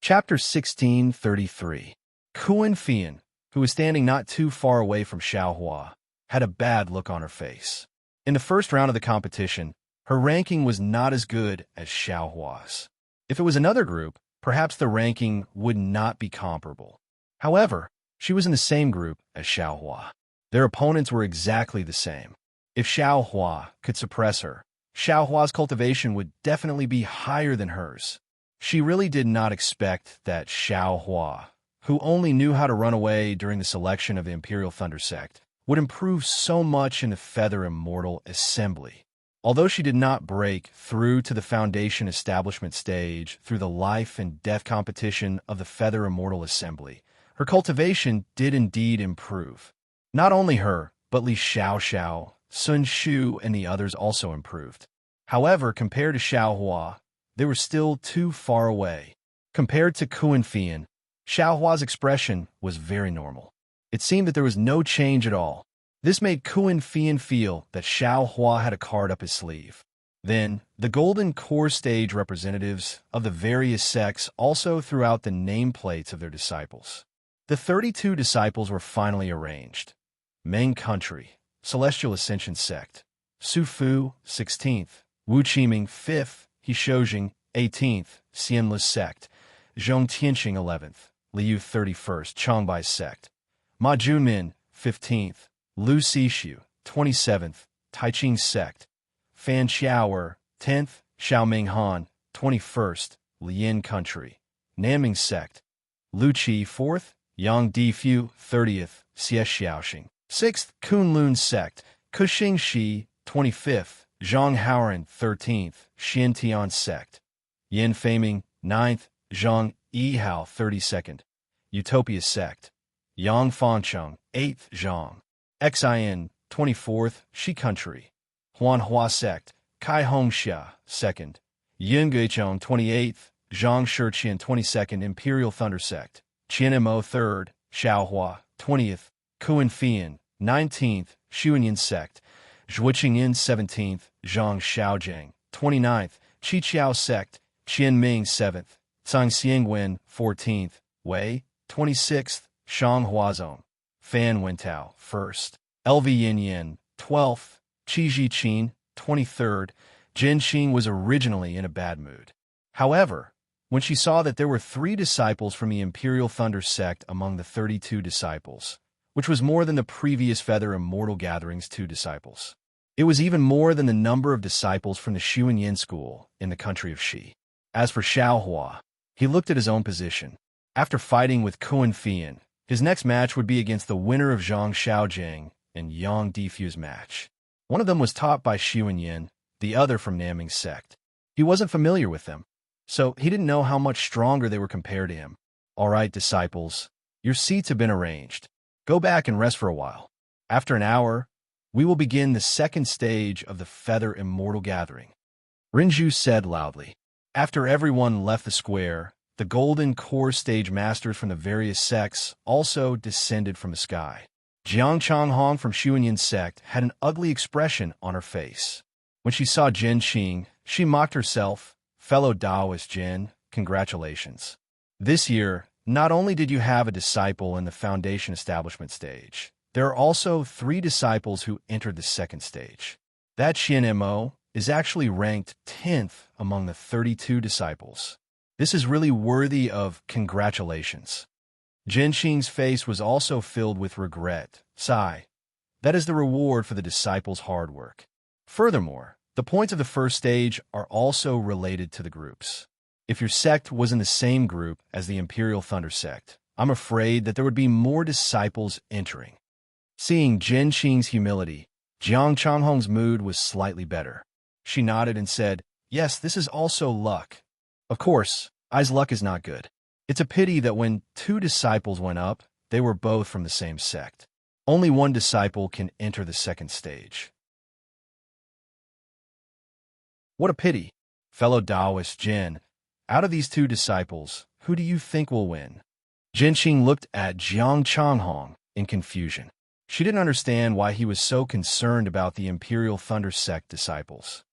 Chapter 1633. Kuan Fian, who was standing not too far away from Xiao Hua, had a bad look on her face. In the first round of the competition, her ranking was not as good as Xiao Hua's. If it was another group, perhaps the ranking would not be comparable. However, she was in the same group as Xiao Hua. Their opponents were exactly the same. If Xiao Hua could suppress her, Xiao Hua's cultivation would definitely be higher than hers. She really did not expect that Xiao Hua, who only knew how to run away during the selection of the Imperial Thunder Sect, would improve so much in the Feather Immortal Assembly. Although she did not break through to the Foundation Establishment stage through the life and death competition of the Feather Immortal Assembly, her cultivation did indeed improve. Not only her, but Li Xiaoxiao, Sun Shu, and the others also improved. However, compared to Xiao Hua, they were still too far away. Compared to Kuan Fian, Xiao Hua's expression was very normal. It seemed that there was no change at all. This made Kuan Fian feel that Xiao Hua had a card up his sleeve. Then, the Golden Core Stage representatives of the various sects also threw out the nameplates of their disciples. The 32 disciples were finally arranged. Meng Country, Celestial Ascension Sect. Su Fu, 16th. Wu Qiming, 5th. Hishojing, 18th. Xianlu Sect. Zhong Tianxing, 11th. Liu, 31st. Chongbai Sect. Ma Junmin, 15th. Lu Xishu, 27th. Taiqing Sect. Fan Xiaoer, 10th. Xiaoming Han, 21st. Lian Country. Naming Sect. Lu Qi, 4th. Yang Difu, 30th. Xie Xiaoxing, 6th. Kunlun Sect. Kuxing Shi, 25th. Zhang Haoran, 13th. Xiantian Sect. Yin Faming, 9th. Zhang Yihao, 32nd. Utopia Sect. Yang Fancheng, 8th. Zhang Xin, 24th. Shi Country. Huanhua Sect. Kai Hongxia, 2nd. Yin Guichong, 28th. Zhang Shiqian, 22nd. Imperial Thunder Sect. Qian Mo, 3rd. Xiaohua, 20th. Kuan Fian, 19th. Xuanyan Sect. Zhuiqingyin, 17th. Zhang Xiaojiang, 29th. Qiqiao Sect. Qianming, 7th. Zhang Xiangwen, 14th. Wei, 26th. Shang Huazong. Fan Wentao, 1st. LV Yin, 12th. Qi Qin, 23rd. Jin Xing was originally in a bad mood. However, when she saw that there were 3 disciples from the Imperial Thunder Sect among the 32 disciples, which was more than the previous Feather Immortal Gathering's 2 disciples. It was even more than the number of disciples from the Xuanyin school in the country of Xi. As for Xiao Hua, he looked at his own position. After fighting with Kuan Fian, his next match would be against the winner of Zhang Xiaojiang and Yang Difu's match. One of them was taught by Xuanyin, the other from Naming Sect. He wasn't familiar with them, so he didn't know how much stronger they were compared to him. "All right, disciples, your seats have been arranged. Go back and rest for a while." After an hour, we will begin the second stage of the Feather Immortal Gathering, Rinju said loudly. After everyone left the square, the golden core stage masters from the various sects also descended from the sky. Jiang Changhong from Xuanyin's sect had an ugly expression on her face. When she saw Jin Qing, she mocked herself. Fellow Taoist Jin, congratulations. This year, not only did you have a disciple in the Foundation Establishment stage, there are also 3 disciples who entered the second stage. That Qian Mo is actually ranked 10th among the 32 disciples. This is really worthy of congratulations. Jin Qing's face was also filled with regret. Sigh. That is the reward for the disciples' hard work. Furthermore, the points of the first stage are also related to the groups. If your sect was in the same group as the Imperial Thunder sect, I'm afraid that there would be more disciples entering. Seeing Jin Qing's humility, Jiang Changhong's mood was slightly better. She nodded and said, "Yes, this is also luck. Of course, I's luck is not good. It's a pity that when 2 disciples went up, they were both from the same sect. Only 1 disciple can enter the second stage." What a pity. Fellow Taoist Jin, out of these 2 disciples, who do you think will win? Jin Qing looked at Jiang Changhong in confusion. She didn't understand why he was so concerned about the Imperial Thunder sect disciples.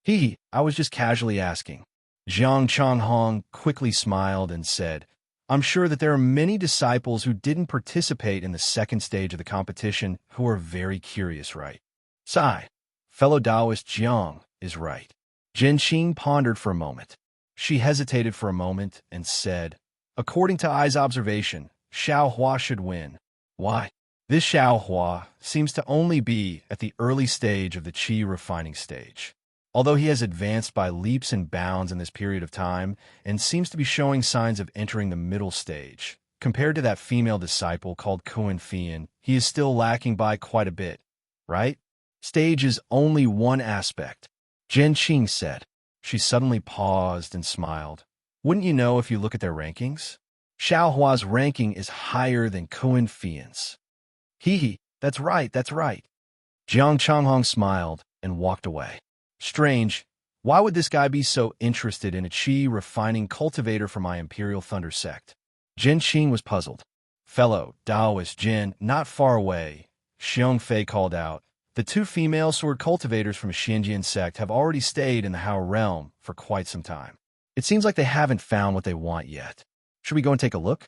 I was just casually asking. Jiang Changhong quickly smiled and said, "I'm sure that there are many disciples who didn't participate in the second stage of the competition who are very curious, right?" Sigh. Fellow Taoist Jiang is right. Jin Qing pondered for a moment. She hesitated for a moment and said, "According to I's observation, Xiao Hua should win." Why? This Xiao Hua seems to only be at the early stage of the qi refining stage. Although he has advanced by leaps and bounds in this period of time and seems to be showing signs of entering the middle stage, compared to that female disciple called Kuan Fian, he is still lacking by quite a bit, right? Stage is only one aspect, Jin Qing said. She suddenly paused and smiled. Wouldn't you know if you look at their rankings? Xiao Hua's ranking is higher than Kuan Fian's. That's right. Jiang Changhong smiled and walked away. Strange. Why would this guy be so interested in a qi refining cultivator for my Imperial Thunder sect? Jin Qing was puzzled. Fellow Taoist Jin, not far away, Xiong Fei called out. The 2 female sword cultivators from Xinjian sect have already stayed in the Hao realm for quite some time. It seems like they haven't found what they want yet. Should we go and take a look?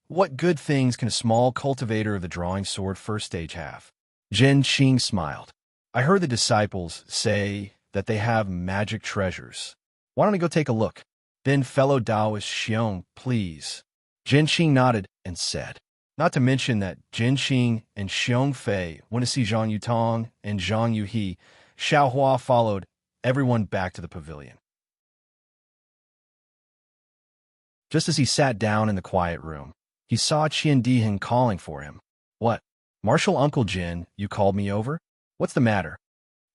What good things can a small cultivator of the drawing sword first stage have? Jin Qing smiled. I heard the disciples say that they have magic treasures. Why don't we go take a look? Then fellow Taoist Xiong, please. Jin Qing nodded and said. Not to mention that Jin Qing and Xiong Fei went to see Zhang Yutong and Zhang Yuhe. Xiao Hua followed everyone back to the pavilion. Just as he sat down in the quiet room, he saw Qian Diheng calling for him. What? Martial Uncle Jin, you called me over? What's the matter?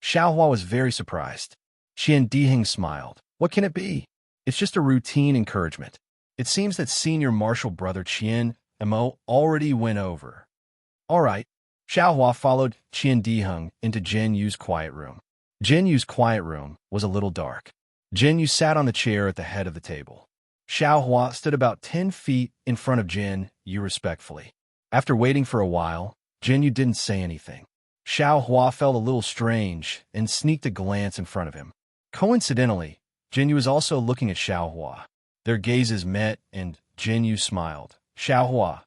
Xiao Hua was very surprised. Qian Diheng smiled. What can it be? It's just a routine encouragement. It seems that senior martial brother Qian Mo already went over. All right. Xiao Hua followed Qian Diheng into Jin Yu's quiet room. Jin Yu's quiet room was a little dark. Jin Yu sat on the chair at the head of the table. Xiao Hua stood about 10 feet in front of Jin Yu respectfully. After waiting for a while, Jin Yu didn't say anything. Xiao Hua felt a little strange and sneaked a glance in front of him. Coincidentally, Jin Yu was also looking at Xiao Hua. Their gazes met and Jin Yu smiled. Xiao Hua,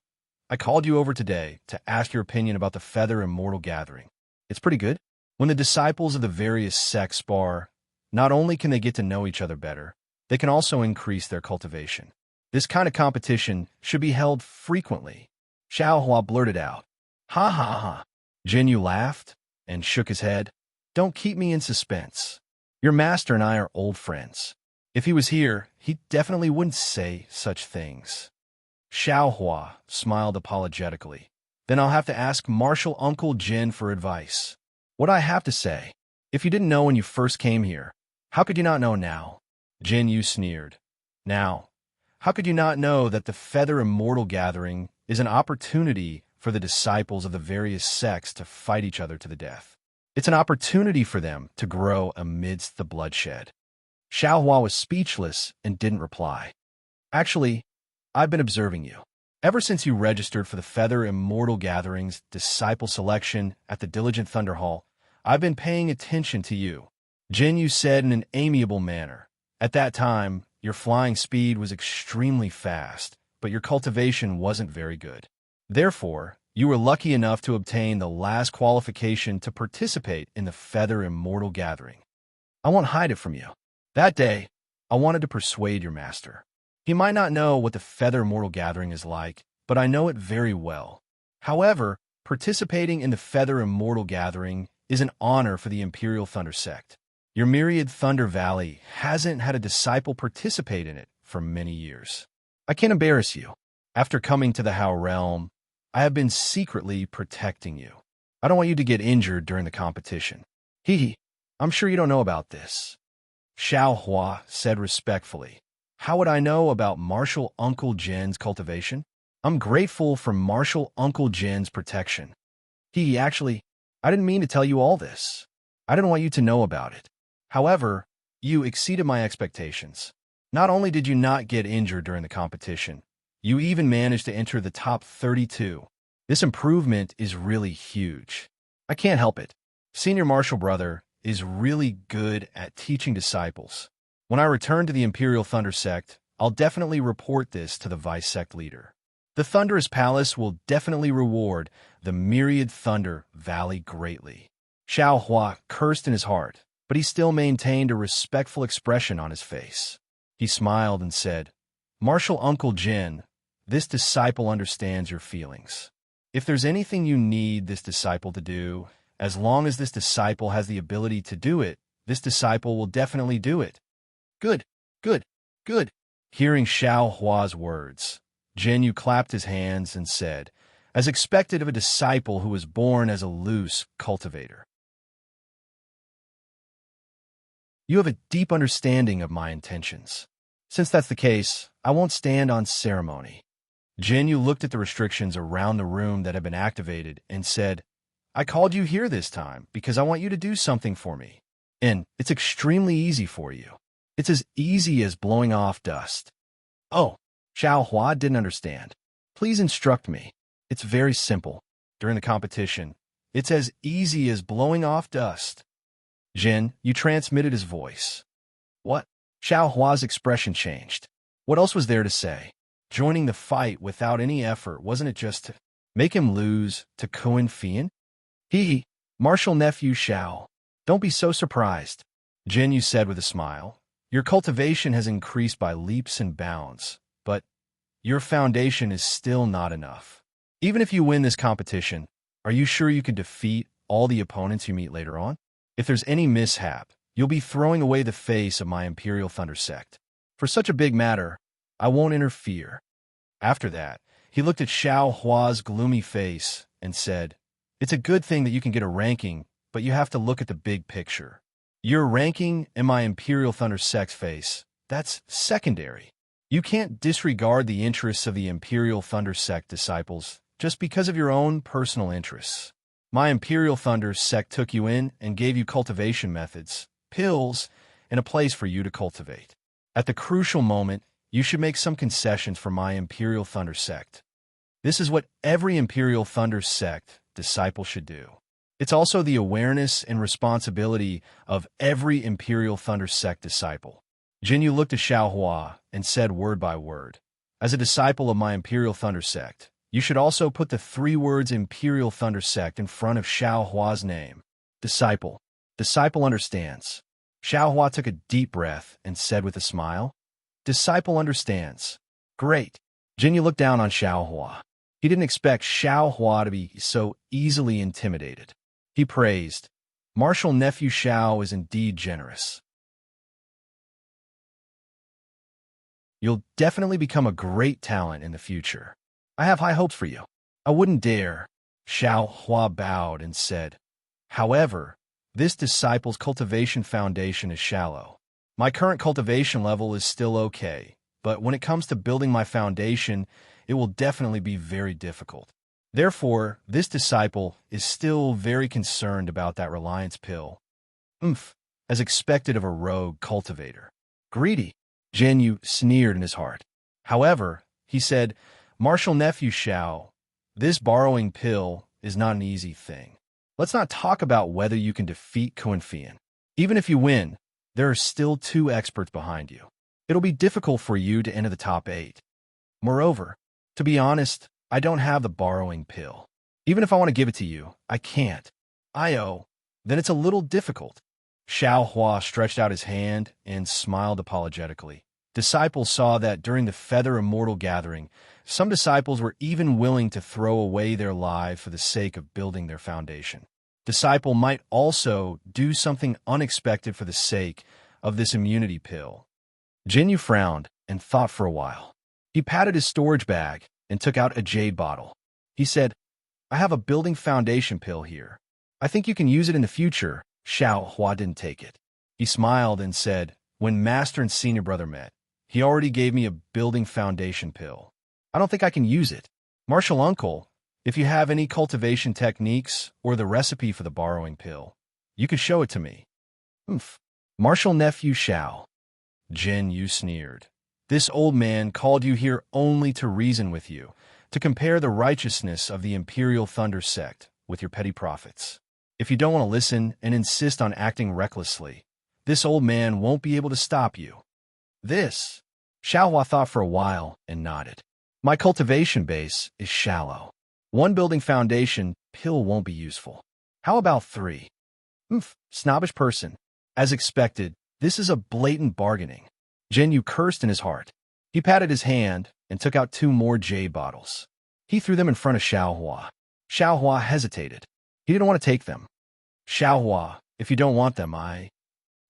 I called you over today to ask your opinion about the Feather Immortal Gathering. It's pretty good. When the disciples of the various sects spar, not only can they get to know each other better, they can also increase their cultivation. This kind of competition should be held frequently. Xiao Hua blurted out. Ha ha ha. Jin Yu laughed and shook his head. Don't keep me in suspense. Your master and I are old friends. If he was here, he definitely wouldn't say such things. Xiao Hua smiled apologetically. Then I'll have to ask Martial Uncle Jin for advice. What I have to say, if you didn't know when you first came here, how could you not know now? Jin Yu sneered. Now, how could you not know that the Feather Immortal Gathering is an opportunity for the disciples of the various sects to fight each other to the death. It's an opportunity for them to grow amidst the bloodshed. Xiaohua was speechless and didn't reply. Actually, I've been observing you. Ever since you registered for the Feather Immortal Gatherings disciple selection at the Diligent Thunder Hall, I've been paying attention to you. Jin Yu said in an amiable manner. At that time, your flying speed was extremely fast, but your cultivation wasn't very good. Therefore, you were lucky enough to obtain the last qualification to participate in the Feather Immortal Gathering. I won't hide it from you. That day, I wanted to persuade your master. He might not know what the Feather Immortal Gathering is like, but I know it very well. However, participating in the Feather Immortal Gathering is an honor for the Imperial Thunder Sect. Your myriad Thunder Valley hasn't had a disciple participate in it for many years. I can't embarrass you. After coming to the Hao Realm, I have been secretly protecting you. I don't want you to get injured during the competition. I'm sure you don't know about this. Xiaohua said respectfully. How would I know about Martial Uncle Jin's cultivation? I'm grateful for Martial Uncle Jin's protection. Actually, I didn't mean to tell you all this. I didn't want you to know about it. However, you exceeded my expectations. Not only did you not get injured during the competition, you even managed to enter the top 32. This improvement is really huge. I can't help it. Senior Martial Brother is really good at teaching disciples. When I return to the Imperial Thunder Sect, I'll definitely report this to the Vice Sect leader. The Thunderous Palace will definitely reward the Myriad Thunder Valley greatly. Xiaohua cursed in his heart, but he still maintained a respectful expression on his face. He smiled and said, Martial Uncle Jin, this disciple understands your feelings. If there's anything you need this disciple to do, as long as this disciple has the ability to do it, this disciple will definitely do it. Good, good, good. Hearing Xiaohua's words, Jin Yu clapped his hands and said, as expected of a disciple who was born as a loose cultivator. You have a deep understanding of my intentions. Since that's the case, I won't stand on ceremony. Jin Yu looked at the restrictions around the room that had been activated and said, I called you here this time because I want you to do something for me. And it's extremely easy for you. It's as easy as blowing off dust. Oh, Xiaohua didn't understand. Please instruct me. It's very simple. During the competition, it's as easy as blowing off dust. Jin, you transmitted his voice. What? Xiaohua's expression changed. What else was there to say? Joining the fight without any effort, wasn't it just to make him lose to Kuan Fian? Martial nephew Xiao. Don't be so surprised. Jin Yu said with a smile. Your cultivation has increased by leaps and bounds, but your foundation is still not enough. Even if you win this competition, are you sure you can defeat all the opponents you meet later on? If there's any mishap, you'll be throwing away the face of my Imperial Thunder Sect. For such a big matter, I won't interfere. After that, he looked at Xiaohua's gloomy face and said, It's a good thing that you can get a ranking, but you have to look at the big picture. Your ranking and my Imperial Thunder Sect's face, that's secondary. You can't disregard the interests of the Imperial Thunder Sect disciples just because of your own personal interests. My Imperial Thunder Sect took you in and gave you cultivation methods, pills, and a place for you to cultivate. At the crucial moment, you should make some concessions for my Imperial Thunder Sect. This is what every Imperial Thunder Sect disciple should do. It's also the awareness and responsibility of every Imperial Thunder Sect disciple. Jin Yu looked at Xiaohua and said word by word, As a disciple of my Imperial Thunder Sect, you should also put the 3 words Imperial Thunder Sect in front of Xiaohua's name. Disciple. Disciple understands. Xiaohua took a deep breath and said with a smile, Disciple understands. Great. Jin Yu looked down on Xiaohua. He didn't expect Xiaohua to be so easily intimidated. He praised, Martial nephew Xiao is indeed generous. You'll definitely become a great talent in the future. I have high hopes for you. I wouldn't dare. Xiaohua bowed and said, However, this disciple's cultivation foundation is shallow. My current cultivation level is still okay, but when it comes to building my foundation, it will definitely be very difficult. Therefore, this disciple is still very concerned about that reliance pill. As expected of a rogue cultivator. Greedy, Jinyu sneered in his heart. However, he said, Martial nephew Xiao, this borrowing pill is not an easy thing. Let's not talk about whether you can defeat Kuan-Fian. Even if you win, there are still 2 experts behind you. It'll be difficult for you to enter the top 8. Moreover, to be honest, I don't have the borrowing pill. Even if I want to give it to you, I can't. Then it's a little difficult. Xiao Hua stretched out his hand and smiled apologetically. Disciples saw that during the Feather Immortal gathering, some disciples were even willing to throw away their life for the sake of building their foundation. Disciple might also do something unexpected for the sake of this immunity pill. Jinyu frowned and thought for a while. He patted his storage bag and took out a jade bottle. He said, I have a building foundation pill here. I think you can use it in the future. Xiao Hua didn't take it. He smiled and said, when Master and Senior Brother met, he already gave me a building foundation pill. I don't think I can use it. Martial Uncle, if you have any cultivation techniques or the recipe for the borrowing pill, you could show it to me. Martial nephew Xiao. Jinyu sneered. This old man called you here only to reason with you, to compare the righteousness of the Imperial Thunder sect with your petty profits. If you don't want to listen and insist on acting recklessly, this old man won't be able to stop you. Xiao Hua thought for a while and nodded. My cultivation base is shallow. 1 building foundation pill won't be useful. How about 3? Snobbish person. As expected, this is a blatant bargaining. Jinyu cursed in his heart. He patted his hand and took out 2 more jade bottles. He threw them in front of Xiao Hua. Xiao Hua hesitated. He didn't want to take them. Xiao Hua, if you don't want them,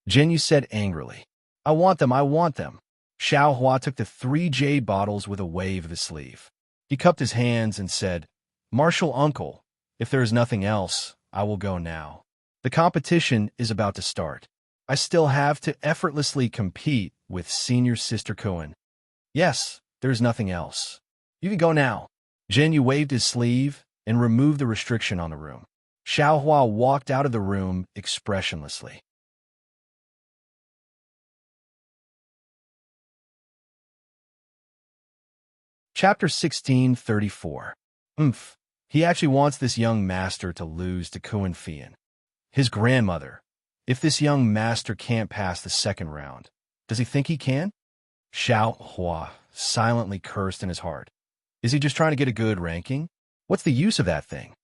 Jinyu said angrily. I want them. Xiao Hua took the 3 jade bottles with a wave of his sleeve. He cupped his hands and said, Martial Uncle, if there is nothing else, I will go now. The competition is about to start. I still have to effortlessly compete with Senior Sister Kuan. Yes, there is nothing else. You can go now. Jinyu waved his sleeve and removed the restriction on the room. Xiao Hua walked out of the room expressionlessly. Chapter 1634. He actually wants this young master to lose to Kuan-Fian. His grandmother. If this young master can't pass the 2nd round, does he think he can? Xiao Hua silently cursed in his heart. Is he just trying to get a good ranking? What's the use of that thing?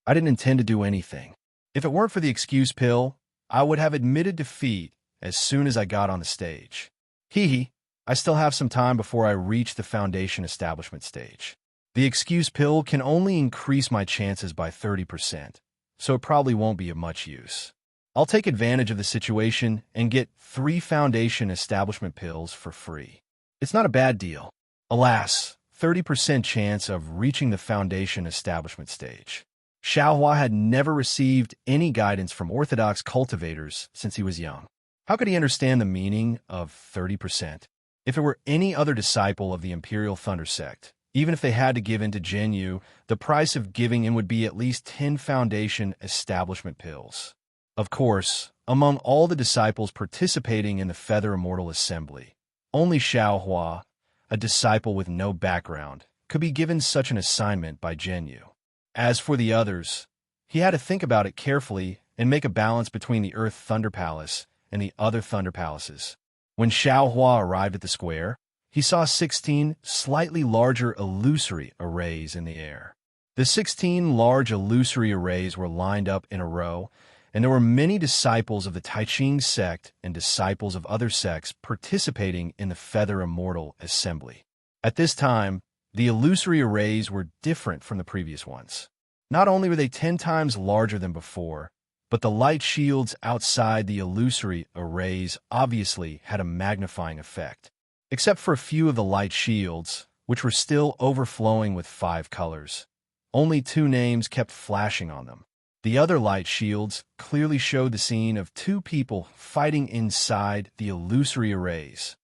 I didn't intend to do anything. If it weren't for the excuse pill, I would have admitted defeat as soon as I got on the stage. I still have some time before I reach the foundation establishment stage. The excuse pill can only increase my chances by 30%, so it probably won't be of much use. I'll take advantage of the situation and get 3 foundation establishment pills for free. It's not a bad deal. Alas, 30% chance of reaching the foundation establishment stage. Xiao Hua had never received any guidance from orthodox cultivators since he was young. How could he understand the meaning of 30%? If it were any other disciple of the Imperial Thunder sect, even if they had to give in to Jinyu, the price of giving in would be at least 10 foundation establishment pills. Of course, among all the disciples participating in the Feather Immortal Assembly, only Xiao Hua, a disciple with no background, could be given such an assignment by Jinyu. As for the others, he had to think about it carefully and make a balance between the Earth Thunder Palace and the other Thunder Palaces. When Xiao Hua arrived at the square, he saw 16 slightly larger illusory arrays in the air. The 16 large illusory arrays were lined up in a row, and there were many disciples of the Taiching sect and disciples of other sects participating in the Feather Immortal Assembly. At this time, the illusory arrays were different from the previous ones. Not only were they 10 times larger than before, but the light shields outside the illusory arrays obviously had a magnifying effect. Except for a few of the light shields, which were still overflowing with 5 colors, only 2 names kept flashing on them. The other light shields clearly showed the scene of 2 people fighting inside the illusory arrays.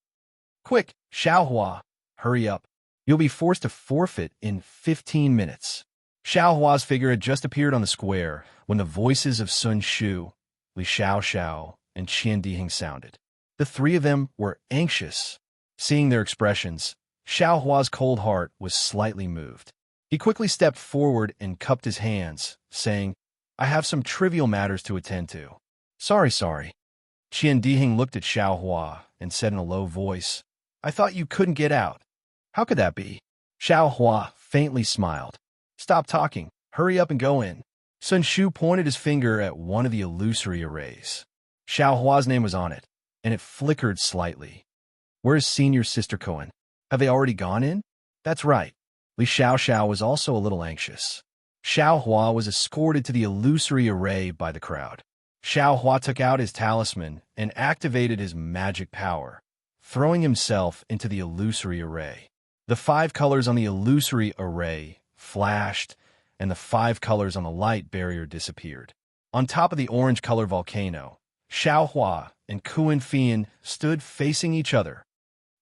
Quick, Xiao Hua, hurry up. You'll be forced to forfeit in 15 minutes. Xiao Hua's figure had just appeared on the square when the voices of Sun Shu, Li Xiao, and Qian Dihing sounded. The three of them were anxious. Seeing their expressions, Xiao Hua's cold heart was slightly moved. He quickly stepped forward and cupped his hands, saying, "I have some trivial matters to attend to." Sorry. Qian Dihing looked at Xiao Hua and said in a low voice, "I thought you couldn't get out." "How could that be?" Xiao Hua faintly smiled. "Stop talking. Hurry up and go in." Sun Shu pointed his finger at one of the illusory arrays. Xiao Hua's name was on it, and it flickered slightly. "Where is Senior Sister Cohen? Have they already gone in?" "That's right." Li Xiao was also a little anxious. Xiao Hua was escorted to the illusory array by the crowd. Xiao Hua took out his talisman and activated his magic power, throwing himself into the illusory array. The 5 colors on the illusory array flashed, and the 5 colors on the light barrier disappeared. On top of the orange-color volcano, Xiao Hua and Kuan Fian stood facing each other.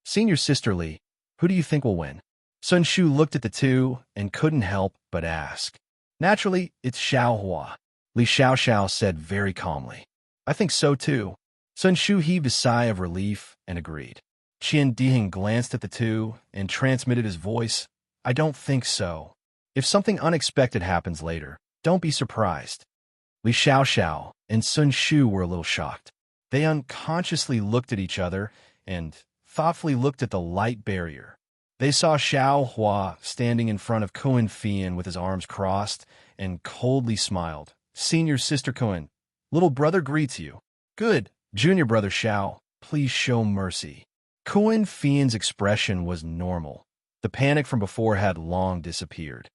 "Senior Sister Li, who do you think will win?" Sun Shu looked at the two and couldn't help but ask. "Naturally, it's Xiao Hua," Li Xiao said very calmly. "I think so too." Sun Shu heaved a sigh of relief and agreed. Qian Dihing glanced at the two and transmitted his voice, "I don't think so. If something unexpected happens later, don't be surprised." Li Xiao and Sun Shu were a little shocked. They unconsciously looked at each other and thoughtfully looked at the light barrier. They saw Xiao Hua standing in front of Kuan Fian with his arms crossed and coldly smiled. "Senior Sister Kuan, little brother greets you." "Good. Junior brother Xiao, please show mercy." Kuan Fian's expression was normal. The panic from before had long disappeared.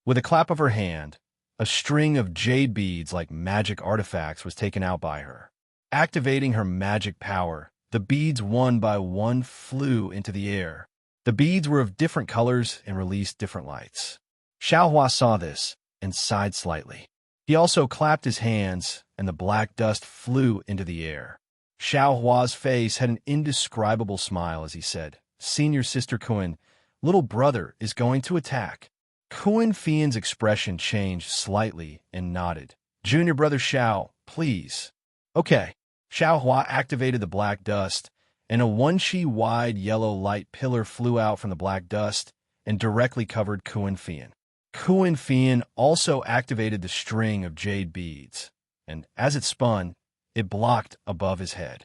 With a clap of her hand, a string of jade beads like magic artifacts was taken out by her. Activating her magic power, the beads one by one flew into the air. The beads were of different colors and released different lights. Xiao Hua saw this and sighed slightly. He also clapped his hands, and the black dust flew into the air. Xiao Hua's face had an indescribable smile as he said, "Senior Sister Kuan, little brother is going to attack." Kuan Fian's expression changed slightly and nodded. "Junior brother Xiao, please." "Okay." Xiao Hua activated the black dust, and a 1 chi wide yellow light pillar flew out from the black dust and directly covered Kuan Fian. Kuan Fian also activated the string of jade beads, and as it spun, it blocked above his head.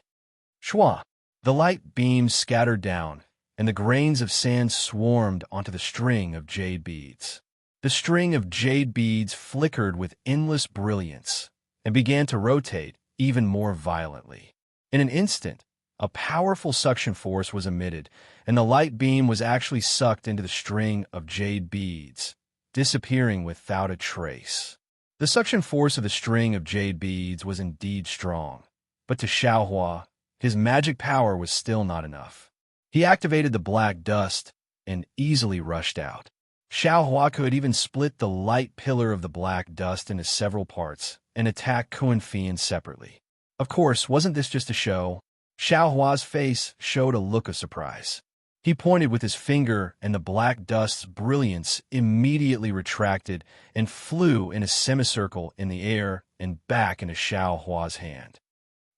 Shwa! The light beams scattered down, and the grains of sand swarmed onto the string of jade beads. The string of jade beads flickered with endless brilliance and began to rotate even more violently. In an instant, a powerful suction force was emitted, and the light beam was actually sucked into the string of jade beads, disappearing without a trace. The suction force of the string of jade beads was indeed strong, but to Xiao Hua, his magic power was still not enough. He activated the black dust and easily rushed out. Xiao Hua could even split the light pillar of the black dust into several parts and attack Kuan Fian separately. Of course, wasn't this just a show? Xiao Hua's face showed a look of surprise. He pointed with his finger, and the black dust's brilliance immediately retracted and flew in a semicircle in the air and back into Xiao Hua's hand.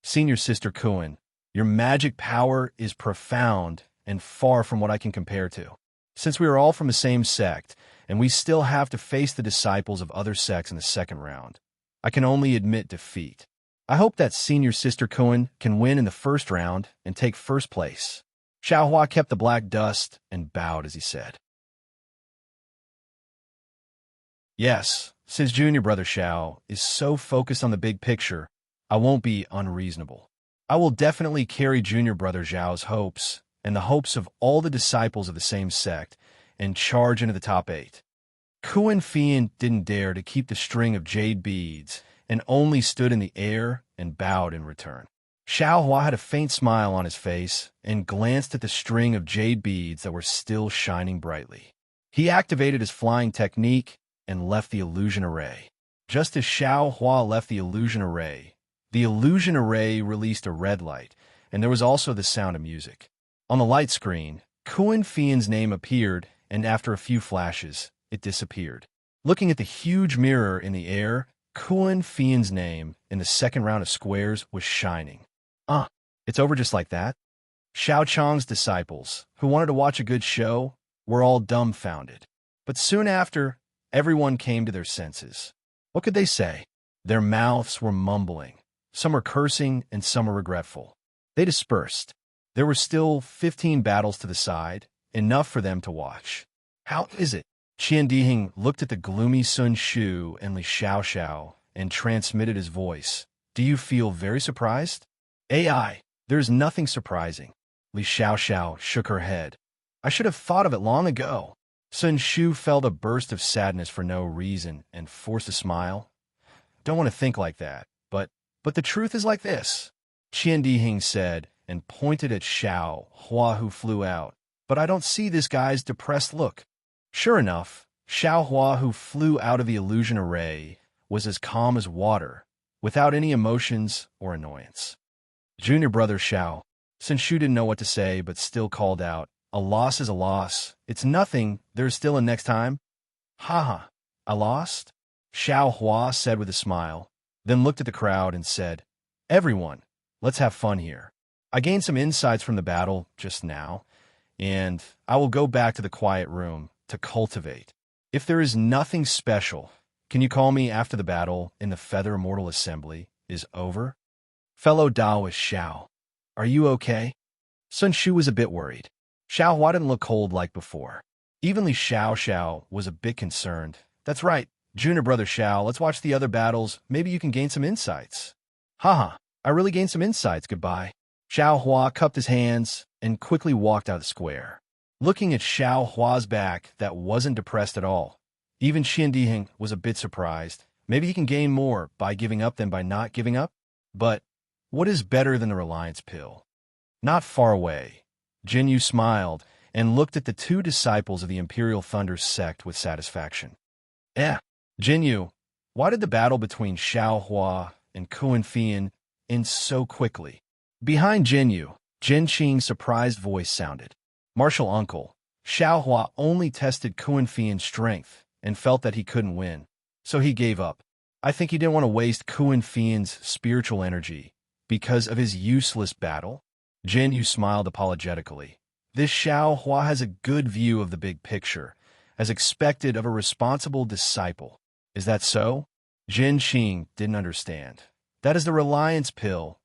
"Senior Sister Kuan, your magic power is profound and far from what I can compare to. Since we are all from the same sect, and we still have to face the disciples of other sects in the second round, I can only admit defeat. I hope that Senior Sister Kuan can win in the first round and take first place." Xiao Hua kept the black dust and bowed as he said, "Yes, since Junior Brother Xiao is so focused on the big picture, I won't be unreasonable. I will definitely carry Junior Brother Zhao's hopes and the hopes of all the disciples of the same sect and charge into the top 8. Kuan Fian didn't dare to keep the string of jade beads and only stood in the air and bowed in return. Xiao Hua had a faint smile on his face and glanced at the string of jade beads that were still shining brightly. He activated his flying technique and left the illusion array. Just as Xiao Hua left the illusion array released a red light, and there was also the sound of music. On the light screen, Kuan Fian's name appeared, and after a few flashes, it disappeared. Looking at the huge mirror in the air, Kuan Fian's name in the second round of squares was shining. It's over just like that? Xiao Chang's disciples, who wanted to watch a good show, were all dumbfounded. But soon after, everyone came to their senses. What could they say? Their mouths were mumbling. Some were cursing and some were regretful. They dispersed. There were still 15 battles to the side, enough for them to watch. How is it? Qian Dihing looked at the gloomy Sun Shu and Li Xiaoxiao and transmitted his voice. Do you feel very surprised? AI, there's nothing surprising. Li Xiaoxiao shook her head. I should have thought of it long ago. Sun Shu felt a burst of sadness for no reason and forced a smile. Don't want to think like that, but the truth is like this, Qian Dihing said and pointed at Xiao Hua who flew out. But I don't see this guy's depressed look. Sure enough, Xiao Hua who flew out of the illusion array was as calm as water, without any emotions or annoyance. Junior brother Xiao, Sun Shu didn't know what to say but still called out, a loss is a loss. It's nothing. There's still a next time. Ha, I lost? Xiao Hua said with a smile, then looked at the crowd and said, everyone, let's have fun here. I gained some insights from the battle just now, and I will go back to the quiet room to cultivate. If there is nothing special, can you call me after the battle in the Feather Immortal Assembly is over? Fellow Taoist Xiao, are you okay? Sun Shu was a bit worried. Xiao Hua didn't look cold like before. Even Li Xiaoxiao was a bit concerned. That's right, junior brother Xiao, let's watch the other battles. Maybe you can gain some insights. Haha, I really gained some insights, goodbye. Xiao Hua cupped his hands and quickly walked out of the square. Looking at Xiao Hua's back that wasn't depressed at all. Even Qian Dihing was a bit surprised. Maybe he can gain more by giving up than by not giving up? But what is better than the reliance pill? Not far away, Jinyu smiled and looked at the two disciples of the Imperial Thunder sect with satisfaction. Jinyu, why did the battle between Xiao Hua and Kuan Fian end so quickly? Behind Jinyu, Jin Qing's surprised voice sounded. Martial uncle, Xiao Hua only tested Kuan Fian's strength and felt that he couldn't win, so he gave up. I think he didn't want to waste Kuan Fian's spiritual energy because of his useless battle. Jinyu smiled apologetically. This Xiao Hua has a good view of the big picture, as expected of a responsible disciple. Is that so? Jin Qing didn't understand. That is the reliance pill.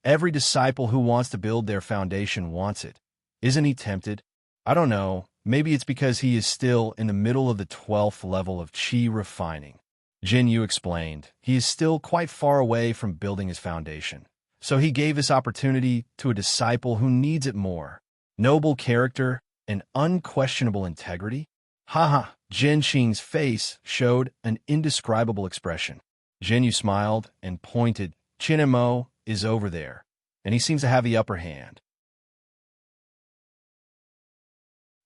Every disciple who wants to build their foundation wants it. Isn't he tempted? I don't know. Maybe it's because he is still in the middle of the 12th level of qi refining. Jinyu explained. He is still quite far away from building his foundation. So he gave this opportunity to a disciple who needs it more. Noble character and unquestionable integrity? Haha, Jin Qing's face showed an indescribable expression. Jinyu smiled and pointed. Chinemo is over there, and he seems to have the upper hand.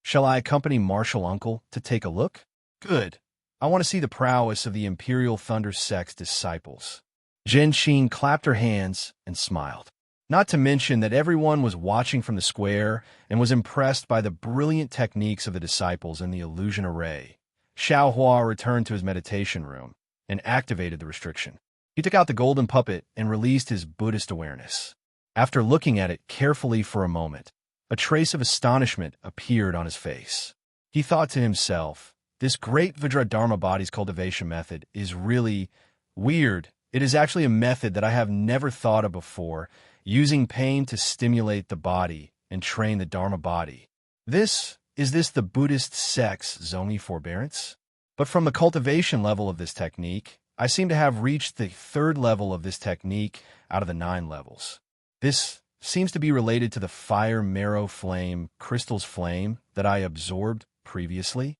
Shall I accompany Martial Uncle to take a look? Good. I want to see the prowess of the Imperial Thunder sect's disciples. Jin Qing clapped her hands and smiled. Not to mention that everyone was watching from the square and was impressed by the brilliant techniques of the disciples in the illusion array. Xiao Hua returned to his meditation room and activated the restriction. He took out the golden puppet and released his Buddhist awareness. After looking at it carefully for a moment, a trace of astonishment appeared on his face. He thought to himself, this great Vajradharma body's cultivation method is really weird. It is actually a method that I have never thought of before, using pain to stimulate the body and train the Dharma body. Is this the Buddhist sect's Zongi forbearance? But from the cultivation level of this technique, I seem to have reached the 3rd level of this technique out of the 9 levels. This seems to be related to the fire marrow flame, crystal's flame, that I absorbed previously.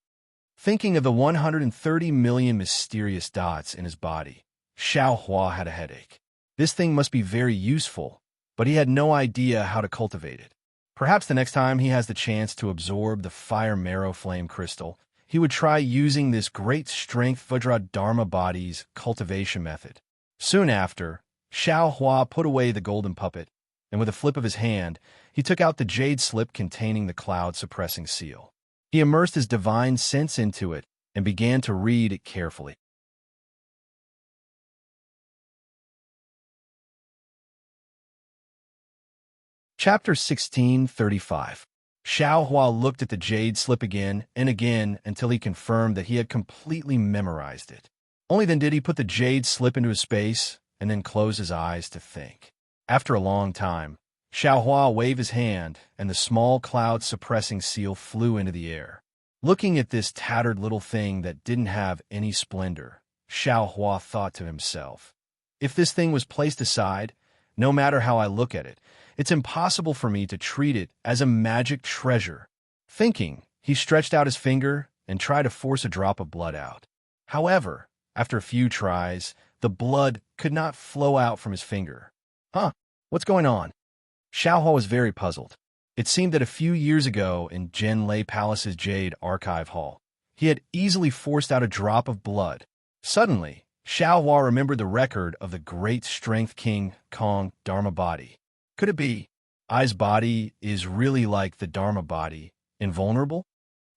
Thinking of the 130 million mysterious dots in his body, Xiao Hua had a headache. This thing must be very useful, but he had no idea how to cultivate it. Perhaps the next time he has the chance to absorb the fire marrow flame crystal, he would try using this great strength Vajradharma body's cultivation method. Soon after, Xiao Hua put away the golden puppet, and with a flip of his hand, he took out the jade slip containing the cloud-suppressing seal. He immersed his divine sense into it and began to read it carefully. Chapter 16:35. Xiao Hua looked at the jade slip again and again until he confirmed that he had completely memorized it. Only then did he put the jade slip into his space and then close his eyes to think. After a long time, Xiao Hua waved his hand, and the small cloud-suppressing seal flew into the air. Looking at this tattered little thing that didn't have any splendor, Xiao Hua thought to himself, if this thing was placed aside, no matter how I look at it, it's impossible for me to treat it as a magic treasure. Thinking, he stretched out his finger and tried to force a drop of blood out. However, after a few tries, the blood could not flow out from his finger. What's going on? Xiao Hua was very puzzled. It seemed that a few years ago in Jian Lei Palace's Jade Archive Hall, he had easily forced out a drop of blood. Suddenly, Xiao Hua remembered the record of the great strength king Kong Dharma body. Could it be Ai's body is really like the Dharma body, invulnerable?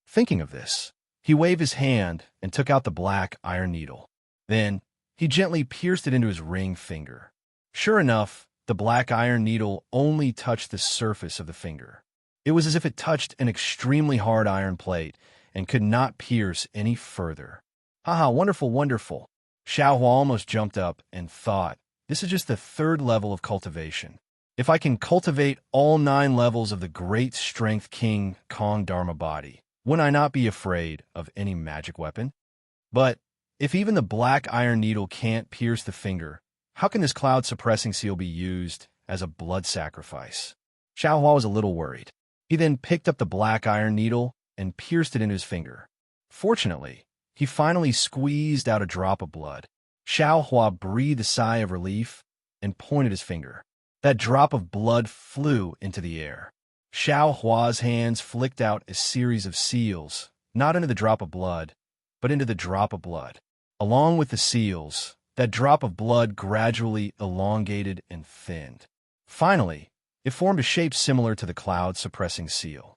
Thinking of this, he waved his hand and took out the black iron needle. Then, he gently pierced it into his ring finger. Sure enough, the black iron needle only touched the surface of the finger. It was as if it touched an extremely hard iron plate and could not pierce any further. Haha, wonderful, wonderful. Xiao Hua almost jumped up and thought, this is just the third level of cultivation. If I can cultivate all 9 levels of the great strength king Kong Dharma body, would I not be afraid of any magic weapon? But if even the black iron needle can't pierce the finger, how can this cloud-suppressing seal be used as a blood sacrifice? Xiao Hua was a little worried. He then picked up the black iron needle and pierced it into his finger. Fortunately, he finally squeezed out a drop of blood. Xiao Hua breathed a sigh of relief and pointed his finger. That drop of blood flew into the air. Xiao Hua's hands flicked out a series of seals, not into the drop of blood, but into the drop of blood. Along with the seals, that drop of blood gradually elongated and thinned. Finally, it formed a shape similar to the cloud-suppressing seal.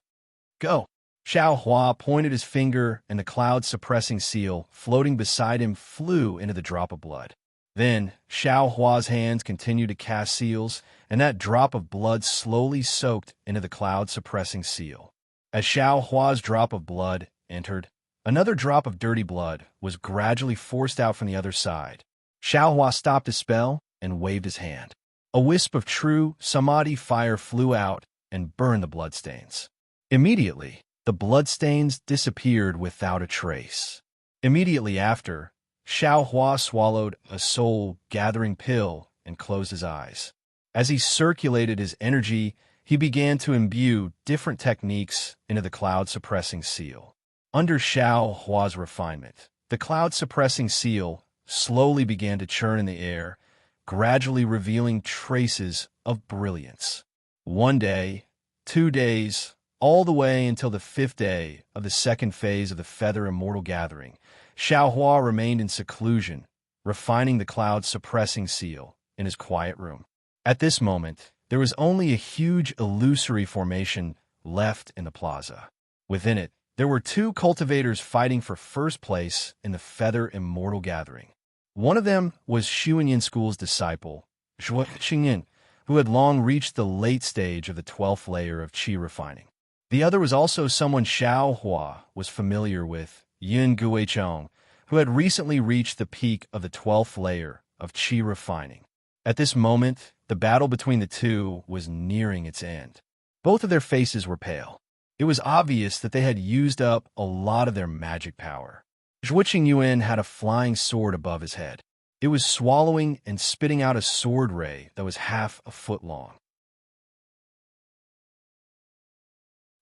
Go! Xiao Hua pointed his finger, and the cloud-suppressing seal, floating beside him, flew into the drop of blood. Then, Xiao Hua's hands continued to cast seals, and that drop of blood slowly soaked into the cloud-suppressing seal. As Xiao Hua's drop of blood entered, another drop of dirty blood was gradually forced out from the other side. Xiao Hua stopped his spell and waved his hand. A wisp of true samadhi fire flew out and burned the bloodstains. Immediately, the bloodstains disappeared without a trace. Immediately after, Xiao Hua swallowed a soul-gathering pill and closed his eyes. As he circulated his energy, he began to imbue different techniques into the cloud-suppressing seal. Under Xiao Hua's refinement, the cloud-suppressing seal slowly began to churn in the air, gradually revealing traces of brilliance. 1 day, 2 days, all the way until the 5th day of the second phase of the Feather Immortal Gathering, Xiao Hua remained in seclusion, refining the cloud-suppressing seal in his quiet room. At this moment, there was only a huge illusory formation left in the plaza. Within it, there were 2 cultivators fighting for first place in the Feather Immortal Gathering. One of them was Xuanyin School's disciple, Zhuo Qingyin, who had long reached the late stage of the 12th layer of qi refining. The other was also someone Xiao Hua was familiar with, Yun Guichong, who had recently reached the peak of the 12th layer of qi refining. At this moment, the battle between the two was nearing its end. Both of their faces were pale. It was obvious that they had used up a lot of their magic power. Zhuo Qingyuan had a flying sword above his head. It was swallowing and spitting out a sword ray that was half a foot long.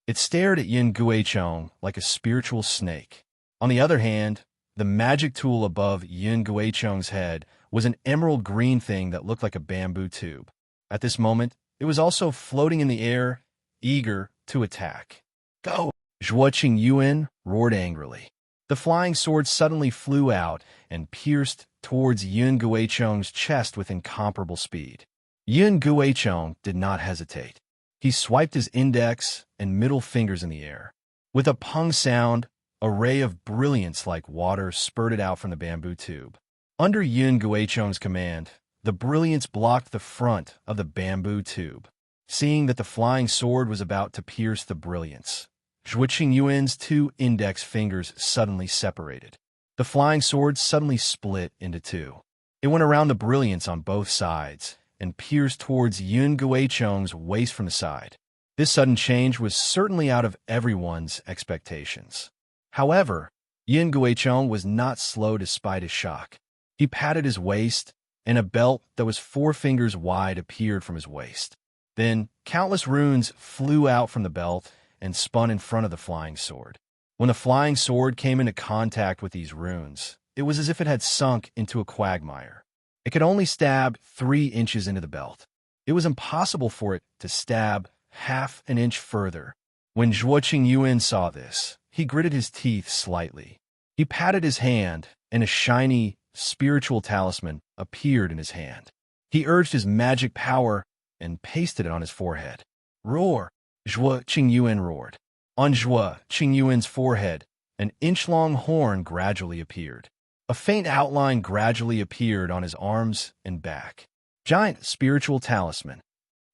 It stared at Yin Guichong like a spiritual snake. On the other hand, the magic tool above Yin Guichong's head was an emerald green thing that looked like a bamboo tube. At this moment, it was also floating in the air, eager to attack. Go! Zhuo Qingyuan roared angrily. The flying sword suddenly flew out and pierced towards Yun Guichong's chest with incomparable speed. Yun Guichong did not hesitate. He swiped his index and middle fingers in the air. With a pung sound, a ray of brilliance like water spurted out from the bamboo tube. Under Yun Guicheng's command, the brilliance blocked the front of the bamboo tube. Seeing that the flying sword was about to pierce the brilliance, Zhuo Qingyuan's two index fingers suddenly separated. The flying sword suddenly split into two. It went around the brilliance on both sides and pierced towards Yun Guicheng's waist from the side. This sudden change was certainly out of everyone's expectations. However, Yun Guicheng was not slow despite his shock. He patted his waist, and a belt that was 4 fingers wide appeared from his waist. Then, countless runes flew out from the belt and spun in front of the flying sword. When the flying sword came into contact with these runes, it was as if it had sunk into a quagmire. It could only stab 3 inches into the belt. It was impossible for it to stab half an inch further. When Zhuo Qingyuan saw this, he gritted his teeth slightly. He patted his hand, and a shiny, spiritual talisman appeared in his hand. He urged his magic power and pasted it on his forehead. Roar! Zhuo Qingyuan roared. On Zhuo Qingyuan's forehead, an inch-long horn gradually appeared. A faint outline gradually appeared on his arms and back. Giant spiritual talisman.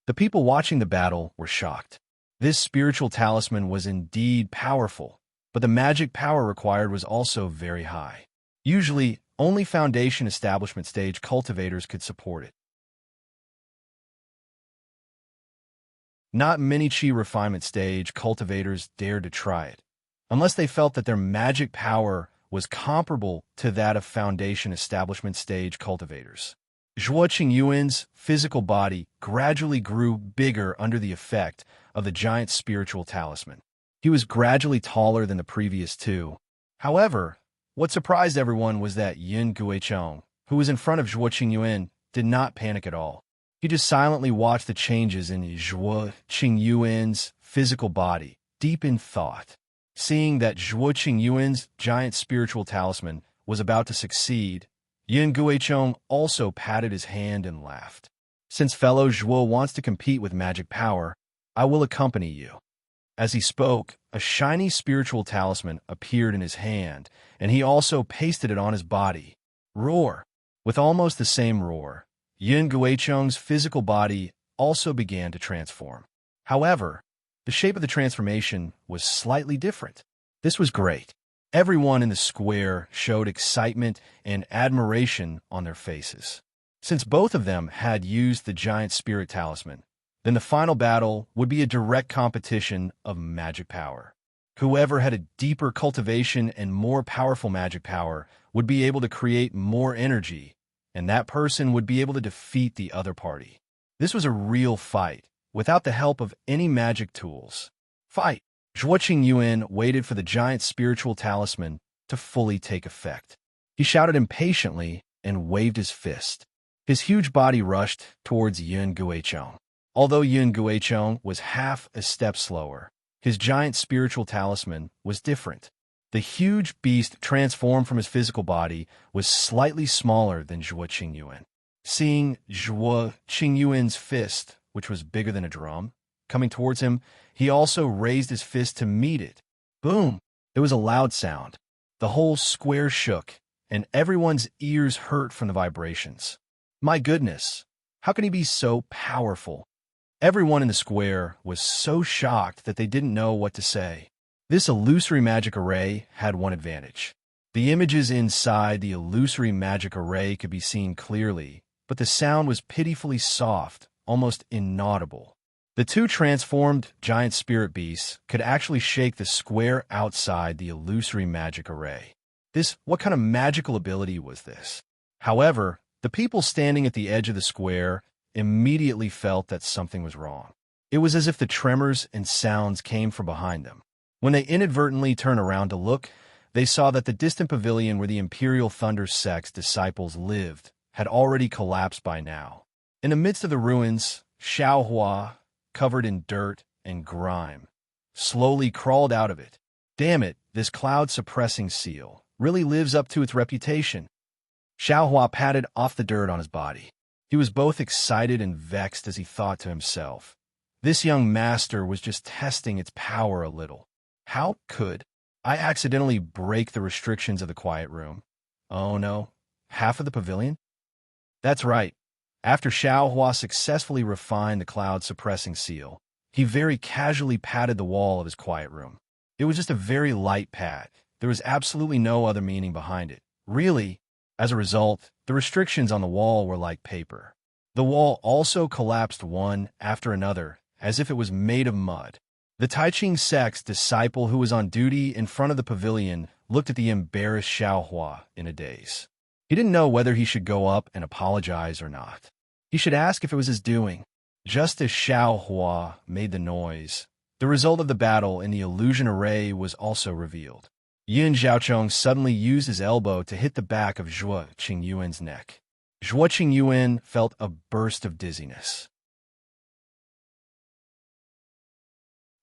The people watching the battle were shocked. This spiritual talisman was indeed powerful, but the magic power required was also very high. Usually, only Foundation Establishment stage cultivators could support it. Not many Qi Refinement stage cultivators dared to try it, unless they felt that their magic power was comparable to that of Foundation Establishment stage cultivators. Zhuo Qingyuan's physical body gradually grew bigger under the effect of the giant spiritual talisman. He was gradually taller than the previous two. However, what surprised everyone was that Yun Guicheng, who was in front of Zhuo Qingyuan, did not panic at all. He just silently watched the changes in Zhuo Qingyuan's physical body, deep in thought. Seeing that Zhuo Qingyuan's giant spiritual talisman was about to succeed, Yun Guicheng also patted his hand and laughed. Since fellow Zhuo wants to compete with magic power, I will accompany you. As he spoke, a shiny spiritual talisman appeared in his hand, and he also pasted it on his body. Roar! With almost the same roar, Yun Guicheng's physical body also began to transform. However, the shape of the transformation was slightly different. This was great. Everyone in the square showed excitement and admiration on their faces. Since both of them had used the giant spirit talisman, then the final battle would be a direct competition of magic power. Whoever had a deeper cultivation and more powerful magic power would be able to create more energy, and that person would be able to defeat the other party. This was a real fight, without the help of any magic tools. Fight! Zhuo Qingyuan waited for the giant spiritual talisman to fully take effect. He shouted impatiently and waved his fist. His huge body rushed towards Yun Guicheng. Although Yun Guicheng was half a step slower, his giant spiritual talisman was different. The huge beast transformed from his physical body was slightly smaller than Zhuo Qingyuan. Seeing Zhuo Qingyuan's fist, which was bigger than a drum, coming towards him, he also raised his fist to meet it. Boom! There was a loud sound. The whole square shook, and everyone's ears hurt from the vibrations. My goodness! How can he be so powerful? Everyone in the square was so shocked that they didn't know what to say. This illusory magic array had one advantage. The images inside the illusory magic array could be seen clearly, but the sound was pitifully soft, almost inaudible. The two transformed giant spirit beasts could actually shake the square outside the illusory magic array. What kind of magical ability was this? However, the people standing at the edge of the square immediately felt that something was wrong. It was as if the tremors and sounds came from behind them. When they inadvertently turned around to look, they saw that the distant pavilion where the Imperial Thunder Sect's disciples lived had already collapsed by now. In the midst of the ruins, Xiaohua, covered in dirt and grime, slowly crawled out of it. Damn it, this cloud-suppressing seal really lives up to its reputation. Xiaohua patted off the dirt on his body. He was both excited and vexed as he thought to himself, this young master was just testing its power a little. How could I accidentally break the restrictions of the quiet room? Oh no, half of the pavilion? That's right. After Xiao Hua successfully refined the cloud-suppressing seal, he very casually patted the wall of his quiet room. It was just a very light pat. There was absolutely no other meaning behind it. Really, as a result, the restrictions on the wall were like paper. The wall also collapsed one after another, as if it was made of mud. The Tai Ching sect's disciple who was on duty in front of the pavilion looked at the embarrassed Xiao Hua in a daze. He didn't know whether he should go up and apologize or not. He should ask if it was his doing. Just as Xiao Hua made the noise, the result of the battle in the illusion array was also revealed. Yin Zhaochong suddenly used his elbow to hit the back of Zhuo Qingyuan's neck. Zhuo Qingyuan felt a burst of dizziness.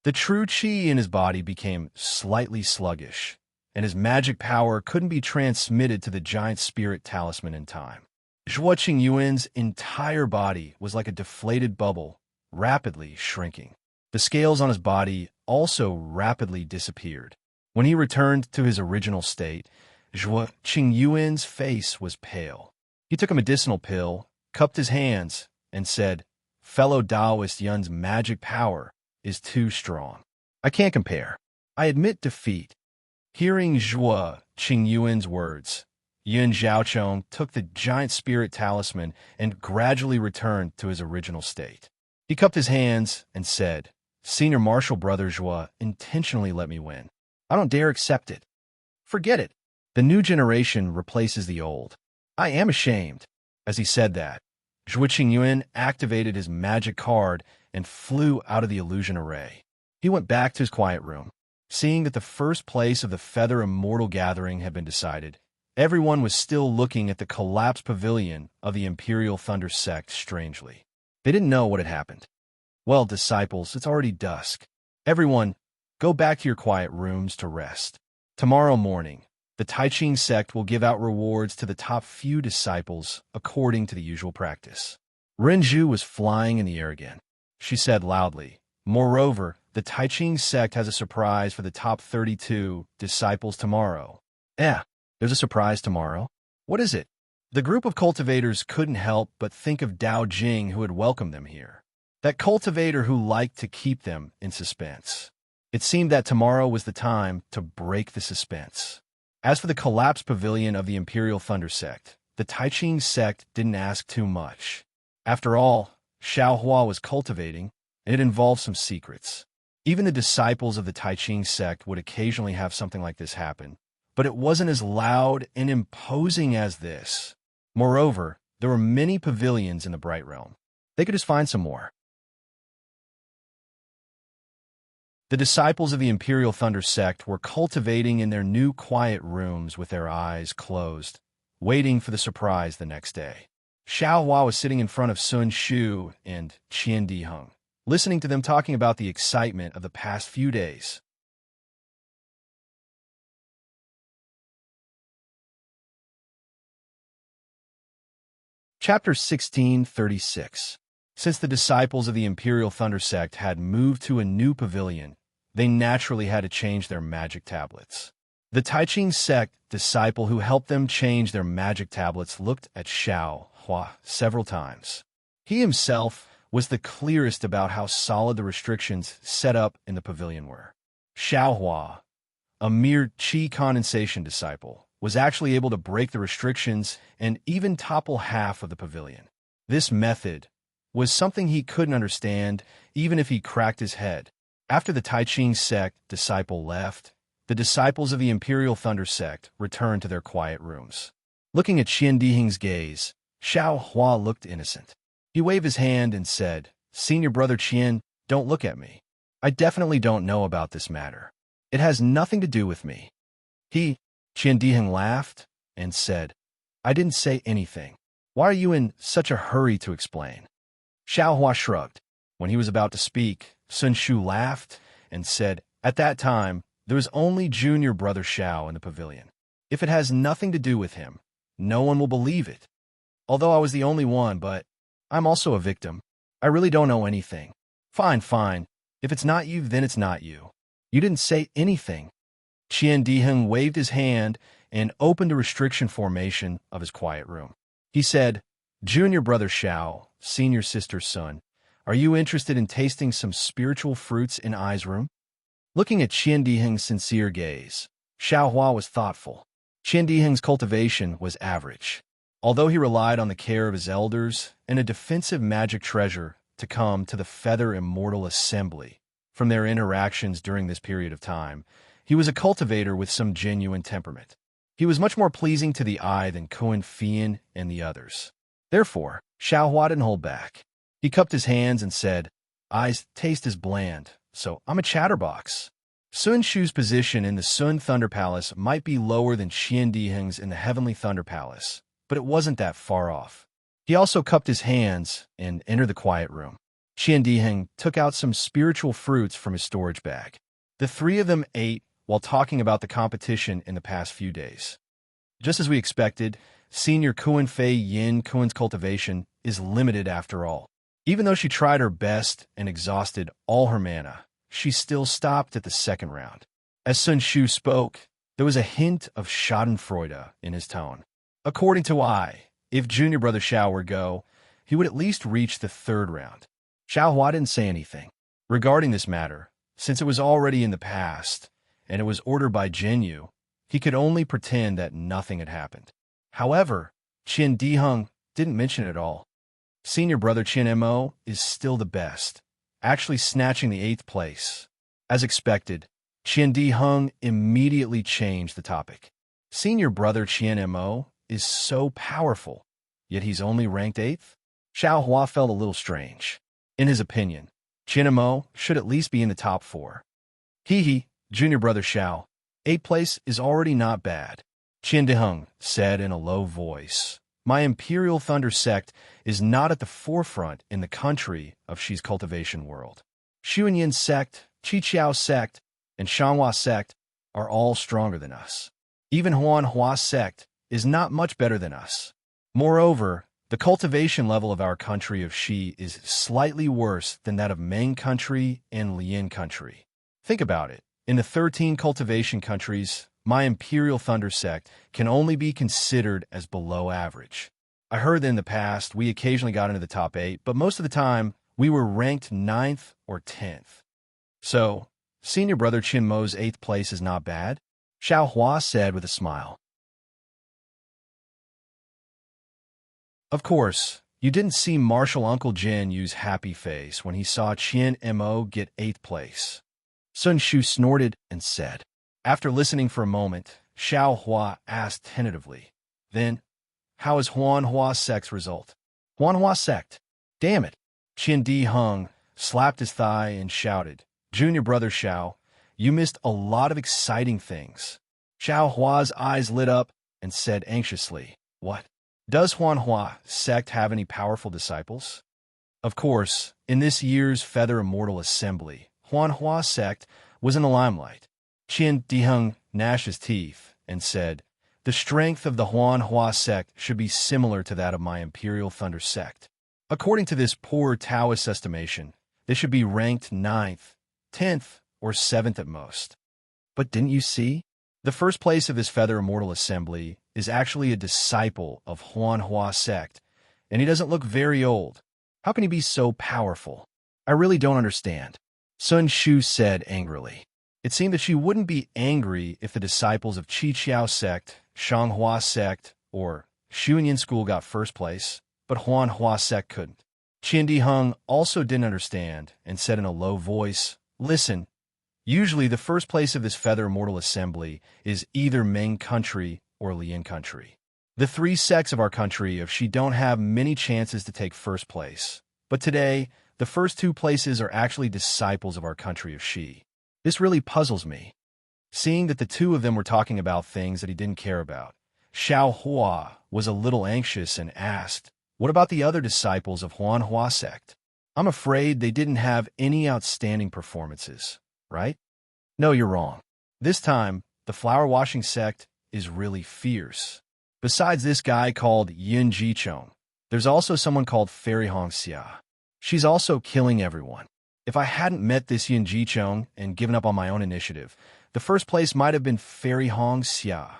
The true qi in his body became slightly sluggish, and his magic power couldn't be transmitted to the giant spirit talisman in time. Zhuo Qingyuan's entire body was like a deflated bubble, rapidly shrinking. The scales on his body also rapidly disappeared. When he returned to his original state, Zhuo Qingyuan's face was pale. He took a medicinal pill, cupped his hands, and said, "Fellow Taoist Yun's magic power is too strong. I can't compare. I admit defeat." Hearing Zhuo Qingyuan's words, Yin Zhaochong took the giant spirit talisman and gradually returned to his original state. He cupped his hands and said, "Senior Marshal Brother Zhuo intentionally let me win. I don't dare accept it. Forget it. The new generation replaces the old. I am ashamed." As he said that, Zhuo Qingyuan activated his magic card and flew out of the illusion array. He went back to his quiet room. Seeing that the first place of the Feather Immortal Gathering had been decided, everyone was still looking at the collapsed pavilion of the Imperial Thunder sect strangely. They didn't know what had happened. "Well, disciples, it's already dusk. Everyone, go back to your quiet rooms to rest. Tomorrow morning, the Tai Ching sect will give out rewards to the top few disciples according to the usual practice." Renju was flying in the air again. She said loudly, "Moreover, the Tai Ching sect has a surprise for the top 32 disciples tomorrow." There's a surprise tomorrow? What is it? The group of cultivators couldn't help but think of Dao Jing, who had welcomed them here. That cultivator who liked to keep them in suspense. It seemed that tomorrow was the time to break the suspense. As for the collapsed pavilion of the Imperial Thunder sect, the Tai Ching sect didn't ask too much. After all, Xiao Hua was cultivating, and it involved some secrets. Even the disciples of the Tai Ching sect would occasionally have something like this happen, but it wasn't as loud and imposing as this. Moreover, there were many pavilions in the Bright Realm. They could just find some more. The disciples of the Imperial Thunder sect were cultivating in their new quiet rooms with their eyes closed, waiting for the surprise the next day. Xiao Hua was sitting in front of Sun Shu and Qian Diheng, listening to them talking about the excitement of the past few days. Chapter 1636. Since the disciples of the Imperial Thunder sect had moved to a new pavilion, they naturally had to change their magic tablets. The Tai Ching sect disciple who helped them change their magic tablets looked at Xiao Hua several times. He himself was the clearest about how solid the restrictions set up in the pavilion were. Xiao Hua, a mere qi condensation disciple, was actually able to break the restrictions and even topple half of the pavilion. This method was something he couldn't understand even if he cracked his head. After the Tai Ching sect disciple left, the disciples of the Imperial Thunder sect returned to their quiet rooms. Looking at Qian Diheng's gaze, Xiao Hua looked innocent. He waved his hand and said, "Senior brother Qian, don't look at me. I definitely don't know about this matter. It has nothing to do with me." Qian Diheng laughed and said, "I didn't say anything. Why are you in such a hurry to explain?" Xiao Hua shrugged. When he was about to speak, Sun Shu laughed and said, "At that time, there was only junior brother Xiao in the pavilion. If it has nothing to do with him, no one will believe it. Although I was the only one, but I'm also a victim. I really don't know anything." Fine. If it's not you, then it's not you. You didn't say anything. Qian Diheng waved his hand and opened a restriction formation of his quiet room. He said, Junior brother Xiao, senior sister's son, are you interested in tasting some spiritual fruits in Ai's room? Looking at Qian Diheng's sincere gaze, Xiao Hua was thoughtful. Qian Diheng's cultivation was average. Although he relied on the care of his elders and a defensive magic treasure to come to the Feather Immortal Assembly from their interactions during this period of time, he was a cultivator with some genuine temperament. He was much more pleasing to the eye than Kun Fian and the others. Therefore, Xiao Hua didn't hold back. He cupped his hands and said, Ai's taste is bland, so I'm a chatterbox. Sun Shu's position in the Sun Thunder Palace might be lower than Qian Diheng's in the Heavenly Thunder Palace, but it wasn't that far off. He also cupped his hands and entered the quiet room. Qian Diheng took out some spiritual fruits from his storage bag. The three of them ate while talking about the competition in the past few days. Just as we expected, Senior Kun Fei Yin Kun's cultivation is limited after all. Even though she tried her best and exhausted all her mana, she still stopped at the second round. As Sun Shu spoke, there was a hint of schadenfreude in his tone. According to Ai, if junior brother Xiao were go, he would at least reach the third round. Xiao Hua didn't say anything regarding this matter, since it was already in the past, and it was ordered by Jinyu. He could only pretend that nothing had happened. However, Qian Diheng didn't mention it at all. Senior brother Qian Mo is still the best, actually snatching the 8th place. As expected, Qian Diheng immediately changed the topic. Senior brother Qian Mo is so powerful, yet he's only ranked 8th? Xiao Hua felt a little strange. In his opinion, Qian Mo should at least be in the top 4. Hee, junior brother Xiao, 8th place is already not bad. Qian Diheng said in a low voice, My Imperial Thunder Sect is not at the forefront in the country of Xi's cultivation world. Xuanyin Sect, Qiqiao Sect, and Shanghua Sect are all stronger than us. Even Huanhua Sect is not much better than us. Moreover, the cultivation level of our country of Xi is slightly worse than that of Meng country and Lian country. Think about it. In the 13 cultivation countries, my Imperial Thunder Sect can only be considered as below average. I heard that in the past we occasionally got into the top 8, but most of the time we were ranked 9th or 10th. So, senior brother Qian Mo's 8th place is not bad, Xiao Hua said with a smile. Of course, you didn't see Martial Uncle Jin use happy face when he saw Qian Mo get 8th place. Sun Shu snorted and said. After listening for a moment, Xiao Hua asked tentatively, Then, how is Huanhua Sect's result? Huanhua Sect? Damn it! Qian Diheng slapped his thigh and shouted, Junior brother Xiao, you missed a lot of exciting things. Xiao Hua's eyes lit up and said anxiously, What? Does Huanhua Sect have any powerful disciples? Of course, in this year's Feather Immortal Assembly, Huanhua Sect was in the limelight. Qian Diheng gnashed his teeth and said, The strength of the Huanhua Sect should be similar to that of my Imperial Thunder Sect. According to this poor Taoist estimation, they should be ranked 9th, 10th, or 7th at most. But didn't you see? The first place of this Feather Immortal Assembly is actually a disciple of Huanhua Sect, and he doesn't look very old. How can he be so powerful? I really don't understand. Sun Shu said angrily. It seemed that she wouldn't be angry if the disciples of Qiqiao Sect, Shanghua Sect, or Xuanyin School got first place, but Huanhua Sect couldn't. Qian Diheng also didn't understand and said in a low voice, Listen, usually the first place of this Feather Immortal Assembly is either Meng country or Lian country. The 3 sects of our country of Xi don't have many chances to take first place, but today, the first 2 places are actually disciples of our country of Xi. This really puzzles me. Seeing that the 2 of them were talking about things that he didn't care about, Xiao Hua was a little anxious and asked, What about the other disciples of Huanhua Sect? I'm afraid they didn't have any outstanding performances, right? No, you're wrong. This time, the Flower Washing Sect is really fierce. Besides this guy called Yin Jichong, there's also someone called Fairy Hong Xia. She's also killing everyone. If I hadn't met this Yin Jichong and given up on my own initiative, the first place might have been Fairy Hong Xia.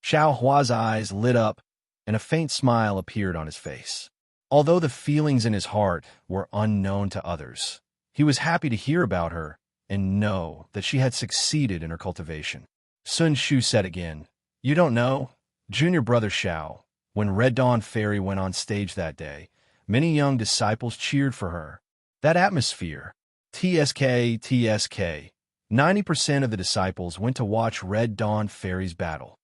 Xiao Hua's eyes lit up, and a faint smile appeared on his face. Although the feelings in his heart were unknown to others, he was happy to hear about her and know that she had succeeded in her cultivation. Sun Shu said again, "You don't know, junior brother Xiao, when Red Dawn Fairy went on stage that day, many young disciples cheered for her. That atmosphere, TSK, 90% of the disciples went to watch Red Dawn Fairy's battle.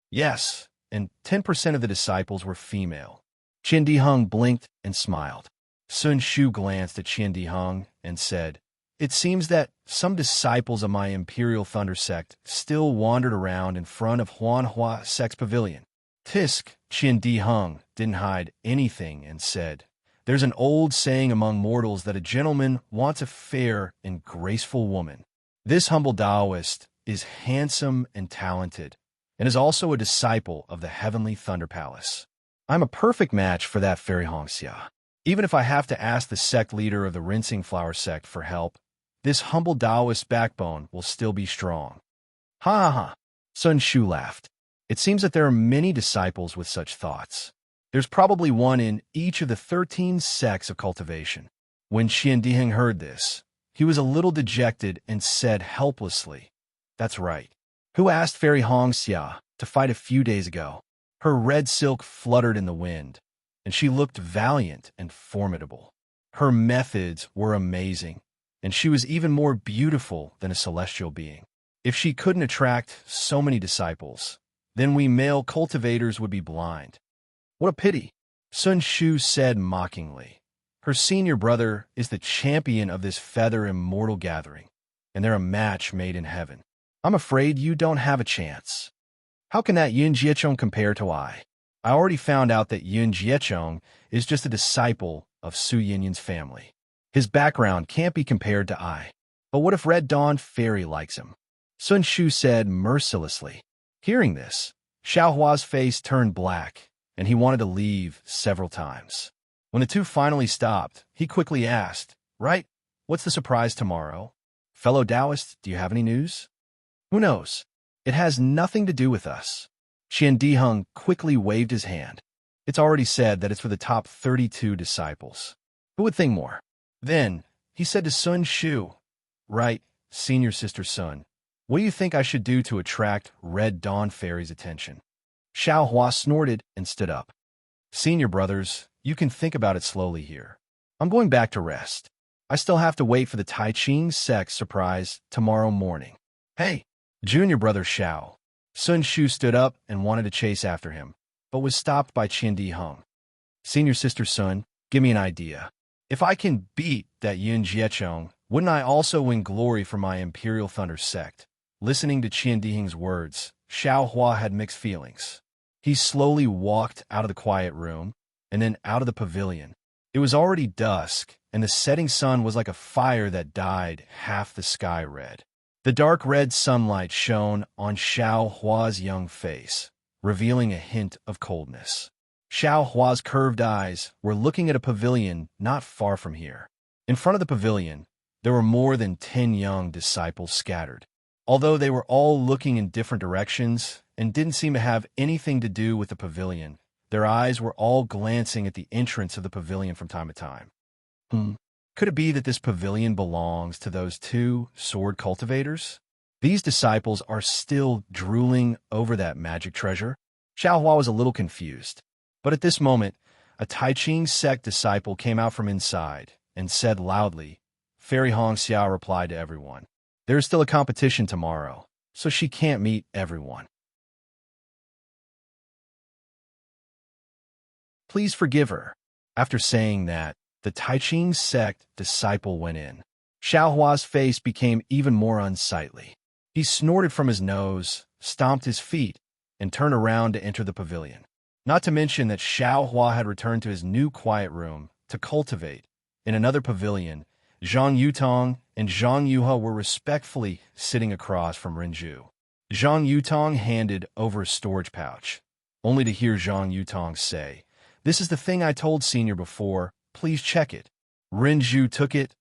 Yes, and 10% of the disciples were female." Qian Diheng blinked and smiled. Sun Shu glanced at Qian Diheng and said, "It seems that some disciples of my Imperial Thunder sect still wandered around in front of Huanhua sect's pavilion." Tisk, Qian Diheng didn't hide anything and said, "There's an old saying among mortals that a gentleman wants a fair and graceful woman. This humble Taoist is handsome and talented, and is also a disciple of the Heavenly Thunder Palace. I'm a perfect match for that Fairy Hongxia. Even if I have to ask the sect leader of the Rinsing Flower sect for help, this humble Taoist backbone will still be strong." Ha ha ha! Sun Shu laughed. "It seems that there are many disciples with such thoughts. There's probably one in each of the 13 sects of cultivation." When Qian Diheng heard this, he was a little dejected and said helplessly, "That's right. Who asked Fairy Hongxia to fight a few days ago?" Her red silk fluttered in the wind, and she looked valiant and formidable. Her methods were amazing, and she was even more beautiful than a celestial being. If she couldn't attract so many disciples, then we male cultivators would be blind. What a pity, Sun Shu said mockingly. Her senior brother is the champion of this feather immortal gathering, and they're a match made in heaven. I'm afraid you don't have a chance. How can that Yun Jiechong compare to I? I already found out that Yun Jiechong is just a disciple of Su Yinyin's family. His background can't be compared to I. But what if Red Dawn Fairy likes him? Sun Shu said mercilessly. Hearing this, Xiao Hua's face turned black, and he wanted to leave several times. When the two finally stopped, he quickly asked, "Right, what's the surprise tomorrow? Fellow Taoist, do you have any news?" "Who knows? It has nothing to do with us." Qian Diheng quickly waved his hand. "It's already said that it's for the top 32 disciples. Who would think more?" Then he said to Sun Shu, "Right, senior sister Sun, what do you think I should do to attract Red Dawn Fairy's attention?" Xiao Hua snorted and stood up. "Senior brothers, you can think about it slowly here. I'm going back to rest. I still have to wait for the Tai Ching sect surprise tomorrow morning." "Hey, junior brother Xiao." Sun Shu stood up and wanted to chase after him, but was stopped by Qian Diheng. "Senior sister Sun, give me an idea. If I can beat that Yun Jiechong, wouldn't I also win glory for my Imperial Thunder sect?" Listening to Qian Diheng's words, Xiao Hua had mixed feelings. He slowly walked out of the quiet room, and then out of the pavilion. It was already dusk, and the setting sun was like a fire that dyed half the sky red. The dark red sunlight shone on Xiao Hua's young face, revealing a hint of coldness. Xiao Hua's curved eyes were looking at a pavilion not far from here. In front of the pavilion, there were more than 10 young disciples scattered. Although they were all looking in different directions and didn't seem to have anything to do with the pavilion, their eyes were all glancing at the entrance of the pavilion from time to time. Could it be that this pavilion belongs to those two sword cultivators? These disciples are still drooling over that magic treasure? Xiao Hua was a little confused. But at this moment, a Tai Ching sect disciple came out from inside and said loudly, Fairy Hongxia replied to everyone, "There is still a competition tomorrow, so she can't meet everyone. Please forgive her." After saying that, the Tai Ching sect disciple went in. Xiao Hua's face became even more unsightly. He snorted from his nose, stomped his feet, and turned around to enter the pavilion. Not to mention that Xiao Hua had returned to his new quiet room to cultivate. In another pavilion, Zhang Yutong and Zhang Yuhe were respectfully sitting across from Renju. Zhang Yutong handed over a storage pouch, only to hear Zhang Yutong say, "This is the thing I told Senior before, please check it. Rendezvous took it,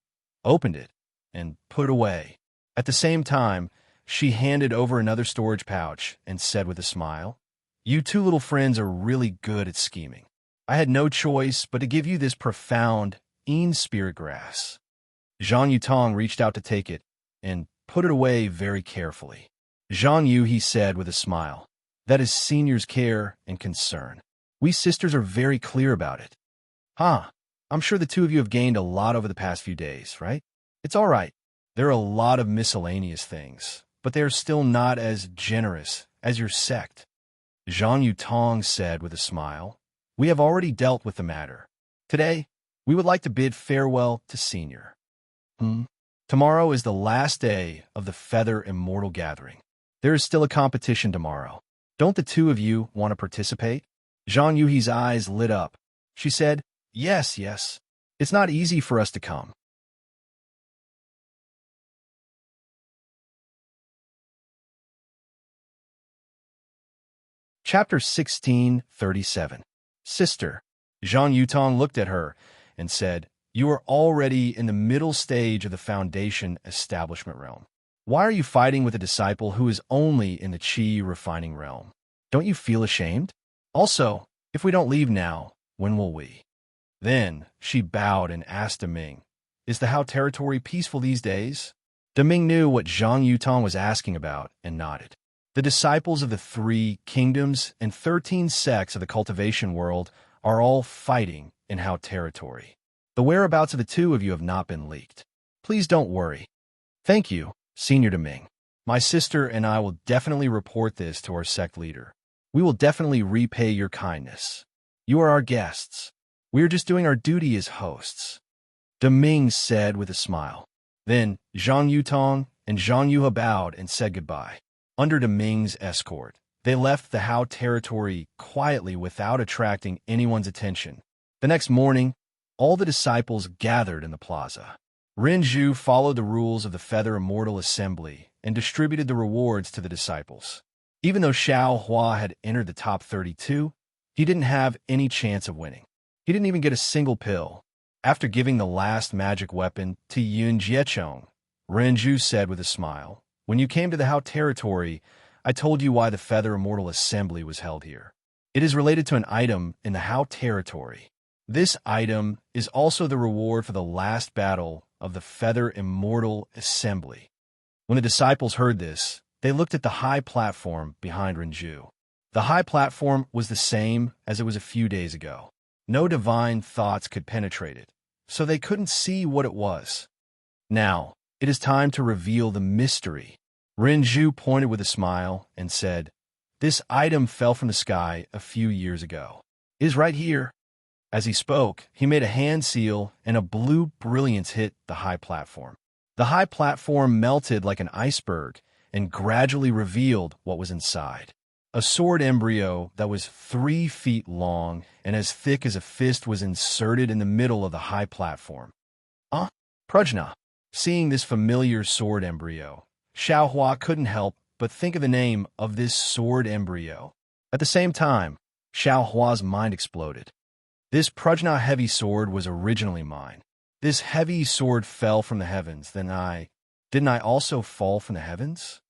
opened it, and put it away. At the same time, she handed over another storage pouch and said with a smile, "You two little friends are really good at scheming. I had no choice but to give you this profound spirit grass." Jean Yutong reached out to take it and put it away very carefully. "Jean Yu," he said with a smile, "that is Senior's care and concern. We sisters are very clear about it." "Huh, I'm sure the two of you have gained a lot over the past few days, right? It's all right. There are a lot of miscellaneous things, but they are still not as generous as your sect." Jean Yutong said with a smile, "We have already dealt with the matter. Today, we would like to bid farewell to Senior. Tomorrow is the last day of the Feather Immortal Gathering. There is still a competition tomorrow. Don't the two of you want to participate?" Zhang Yuhi's eyes lit up. She said, "Yes, yes. It's not easy for us to come." Chapter 16:37. Sister. Zhang Yutong looked at her and said, "You are already in the middle stage of the Foundation establishment realm. Why are you fighting with a disciple who is only in the Qi refining realm? Don't you feel ashamed? Also, if we don't leave now, when will we?" Then she bowed and asked Deming, "Is the Hao territory peaceful these days?" Deming knew what Zhang Yutong was asking about and nodded. The disciples of the 3 kingdoms and 13 sects of the cultivation world are all fighting in Hao territory. The whereabouts of the two of you have not been leaked. Please don't worry. Thank you, Senior Deming. My sister and I will definitely report this to our sect leader. We will definitely repay your kindness. You are our guests. We are just doing our duty as hosts," Deming said with a smile. Then Zhang Yutong and Zhang Yuhe bowed and said goodbye. Under Deming's escort, they left the Hao territory quietly without attracting anyone's attention. The next morning, all the disciples gathered in the plaza. Rendezvous followed the rules of the Feather Immortal Assembly and distributed the rewards to the disciples. Even though Xiao Hua had entered the top 32, he didn't have any chance of winning. He didn't even get a single pill. After giving the last magic weapon to Yun Jiechong, Rendezvous said with a smile, "When you came to the Hao territory, I told you why the Feather Immortal Assembly was held here. It is related to an item in the Hao territory. This item is also the reward for the last battle of the Feather Immortal Assembly." When the disciples heard this, they looked at the high platform behind Rendezvous. The high platform was the same as it was a few days ago. No divine thoughts could penetrate it, so they couldn't see what it was. "Now, it is time to reveal the mystery." Rendezvous pointed with a smile and said, "This item fell from the sky a few years ago. It is right here." As he spoke, he made a hand seal, and a blue brilliance hit the high platform. The high platform melted like an iceberg and gradually revealed what was inside. A sword embryo that was 3 feet long and as thick as a fist was inserted in the middle of the high platform. Prajna. Seeing this familiar sword embryo, Xiao Hua couldn't help but think of the name of this sword embryo. At the same time, Xiao Hua's mind exploded. This Prajna heavy sword was originally mine. This heavy sword fell from the heavens, then didn't I also fall from the heavens?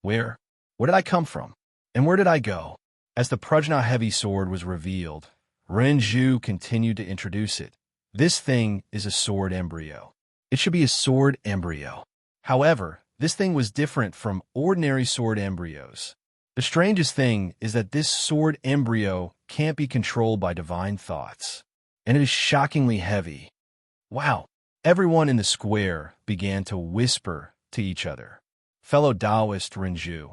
Where did I come from? And where did I go? As the Prajna heavy sword was revealed, Rendezvous continued to introduce it. This thing is a sword embryo. It should be a sword embryo. However, this thing was different from ordinary sword embryos. The strangest thing is that this sword embryo can't be controlled by divine thoughts, and it is shockingly heavy. Wow! Everyone in the square began to whisper to each other. Fellow Taoist Rendezvous,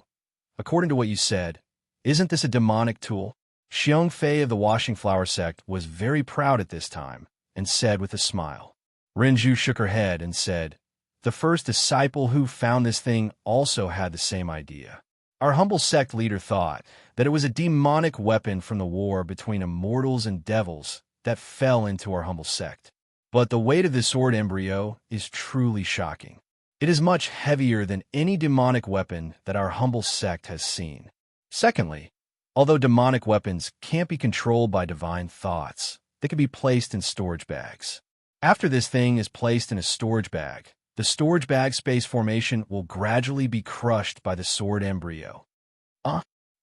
according to what you said, isn't this a demonic tool? Xiong Fei of the Washing Flower sect was very proud at this time and said with a smile. Rendezvous shook her head and said, "The first disciple who found this thing also had the same idea. Our humble sect leader thought that it was a demonic weapon from the war between immortals and devils that fell into our humble sect. But the weight of this sword embryo is truly shocking. It is much heavier than any demonic weapon that our humble sect has seen. Secondly, although demonic weapons can't be controlled by divine thoughts, that can be placed in storage bags. After this thing is placed in a storage bag, the storage bag space formation will gradually be crushed by the sword embryo.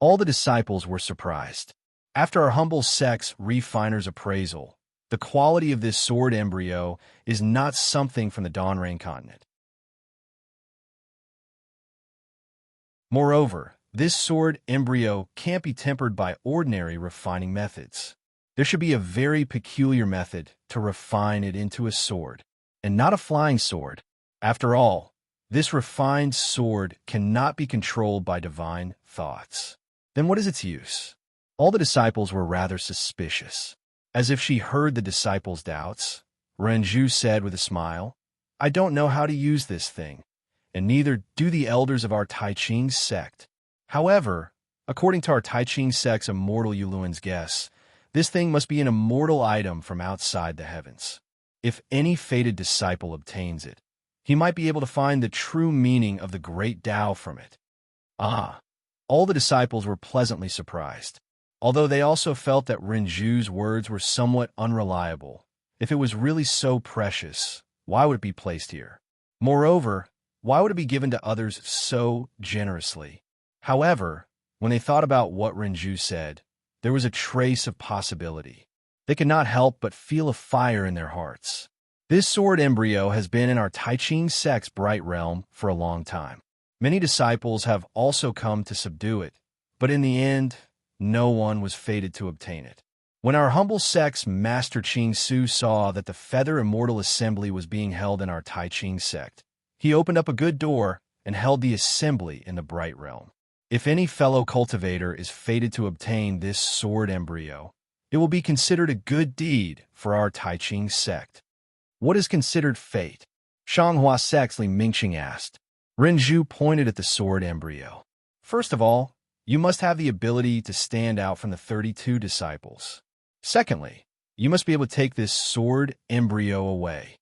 All the disciples were surprised. After our humble sex refiner's appraisal, the quality of this sword embryo is not something from the Dawnrain continent. Moreover, this sword embryo can't be tempered by ordinary refining methods. There should be a very peculiar method to refine it into a sword, and not a flying sword. After all, this refined sword cannot be controlled by divine thoughts. Then what is its use? All the disciples were rather suspicious. As if she heard the disciples' doubts, Rendezvous said with a smile, "I don't know how to use this thing, and neither do the elders of our Tai Ching sect. However, according to our Tai Ching sect's immortal Yuluan's guess, this thing must be an immortal item from outside the heavens. If any fated disciple obtains it, he might be able to find the true meaning of the great Tao from it." All the disciples were pleasantly surprised, although they also felt that Rendezvous' words were somewhat unreliable. If it was really so precious, why would it be placed here? Moreover, why would it be given to others so generously? However, when they thought about what Rendezvous said, there was a trace of possibility. They could not help but feel a fire in their hearts. This sword embryo has been in our Tai Ching sect's bright realm for a long time. Many disciples have also come to subdue it, but in the end, no one was fated to obtain it. When our humble sect's Master Ching Su saw that the Feather Immortal Assembly was being held in our Tai Ching sect, he opened up a good door and held the assembly in the bright realm. If any fellow cultivator is fated to obtain this sword embryo, it will be considered a good deed for our Tai Ching sect. What is considered fate? Shanghua sect's Li Mingqing asked. Rendezvous pointed at the sword embryo. First of all, you must have the ability to stand out from the 32 disciples. Secondly, you must be able to take this sword embryo away.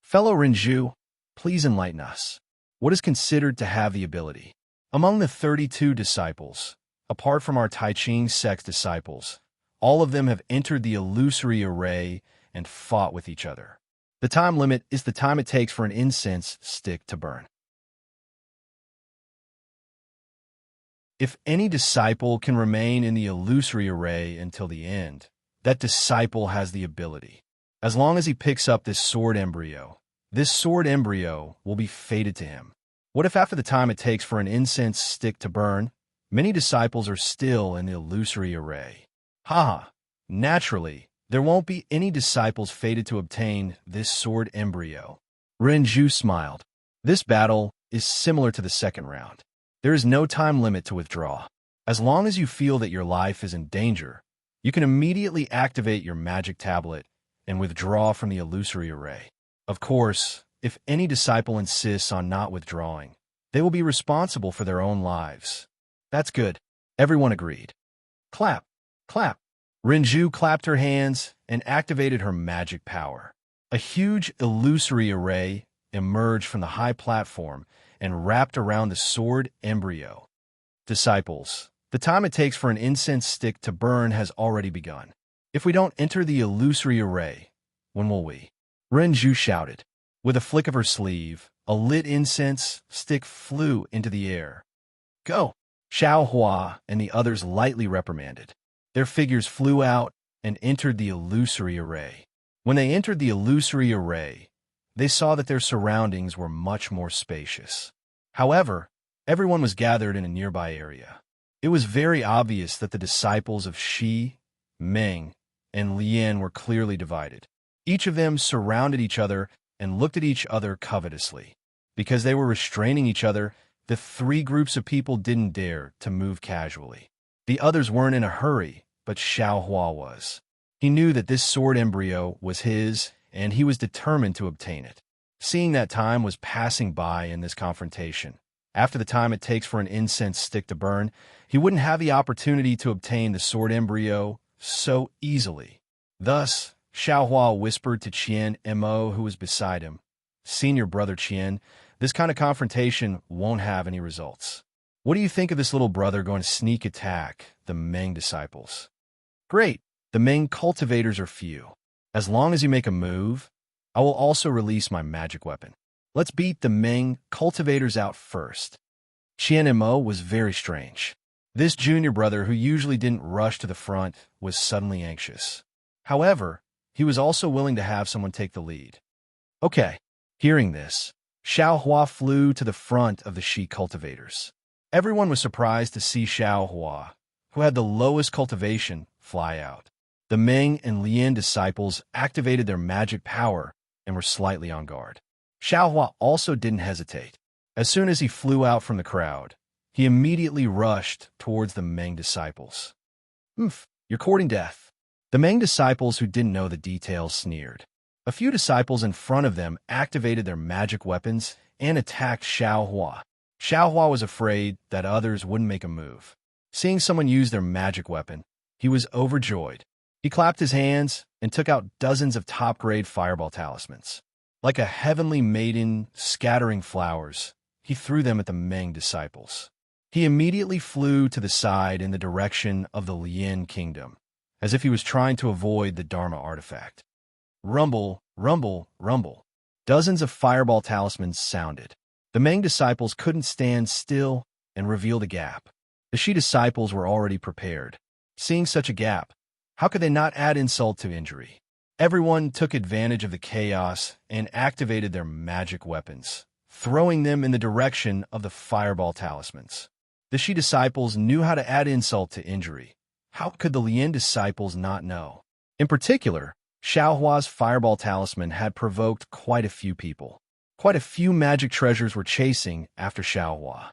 Fellow Rendezvous, please enlighten us. What is considered to have the ability? Among the 32 disciples, apart from our Tai Ching sect disciples, all of them have entered the illusory array and fought with each other. The time limit is the time it takes for an incense stick to burn. If any disciple can remain in the illusory array until the end, that disciple has the ability. As long as he picks up this sword embryo will be fated to him. What if after the time it takes for an incense stick to burn, many disciples are still in the illusory array? Naturally, there won't be any disciples fated to obtain this sword embryo. Rendezvous smiled. This battle is similar to the second round. There is no time limit to withdraw. As long as you feel that your life is in danger, you can immediately activate your magic tablet and withdraw from the illusory array. Of course, if any disciple insists on not withdrawing, they will be responsible for their own lives. That's good. Everyone agreed. Clap, clap. Rendezvous clapped her hands and activated her magic power. A huge illusory array emerged from the high platform and wrapped around the sword embryo. Disciples, the time it takes for an incense stick to burn has already begun. If we don't enter the illusory array, when will we? Rendezvous shouted. With a flick of her sleeve, a lit incense stick flew into the air. Go! Xiaohua and the others lightly reprimanded. Their figures flew out and entered the illusory array. When they entered the illusory array, they saw that their surroundings were much more spacious. However, everyone was gathered in a nearby area. It was very obvious that the disciples of Shi, Meng, and Lian were clearly divided. Each of them surrounded each other and looked at each other covetously. Because they were restraining each other, the three groups of people didn't dare to move casually. The others weren't in a hurry, but Xiaohua was. He knew that this sword embryo was his, and he was determined to obtain it. Seeing that time was passing by in this confrontation, after the time it takes for an incense stick to burn, he wouldn't have the opportunity to obtain the sword embryo so easily. Thus, Xiaohua whispered to Qian Mo, who was beside him, "Senior brother Qian, this kind of confrontation won't have any results. What do you think of this little brother going to sneak attack the Meng disciples?" "Great. The Meng cultivators are few. As long as you make a move, I will also release my magic weapon. Let's beat the Ming cultivators out first. Qian Mo was very strange. This junior brother, who usually didn't rush to the front, was suddenly anxious. However, he was also willing to have someone take the lead. Okay. Hearing this, Xiao Hua flew to the front of the Shi cultivators. Everyone was surprised to see Xiao Hua, who had the lowest cultivation, fly out. The Ming and Lian disciples activated their magic power and were slightly on guard. Xiao Hua also didn't hesitate. As soon as he flew out from the crowd, he immediately rushed towards the Ming disciples. You're courting death. The Ming disciples, who didn't know the details, sneered. A few disciples in front of them activated their magic weapons and attacked Xiao Hua. Xiao Hua was afraid that others wouldn't make a move. Seeing someone use their magic weapon, he was overjoyed. He clapped his hands and took out dozens of top-grade fireball talismans. Like a heavenly maiden scattering flowers, he threw them at the Ming disciples. He immediately flew to the side in the direction of the Lian kingdom, as if he was trying to avoid the Dharma artifact. Rumble, rumble, rumble. Dozens of fireball talismans sounded. The Ming disciples couldn't stand still and revealed a gap. The Shi disciples were already prepared. Seeing such a gap, how could they not add insult to injury? Everyone took advantage of the chaos and activated their magic weapons, throwing them in the direction of the fireball talismans. The Shi disciples knew how to add insult to injury. How could the Lian disciples not know? In particular, Xiao Hua's fireball talisman had provoked quite a few people. Quite a few magic treasures were chasing after Xiao Hua.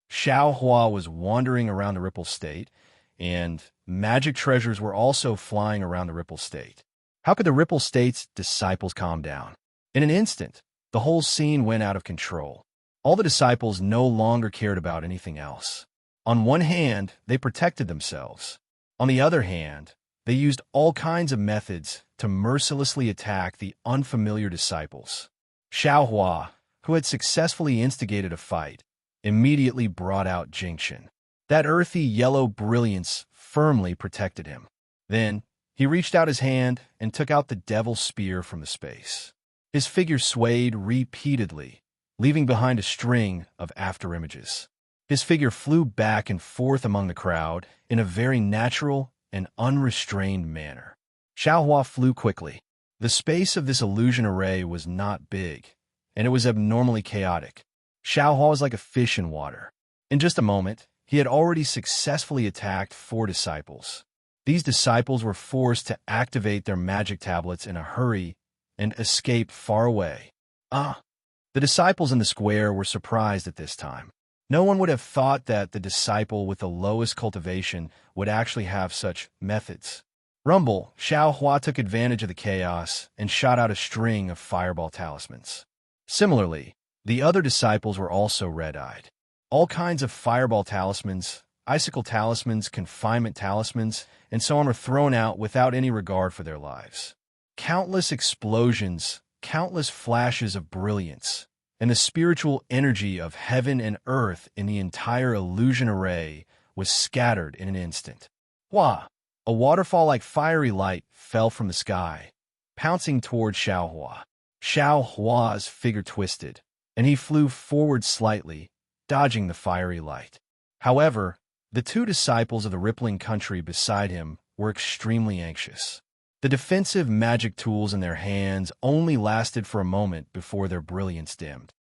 Xiao Hua was wandering around the Ripple State, and magic treasures were also flying around the Ripple State. How could the Ripple State's disciples calm down? In an instant, the whole scene went out of control. All the disciples no longer cared about anything else. On one hand, they protected themselves. On the other hand, they used all kinds of methods to mercilessly attack the unfamiliar disciples. Xiao Hua, who had successfully instigated a fight, immediately brought out Jingxin. That earthy yellow brilliance firmly protected him. Then, he reached out his hand and took out the devil's spear from the space. His figure swayed repeatedly, leaving behind a string of afterimages. His figure flew back and forth among the crowd in a very natural and unrestrained manner. Xiao Hua flew quickly. The space of this illusion array was not big, and it was abnormally chaotic. Xiao Hua was like a fish in water. In just a moment, he had already successfully attacked 4 disciples. These disciples were forced to activate their magic tablets in a hurry and escape far away. The disciples in the square were surprised at this time. No one would have thought that the disciple with the lowest cultivation would actually have such methods. Rumble, Xiao Hua took advantage of the chaos and shot out a string of fireball talismans. Similarly, the other disciples were also red-eyed. All kinds of fireball talismans, icicle talismans, confinement talismans, and so on were thrown out without any regard for their lives. Countless explosions, countless flashes of brilliance, and the spiritual energy of heaven and earth in the entire illusion array was scattered in an instant. Hua! A waterfall-like fiery light fell from the sky, pouncing toward Xiao Hua. Xiao Hua's figure twisted, and he flew forward slightly, dodging the fiery light. However, the 2 disciples of the rippling country beside him were extremely anxious. The defensive magic tools in their hands only lasted for a moment before their brilliance dimmed.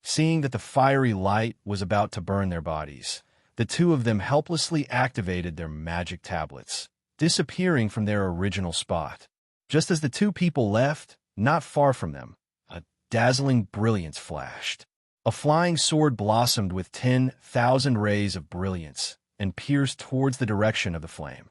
Seeing that the fiery light was about to burn their bodies, the 2 of them helplessly activated their magic tablets, disappearing from their original spot. Just as the 2 people left, not far from them, a dazzling brilliance flashed. A flying sword blossomed with 10,000 rays of brilliance and pierced towards the direction of the flame.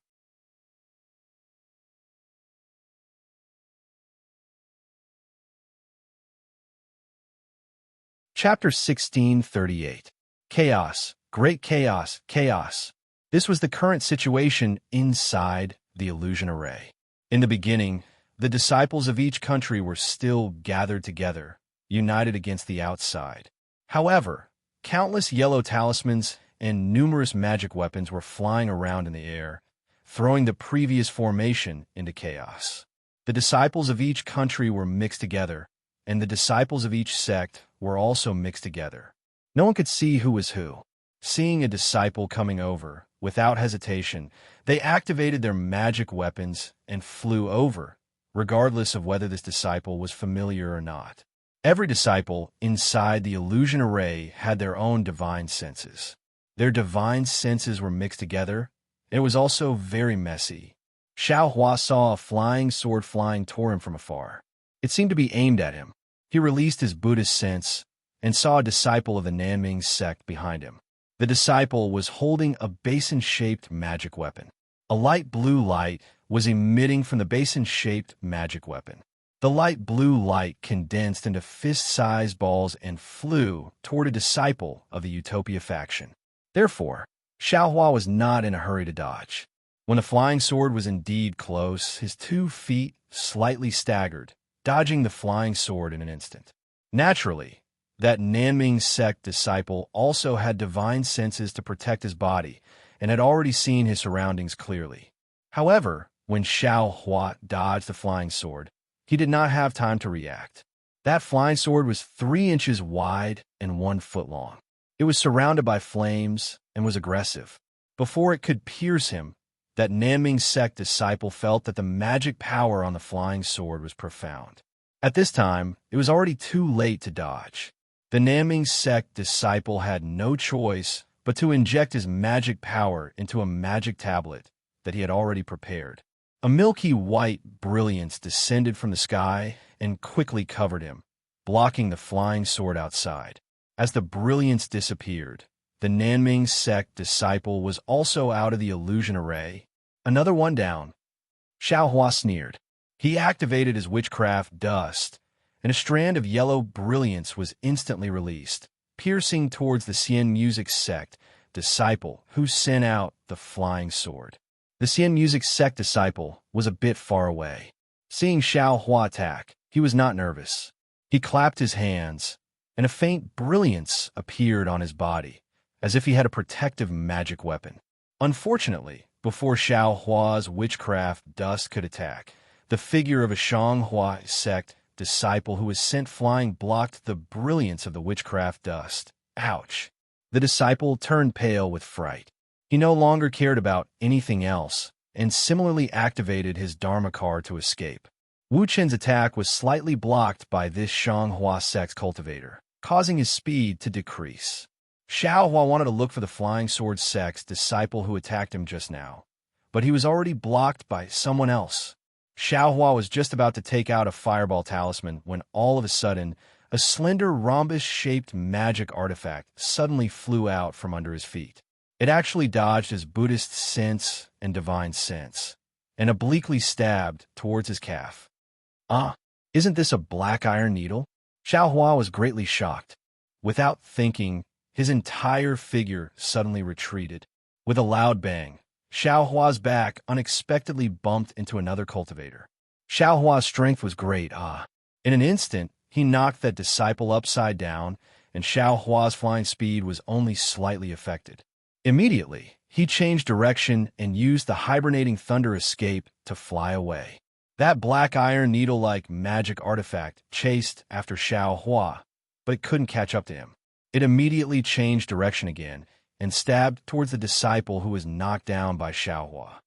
Chapter 1638. Chaos, Great Chaos, Chaos. This was the current situation inside the illusion array. In the beginning, the disciples of each country were still gathered together, united against the outside. However, countless yellow talismans and numerous magic weapons were flying around in the air, throwing the previous formation into chaos. The disciples of each country were mixed together, and the disciples of each sect were also mixed together. No one could see who was who. Seeing a disciple coming over, without hesitation, they activated their magic weapons and flew over, regardless of whether this disciple was familiar or not. Every disciple inside the illusion array had their own divine senses. Their divine senses were mixed together. It was also very messy. Xiao Hua saw a flying sword flying toward him from afar. It seemed to be aimed at him. He released his Buddhist sense and saw a disciple of the Nanming sect behind him. The disciple was holding a basin-shaped magic weapon. A light blue light was emitting from the basin-shaped magic weapon. The light blue light condensed into fist-sized balls and flew toward a disciple of the Utopia faction. Therefore, Xiao Hua was not in a hurry to dodge. When the flying sword was indeed close, his 2 feet slightly staggered, dodging the flying sword in an instant. Naturally, that Nanming sect disciple also had divine senses to protect his body and had already seen his surroundings clearly. However, when Xiao Hua dodged the flying sword, he did not have time to react. That flying sword was 3 inches wide and 1 foot long. It was surrounded by flames and was aggressive. Before it could pierce him, that Nanming sect disciple felt that the magic power on the flying sword was profound. At this time, it was already too late to dodge. The Nanming sect disciple had no choice but to inject his magic power into a magic tablet that he had already prepared. A milky white brilliance descended from the sky and quickly covered him, blocking the flying sword outside. As the brilliance disappeared, the Nanming sect disciple was also out of the illusion array. Another one down. Xiao Hua sneered. He activated his witchcraft dust, and a strand of yellow brilliance was instantly released, piercing towards the Xian music sect disciple who sent out the flying sword. The Xian music sect disciple was a bit far away. Seeing Xiao Hua attack, he was not nervous. He clapped his hands, and a faint brilliance appeared on his body, as if he had a protective magic weapon. Unfortunately, before Xiao Hua's witchcraft dust could attack, the figure of a Xianghua sect disciple who was sent flying blocked the brilliance of the witchcraft dust. Ouch! The disciple turned pale with fright. He no longer cared about anything else, and similarly activated his Dharma card to escape. Wu Chen's attack was slightly blocked by this Xianghua sect cultivator, causing his speed to decrease. Xiao Hua wanted to look for the Flying Sword sect's disciple who attacked him just now, but he was already blocked by someone else. Xiao Hua was just about to take out a fireball talisman when all of a sudden, a slender rhombus-shaped magic artifact suddenly flew out from under his feet. It actually dodged his Buddhist sense and divine sense, and obliquely stabbed towards his calf. Isn't this a black iron needle? Xiao Hua was greatly shocked. Without thinking, his entire figure suddenly retreated. With a loud bang, Xiao Hua's back unexpectedly bumped into another cultivator. Xiao Hua's strength was great. In an instant, he knocked that disciple upside down, and Xiao Hua's flying speed was only slightly affected. Immediately, he changed direction and used the hibernating thunder escape to fly away. That black iron needle-like magic artifact chased after Xiao Hua, but it couldn't catch up to him. It immediately changed direction again and stabbed towards the disciple who was knocked down by Xiao Hua.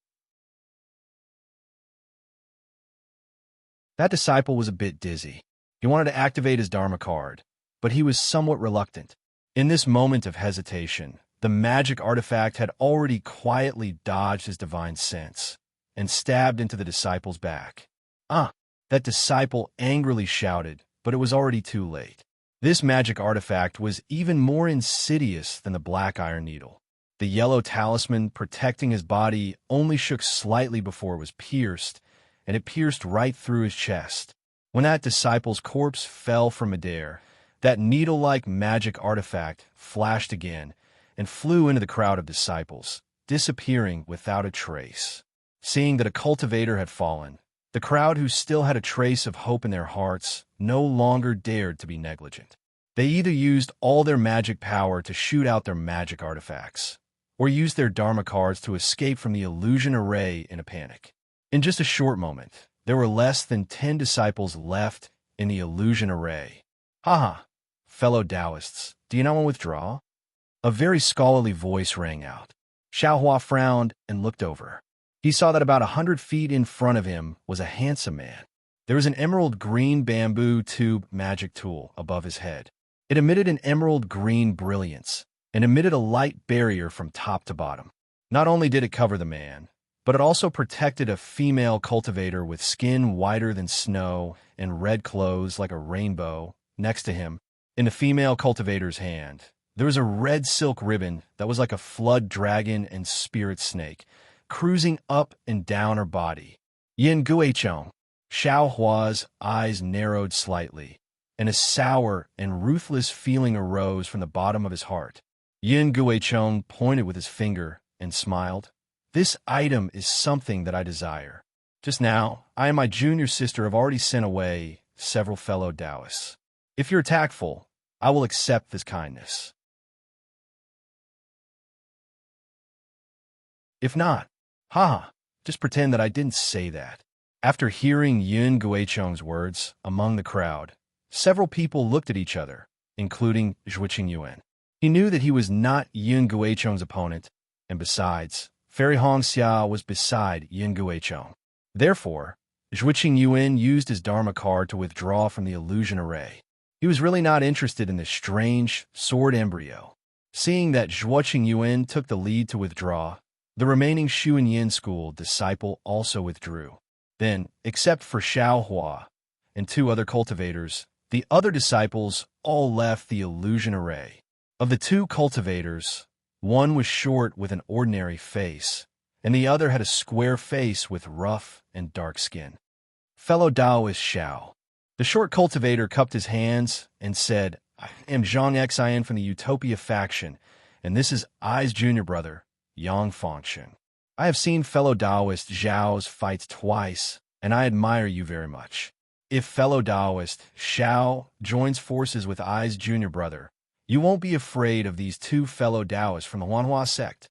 That disciple was a bit dizzy. He wanted to activate his Dharma card, but he was somewhat reluctant. In this moment of hesitation, the magic artifact had already quietly dodged his divine sense and stabbed into the disciple's back. That disciple angrily shouted, but it was already too late. This magic artifact was even more insidious than the black iron needle. The yellow talisman protecting his body only shook slightly before it was pierced, and it pierced right through his chest. When that disciple's corpse fell from midair, that needle-like magic artifact flashed again and flew into the crowd of disciples, disappearing without a trace. Seeing that a cultivator had fallen, the crowd who still had a trace of hope in their hearts no longer dared to be negligent. They either used all their magic power to shoot out their magic artifacts, or used their Dharma cards to escape from the illusion array in a panic. In just a short moment, there were less than 10 disciples left in the illusion array. Haha, fellow Taoists, do you not want to withdraw? A very scholarly voice rang out. Xiaohua frowned and looked over. He saw that about 100 feet in front of him was a handsome man. There was an emerald green bamboo tube magic tool above his head. It emitted an emerald green brilliance and emitted a light barrier from top to bottom. Not only did it cover the man, but it also protected a female cultivator with skin whiter than snow and red clothes like a rainbow next to him. In the female cultivator's hand, there was a red silk ribbon that was like a flood dragon and spirit snake, cruising up and down her body. Yin Guichong. Xiao Hua's eyes narrowed slightly, and a sour and ruthless feeling arose from the bottom of his heart. Yin Guichong pointed with his finger and smiled. This item is something that I desire. Just now, I and my junior sister have already sent away several fellow Taoists. If you're tactful, I will accept this kindness. If not, just pretend that I didn't say that. After hearing Yin Guichong's words among the crowd, several people looked at each other, including Zhuo Qingyuan. He knew that he was not Yin Guichong's opponent, and besides, Fairy Hongxia was beside Yin Guichong. Therefore, Zhuo Qingyuan used his Dharma card to withdraw from the illusion array. He was really not interested in this strange sword embryo. Seeing that Zhuo Qingyuan took the lead to withdraw, the remaining Shu and Yin school disciple also withdrew. Then, except for Xiao Hua and 2 other cultivators, the other disciples all left the illusion array. Of the 2 cultivators, one was short with an ordinary face, and the other had a square face with rough and dark skin. Fellow Taoist Xiao. The short cultivator cupped his hands and said, I am Zhang Xian from the Utopia faction, and this is I's junior brother, Yang Fangsheng. I have seen fellow Taoist Zhao's fights twice, and I admire you very much. If fellow Taoist Xiao joins forces with I's junior brother, you won't be afraid of these 2 fellow Taoists from the Huanhua sect.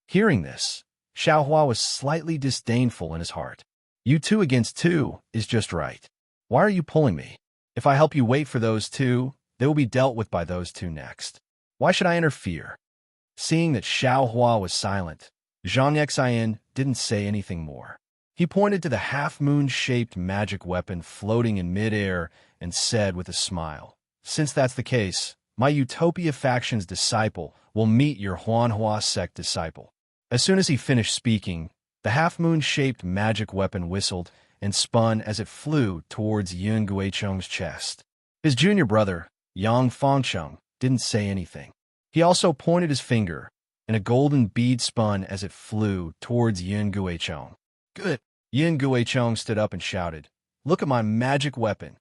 Hearing this, Xiao Hua was slightly disdainful in his heart. You 2 against 2 is just right. Why are you pulling me? If I help you wait for those 2, they will be dealt with by those 2 next. Why should I interfere? Seeing that Xiao Hua was silent, Zhang Xian didn't say anything more. He pointed to the half-moon-shaped magic weapon floating in midair and said with a smile, Since that's the case, my Utopia faction's disciple will meet your Huanhua sect disciple. As soon as he finished speaking, the half-moon-shaped magic weapon whistled and spun as it flew towards Yin Guichong's chest. His junior brother, Yang Fangsheng, didn't say anything. He also pointed his finger, and a golden bead spun as it flew towards Yin Guichong. Good. Yin Guichong stood up and shouted, Look at my magic weapon.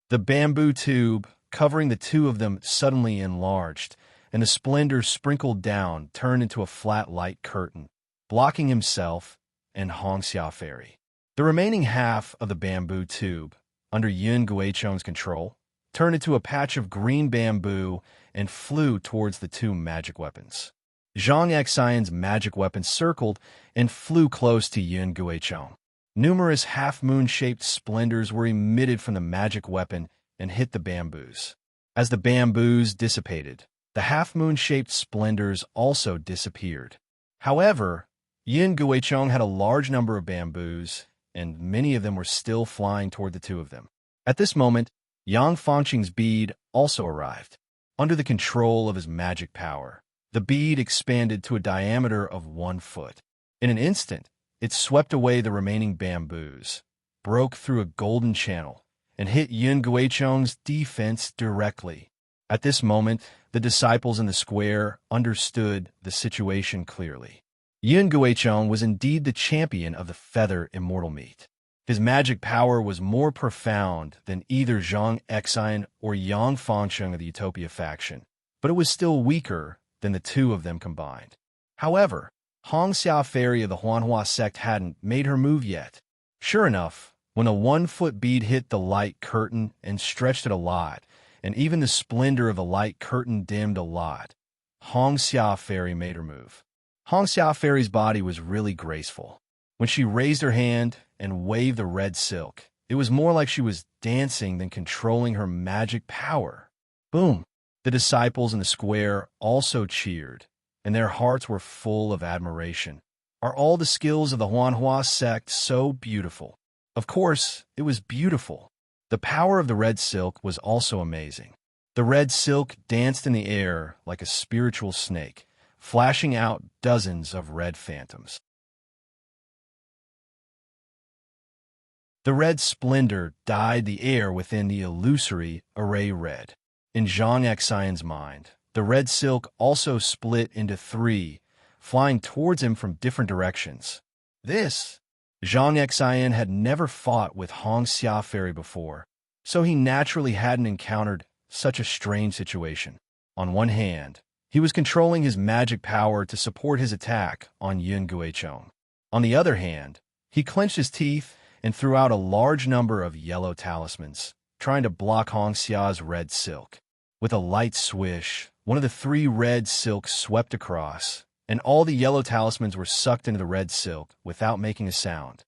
The bamboo tube, covering the 2 of them, suddenly enlarged, and the splendor sprinkled down turned into a flat light curtain, blocking himself and Hongxia Fairy. The remaining half of the bamboo tube, under Yin Guichong's control, turned into a patch of green bamboo and flew towards the 2 magic weapons. Zhang Xian's magic weapon circled and flew close to Yin Guichong. Numerous half-moon-shaped splendors were emitted from the magic weapon and hit the bamboos. As the bamboos dissipated, the half-moon-shaped splendors also disappeared. However, Yin Guichong had a large number of bamboos, and many of them were still flying toward the 2 of them. At this moment, Yang Fangsheng's bead also arrived. Under the control of his magic power, the bead expanded to a diameter of 1 foot. In an instant, it swept away the remaining bamboos, broke through a golden channel, and hit Yin Guichong's defense directly. At this moment, the disciples in the square understood the situation clearly. Yin Guichong was indeed the champion of the feather immortal meat. His magic power was more profound than either Zhang Xian or Yang Fangsheng of the Utopia faction, but it was still weaker than the 2 of them combined. However, Hongxia Fairy of the Huanhua sect hadn't made her move yet. Sure enough, when a 1-foot bead hit the light curtain and stretched it a lot, and even the splendor of the light curtain dimmed a lot. Hong Xia Fairy made her move. Hong Xia Fairy's body was really graceful. When she raised her hand and waved the red silk, it was more like she was dancing than controlling her magic power. Boom! The disciples in the square also cheered, and their hearts were full of admiration. Are all the skills of the Huanhua sect so beautiful? Of course, it was beautiful. The power of the red silk was also amazing. The red silk danced in the air like a spiritual snake, flashing out dozens of red phantoms. The red splendor dyed the air within the illusory array red. In Zhang Xian's mind, the red silk also split into three, flying towards him from different directions. Zhang Xian had never fought with Hong Xia Fairy before, so he naturally hadn't encountered such a strange situation. On one hand, he was controlling his magic power to support his attack on Yun Guichong. On the other hand, he clenched his teeth and threw out a large number of yellow talismans, trying to block Hong Xia's red silk. With a light swish, one of the three red silks swept across, and all the yellow talismans were sucked into the red silk without making a sound.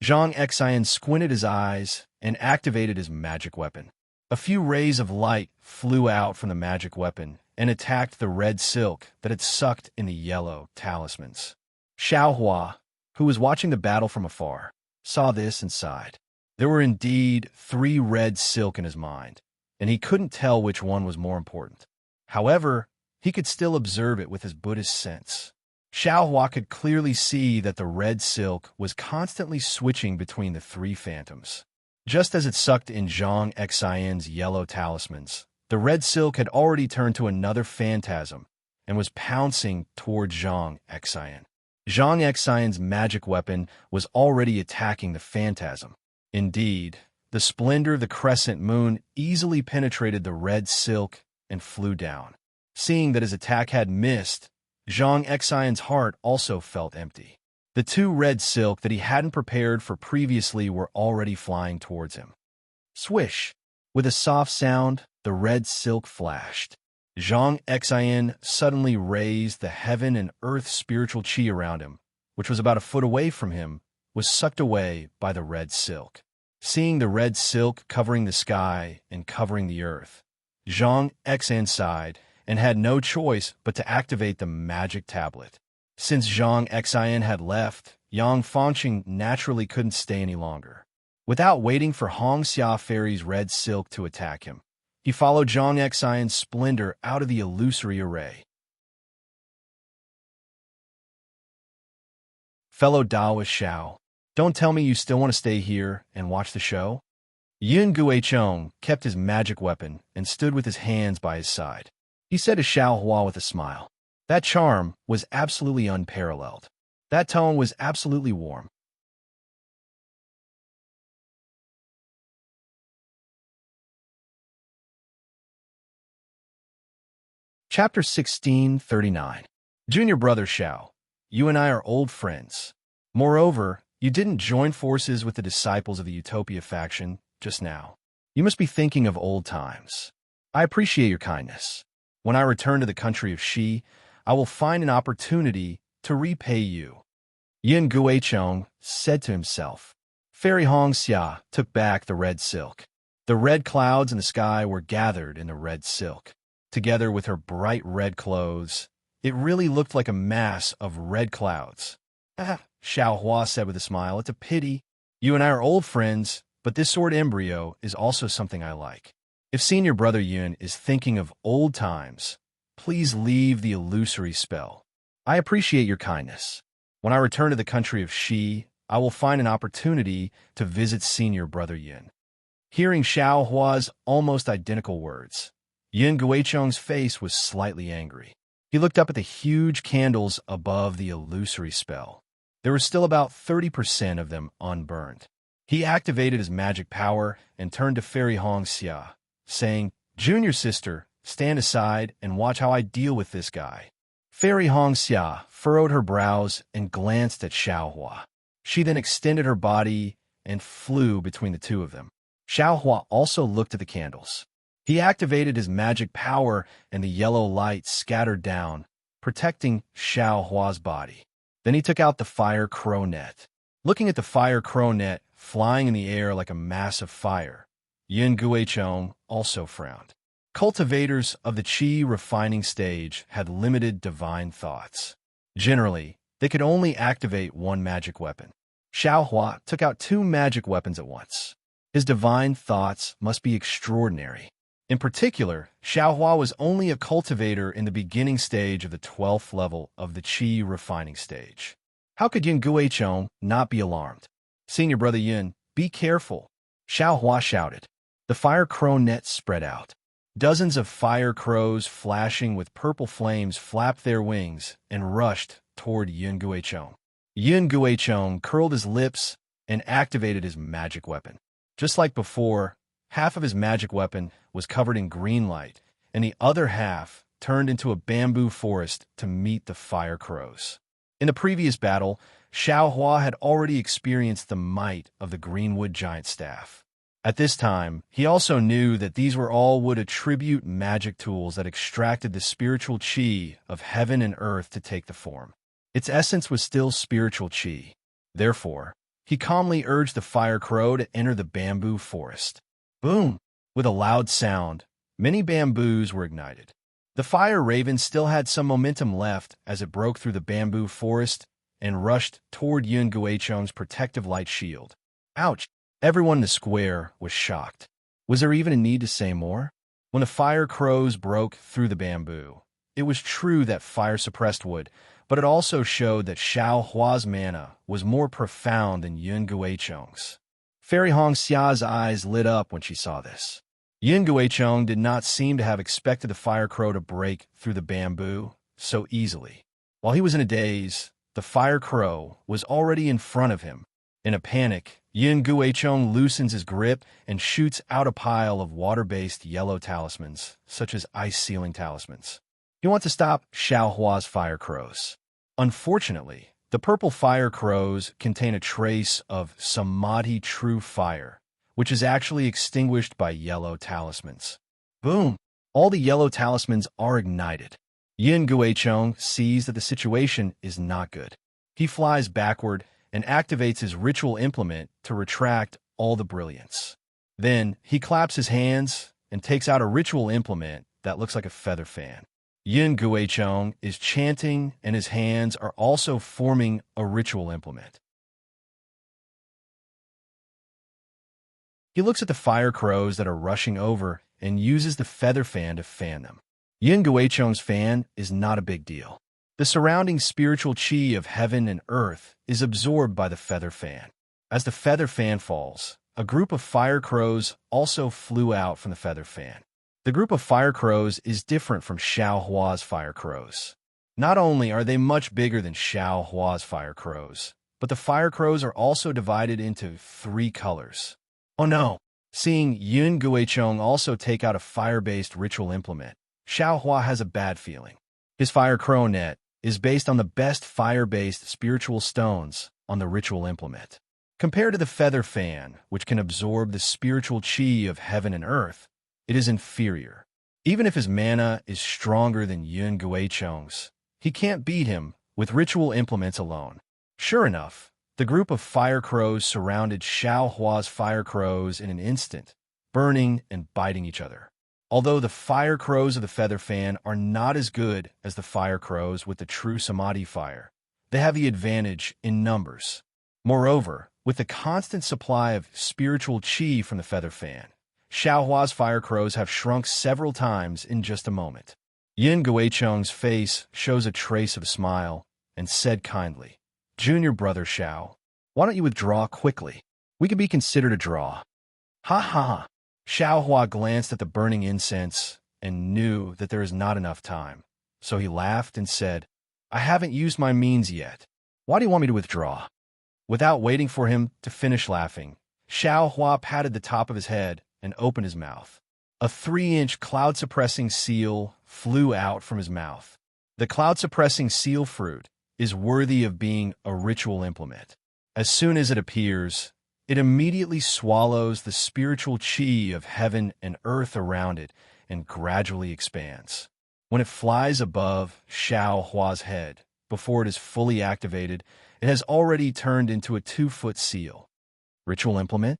Zhang Xian squinted his eyes and activated his magic weapon. A few rays of light flew out from the magic weapon and attacked the red silk that had sucked in the yellow talismans. Xiaohua, who was watching the battle from afar, saw this and sighed. There were indeed three red silk in his mind, and he couldn't tell which one was more important. However, he could still observe it with his Buddhist sense. Xiaohua could clearly see that the red silk was constantly switching between the three phantoms. Just as it sucked in Zhang Xian's yellow talismans, the red silk had already turned to another phantasm and was pouncing toward Zhang Xian. Zhang Xian's magic weapon was already attacking the phantasm. Indeed, the splendor of the crescent moon easily penetrated the red silk and flew down. Seeing that his attack had missed, Zhang Xian's heart also felt empty. The two red silk that he hadn't prepared for previously were already flying towards him. Swish! With a soft sound, the red silk flashed. Zhang Xian suddenly raised the heaven and earth spiritual qi around him, which was about a foot away from him, was sucked away by the red silk. Seeing the red silk covering the sky and covering the earth, Zhang Xian sighed and had no choice but to activate the magic tablet. Since Zhang Xian had left, Yang Fangqing naturally couldn't stay any longer. Without waiting for Hong Xia Fairy's red silk to attack him, he followed Zhang Xian's splendor out of the illusory array. Fellow Taoist Xiao, don't tell me you still want to stay here and watch the show? Yun Guichong kept his magic weapon and stood with his hands by his side. He said to Xiaohua with a smile. That charm was absolutely unparalleled. That tone was absolutely warm. Chapter 1639. Junior brother Xiao, you and I are old friends. Moreover, you didn't join forces with the disciples of the Utopia faction just now. You must be thinking of old times. I appreciate your kindness. When I return to the country of Xi, I will find an opportunity to repay you. Yin Guichong said to himself. Fairy Hong Xia took back the red silk. The red clouds in the sky were gathered in the red silk. Together with her bright red clothes, it really looked like a mass of red clouds. Xiaohua said with a smile, it's a pity. You and I are old friends, but this sword embryo is also something I like. If senior brother Yun is thinking of old times, please leave the illusory spell. I appreciate your kindness. When I return to the country of Xi, I will find an opportunity to visit senior brother Yun. Hearing Xiaohua's almost identical words, Yin Guichong's face was slightly angry. He looked up at the huge candles above the illusory spell. There were still about 30% of them unburned. He activated his magic power and turned to Fairy Hong Xia, saying, Junior sister, stand aside and watch how I deal with this guy. Fairy Hong Xia furrowed her brows and glanced at Xiaohua. She then extended her body and flew between the two of them. Xiaohua also looked at the candles. He activated his magic power, and the yellow light scattered down, protecting Xiao Hua's body. Then he took out the fire crow net. Looking at the fire crow net flying in the air like a mass of fire, Yin Guichong also frowned. Cultivators of the Qi refining stage had limited divine thoughts. Generally, they could only activate one magic weapon. Xiao Hua took out 2 magic weapons at once. His divine thoughts must be extraordinary. In particular, Xiao Hua was only a cultivator in the beginning stage of the 12th level of the Qi refining stage. How could Yin Guichong not be alarmed? "Senior brother Yin, be careful," Xiao Hua shouted. The fire crow net spread out. Dozens of fire crows flashing with purple flames flapped their wings and rushed toward Yin Guichong. Yin Guichong curled his lips and activated his magic weapon. Just like before, half of his magic weapon was covered in green light, and the other half turned into a bamboo forest to meet the fire crows. In the previous battle, Xiao Hua had already experienced the might of the greenwood giant staff. At this time, he also knew that these were all would attribute magic tools that extracted the spiritual qi of heaven and earth to take the form. Its essence was still spiritual qi. Therefore, he calmly urged the fire crow to enter the bamboo forest. Boom! With a loud sound, many bamboos were ignited. The fire raven still had some momentum left as it broke through the bamboo forest and rushed toward Yin Guichong's protective light shield. Ouch! Everyone in the square was shocked. Was there even a need to say more? When the fire crows broke through the bamboo, it was true that fire suppressed wood, but it also showed that Xiao Hua's mana was more profound than Yin Guichong's. Fairy Hong Xia's eyes lit up when she saw this. Yin Guichong did not seem to have expected the fire crow to break through the bamboo so easily. While he was in a daze, the fire crow was already in front of him. In a panic, Yin Guichong loosens his grip and shoots out a pile of water-based yellow talismans, such as ice-sealing talismans. He wants to stop Xiao Hua's fire crows. Unfortunately, the purple fire crows contain a trace of Samadhi true fire, which is actually extinguished by yellow talismans. Boom! All the yellow talismans are ignited. Yin Guichong sees that the situation is not good. He flies backward and activates his ritual implement to retract all the brilliance. Then, he claps his hands and takes out a ritual implement that looks like a feather fan. Yin Guichong is chanting, and his hands are also forming a ritual implement. He looks at the fire crows that are rushing over and uses the feather fan to fan them. Yin Guichong's fan is not a big deal. The surrounding spiritual qi of heaven and earth is absorbed by the feather fan. As the feather fan falls, a group of fire crows also flew out from the feather fan. The group of fire crows is different from Xiao Hua's fire crows. Not only are they much bigger than Xiao Hua's fire crows, but the fire crows are also divided into 3 colors. Oh no! Seeing Yin Guichong also take out a fire-based ritual implement, Xiao Hua has a bad feeling. His fire crow net is based on the best fire-based spiritual stones on the ritual implement. Compared to the feather fan, which can absorb the spiritual qi of heaven and earth, it is inferior. Even if his mana is stronger than Yin Guichong's, he can't beat him with ritual implements alone. Sure enough, the group of fire crows surrounded Xiao Hua's fire crows in an instant, burning and biting each other. Although the fire crows of the feather fan are not as good as the fire crows with the true Samadhi fire, they have the advantage in numbers. Moreover, with the constant supply of spiritual qi from the feather fan, Xiao Hua's fire crows have shrunk several times in just a moment. Yin Guichong's face shows a trace of a smile and said kindly, "Junior brother Xiao, why don't you withdraw quickly? We can be considered a draw." Ha ha! Xiao Hua glanced at the burning incense and knew that there is not enough time, so he laughed and said, "I haven't used my means yet. Why do you want me to withdraw?" Without waiting for him to finish laughing, Xiao Hua patted the top of his head and opened his mouth. A 3-inch cloud-suppressing seal flew out from his mouth. The cloud-suppressing seal fruit is worthy of being a ritual implement. As soon as it appears, It immediately swallows the spiritual chi of heaven and earth around it and gradually expands. When it flies above Xiao Hua's head, before it is fully activated, it has already turned into a 2-foot seal. Ritual implement?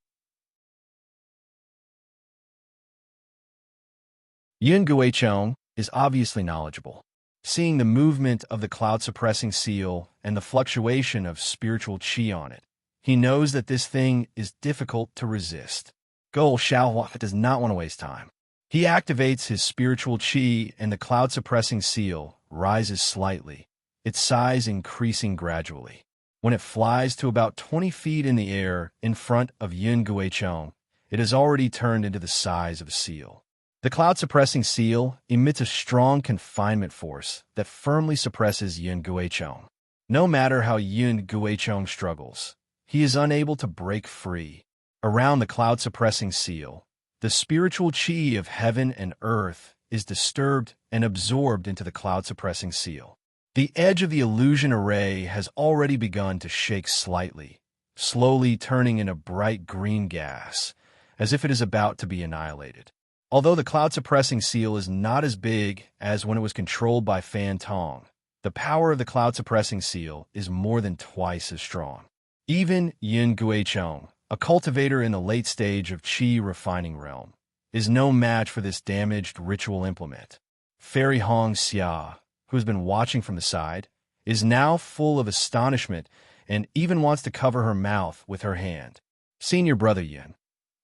Yun Guichong is obviously knowledgeable. Seeing the movement of the cloud-suppressing seal and the fluctuation of spiritual chi on it, he knows that this thing is difficult to resist. Goal Xiaohua does not want to waste time. He activates his spiritual chi and the cloud-suppressing seal rises slightly, its size increasing gradually. When it flies to about 20 feet in the air in front of Yun Guichong, it has already turned into the size of a seal. The cloud-suppressing seal emits a strong confinement force that firmly suppresses Yun Guichong. No matter how Yun Guichong struggles, he is unable to break free. Around the cloud-suppressing seal, the spiritual chi of heaven and earth is disturbed and absorbed into the cloud-suppressing seal. The edge of the illusion array has already begun to shake slightly, slowly turning into bright green gas, as if it is about to be annihilated. Although the cloud-suppressing seal is not as big as when it was controlled by Fan Tong, the power of the cloud-suppressing seal is more than twice as strong. Even Yin Guichong, a cultivator in the late stage of Qi refining realm, is no match for this damaged ritual implement. Fairy Hong Xia, who has been watching from the side, is now full of astonishment and even wants to cover her mouth with her hand. Senior Brother Yin,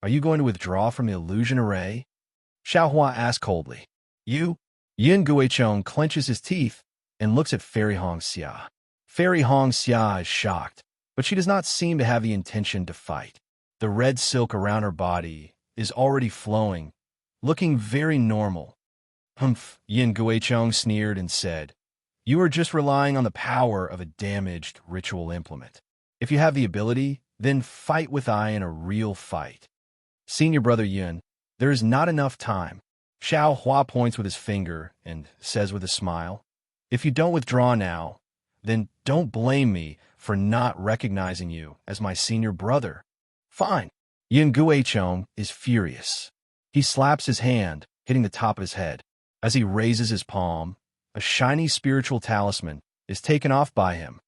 are you going to withdraw from the illusion array? Xiaohua asked coldly. You? Yin Guichong clenches his teeth and looks at Fairy Hong Xia. Fairy Hong Xia is shocked, but she does not seem to have the intention to fight. The red silk around her body is already flowing, looking very normal. Humph, Yin Guichong sneered and said, you are just relying on the power of a damaged ritual implement. If you have the ability, then fight with I in a real fight. Senior Brother Yin, there is not enough time. Xiao Hua points with his finger and says with a smile, if you don't withdraw now, then don't blame me for not recognizing you as my senior brother. Fine. Yin Guichong is furious. He slaps his hand, hitting the top of his head. As he raises his palm, a shiny spiritual talisman is taken off by him.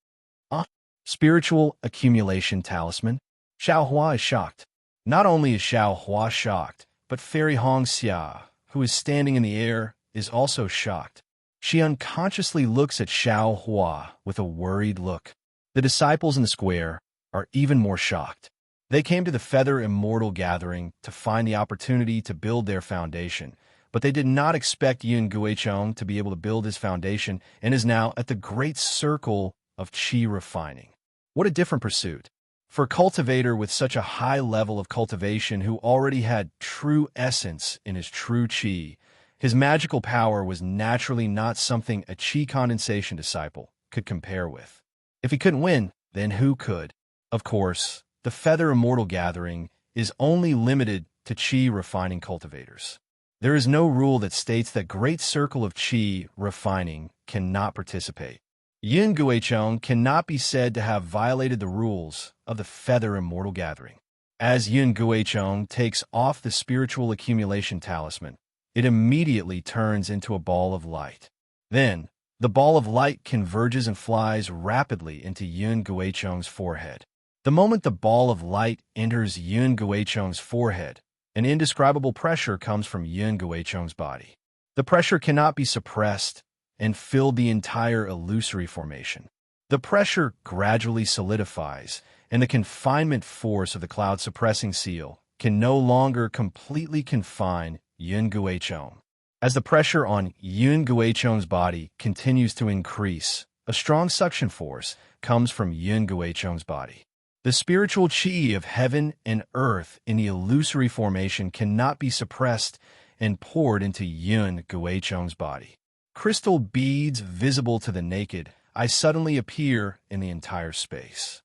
Spiritual accumulation talisman? Xiao Hua is shocked. Not only is Xiao Hua shocked, but Fairy Hong Xia, who is standing in the air, is also shocked. She unconsciously looks at Xiao Hua with a worried look. The disciples in the square are even more shocked. They came to the Feather Immortal Gathering to find the opportunity to build their foundation, but they did not expect Yun Guichong to be able to build his foundation and is now at the great circle of Qi refining. What a different pursuit. For a cultivator with such a high level of cultivation who already had true essence in his true Qi, his magical power was naturally not something a Qi condensation disciple could compare with. If he couldn't win, then who could? Of course, the Feather Immortal Gathering is only limited to Qi refining cultivators. There is no rule that states that Great Circle of Qi refining cannot participate. Yin Guichong cannot be said to have violated the rules of the Feather Immortal Gathering. As Yin Guichong takes off the spiritual accumulation talisman, it immediately turns into a ball of light. Then, the ball of light converges and flies rapidly into Yun Guichong's forehead. The moment the ball of light enters Yun Guichong's forehead, an indescribable pressure comes from Yun Guichong's body. The pressure cannot be suppressed and filled the entire illusory formation. The pressure gradually solidifies, and the confinement force of the cloud-suppressing seal can no longer completely confine Yun Guichong. As the pressure on Yun Guichong's body continues to increase, a strong suction force comes from Yun Guichong's body. The spiritual Qi of heaven and earth in the illusory formation cannot be suppressed and poured into Yun Guichong's body. Crystal beads visible to the naked eye suddenly appear in the entire space.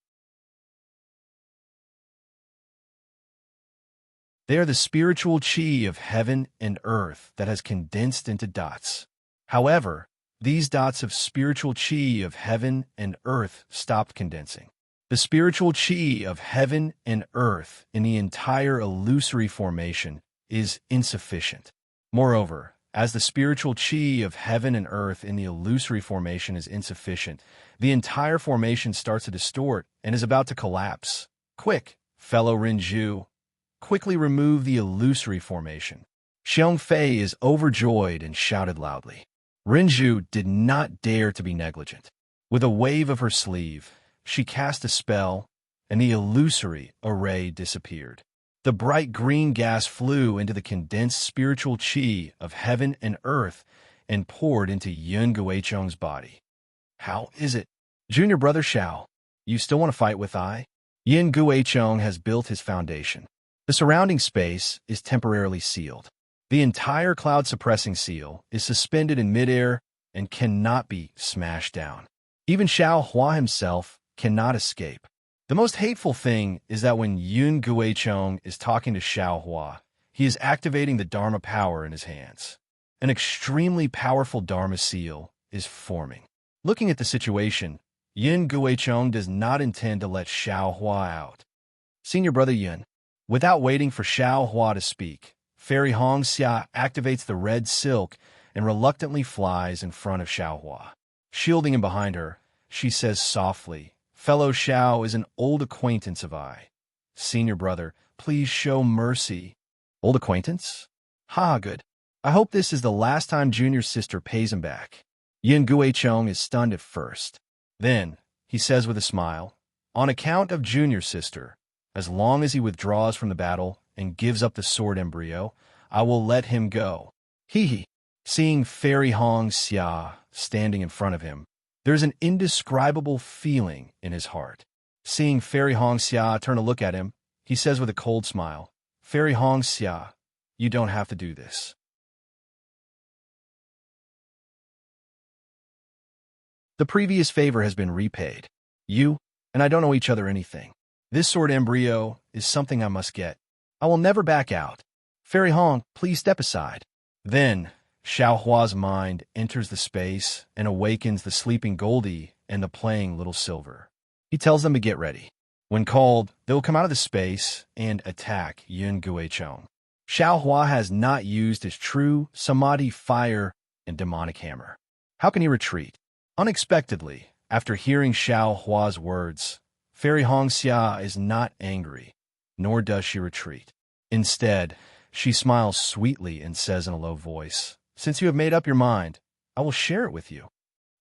They are the spiritual Qi of heaven and earth that has condensed into dots. However, these dots of spiritual Qi of heaven and earth stopped condensing. The spiritual chi of heaven and earth in the entire illusory formation is insufficient. Moreover, as the spiritual chi of heaven and earth in the illusory formation is insufficient, the entire formation starts to distort and is about to collapse. Quick, fellow Renju, quickly remove the illusory formation. Xiong Fei is overjoyed and shouted loudly. Renju did not dare to be negligent. With a wave of her sleeve, she cast a spell, and the illusory array disappeared. The bright green gas flew into the condensed spiritual chi of heaven and earth and poured into Yun Guicheng's body. How is it? Junior brother Xiao, you still want to fight with I? Yin Guicheng has built his foundation. The surrounding space is temporarily sealed. The entire cloud-suppressing seal is suspended in midair and cannot be smashed down. Even Xiao Hua himself cannot escape. The most hateful thing is that when Yun Guicheng is talking to Xiao Hua, he is activating the Dharma power in his hands. An extremely powerful Dharma seal is forming. Looking at the situation, Yun Guicheng does not intend to let Xiao Hua out. Senior brother Yun. Without waiting for Xiao Hua to speak, Fairy Hong Xia activates the red silk and reluctantly flies in front of Xiao Hua. Shielding him behind her, she says softly, "Fellow Xiao is an old acquaintance of I. Senior brother, please show mercy." Old acquaintance? Ha, good. I hope this is the last time Junior's sister pays him back. Yin Guicheng is stunned at first. Then, he says with a smile, "On account of Junior's sister, as long as he withdraws from the battle and gives up the sword embryo, I will let him go." Hee hee. Seeing Fairy Hong Xia standing in front of him, there's an indescribable feeling in his heart. Seeing Fairy Hong Xia turn to look at him, he says with a cold smile, "Fairy Hong Xia, you don't have to do this." The previous favor has been repaid. You and I don't owe each other anything. This sword embryo is something I must get. I will never back out. Fairy Hong, please step aside. Then, Xiao Hua's mind enters the space and awakens the sleeping Goldie and the playing Little Silver. He tells them to get ready. When called, they will come out of the space and attack Yun Guicheng. Xiao Hua has not used his true Samadhi fire and demonic hammer. How can he retreat? Unexpectedly, after hearing Xiao Hua's words, Fairy Hong Xia is not angry, nor does she retreat. Instead, she smiles sweetly and says in a low voice, "Since you have made up your mind, I will share it with you."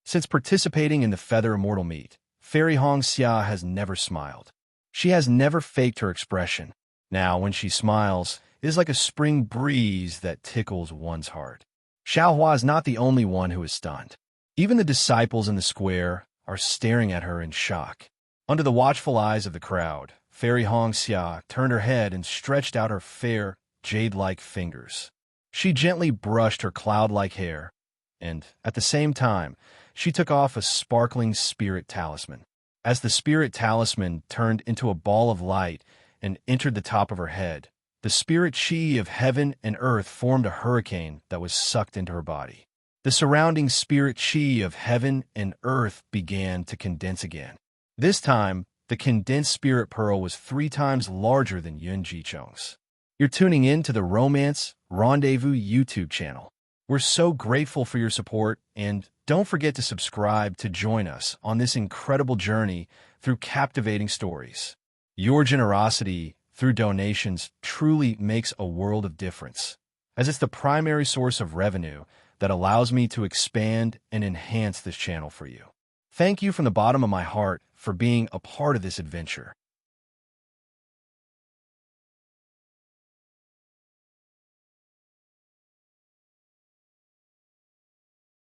Since participating in the Feather Immortal Meet, Fairy Hong Xia has never smiled. She has never faked her expression. Now, when she smiles, it is like a spring breeze that tickles one's heart. Xiao Hua is not the only one who is stunned. Even the disciples in the square are staring at her in shock. Under the watchful eyes of the crowd, Fairy Hong Xia turned her head and stretched out her fair, jade-like fingers. She gently brushed her cloud-like hair, and, at the same time, she took off a sparkling spirit talisman. As the spirit talisman turned into a ball of light and entered the top of her head, the spirit chi of heaven and earth formed a hurricane that was sucked into her body. The surrounding spirit chi of heaven and earth began to condense again. This time, the condensed spirit pearl was 3 times larger than Yun Guicheng's. You're tuning in to the Romance Rendezvous YouTube channel. We're so grateful for your support, and don't forget to subscribe to join us on this incredible journey through captivating stories. Your generosity through donations truly makes a world of difference, as it's the primary source of revenue that allows me to expand and enhance this channel for you. Thank you from the bottom of my heart for being a part of this adventure.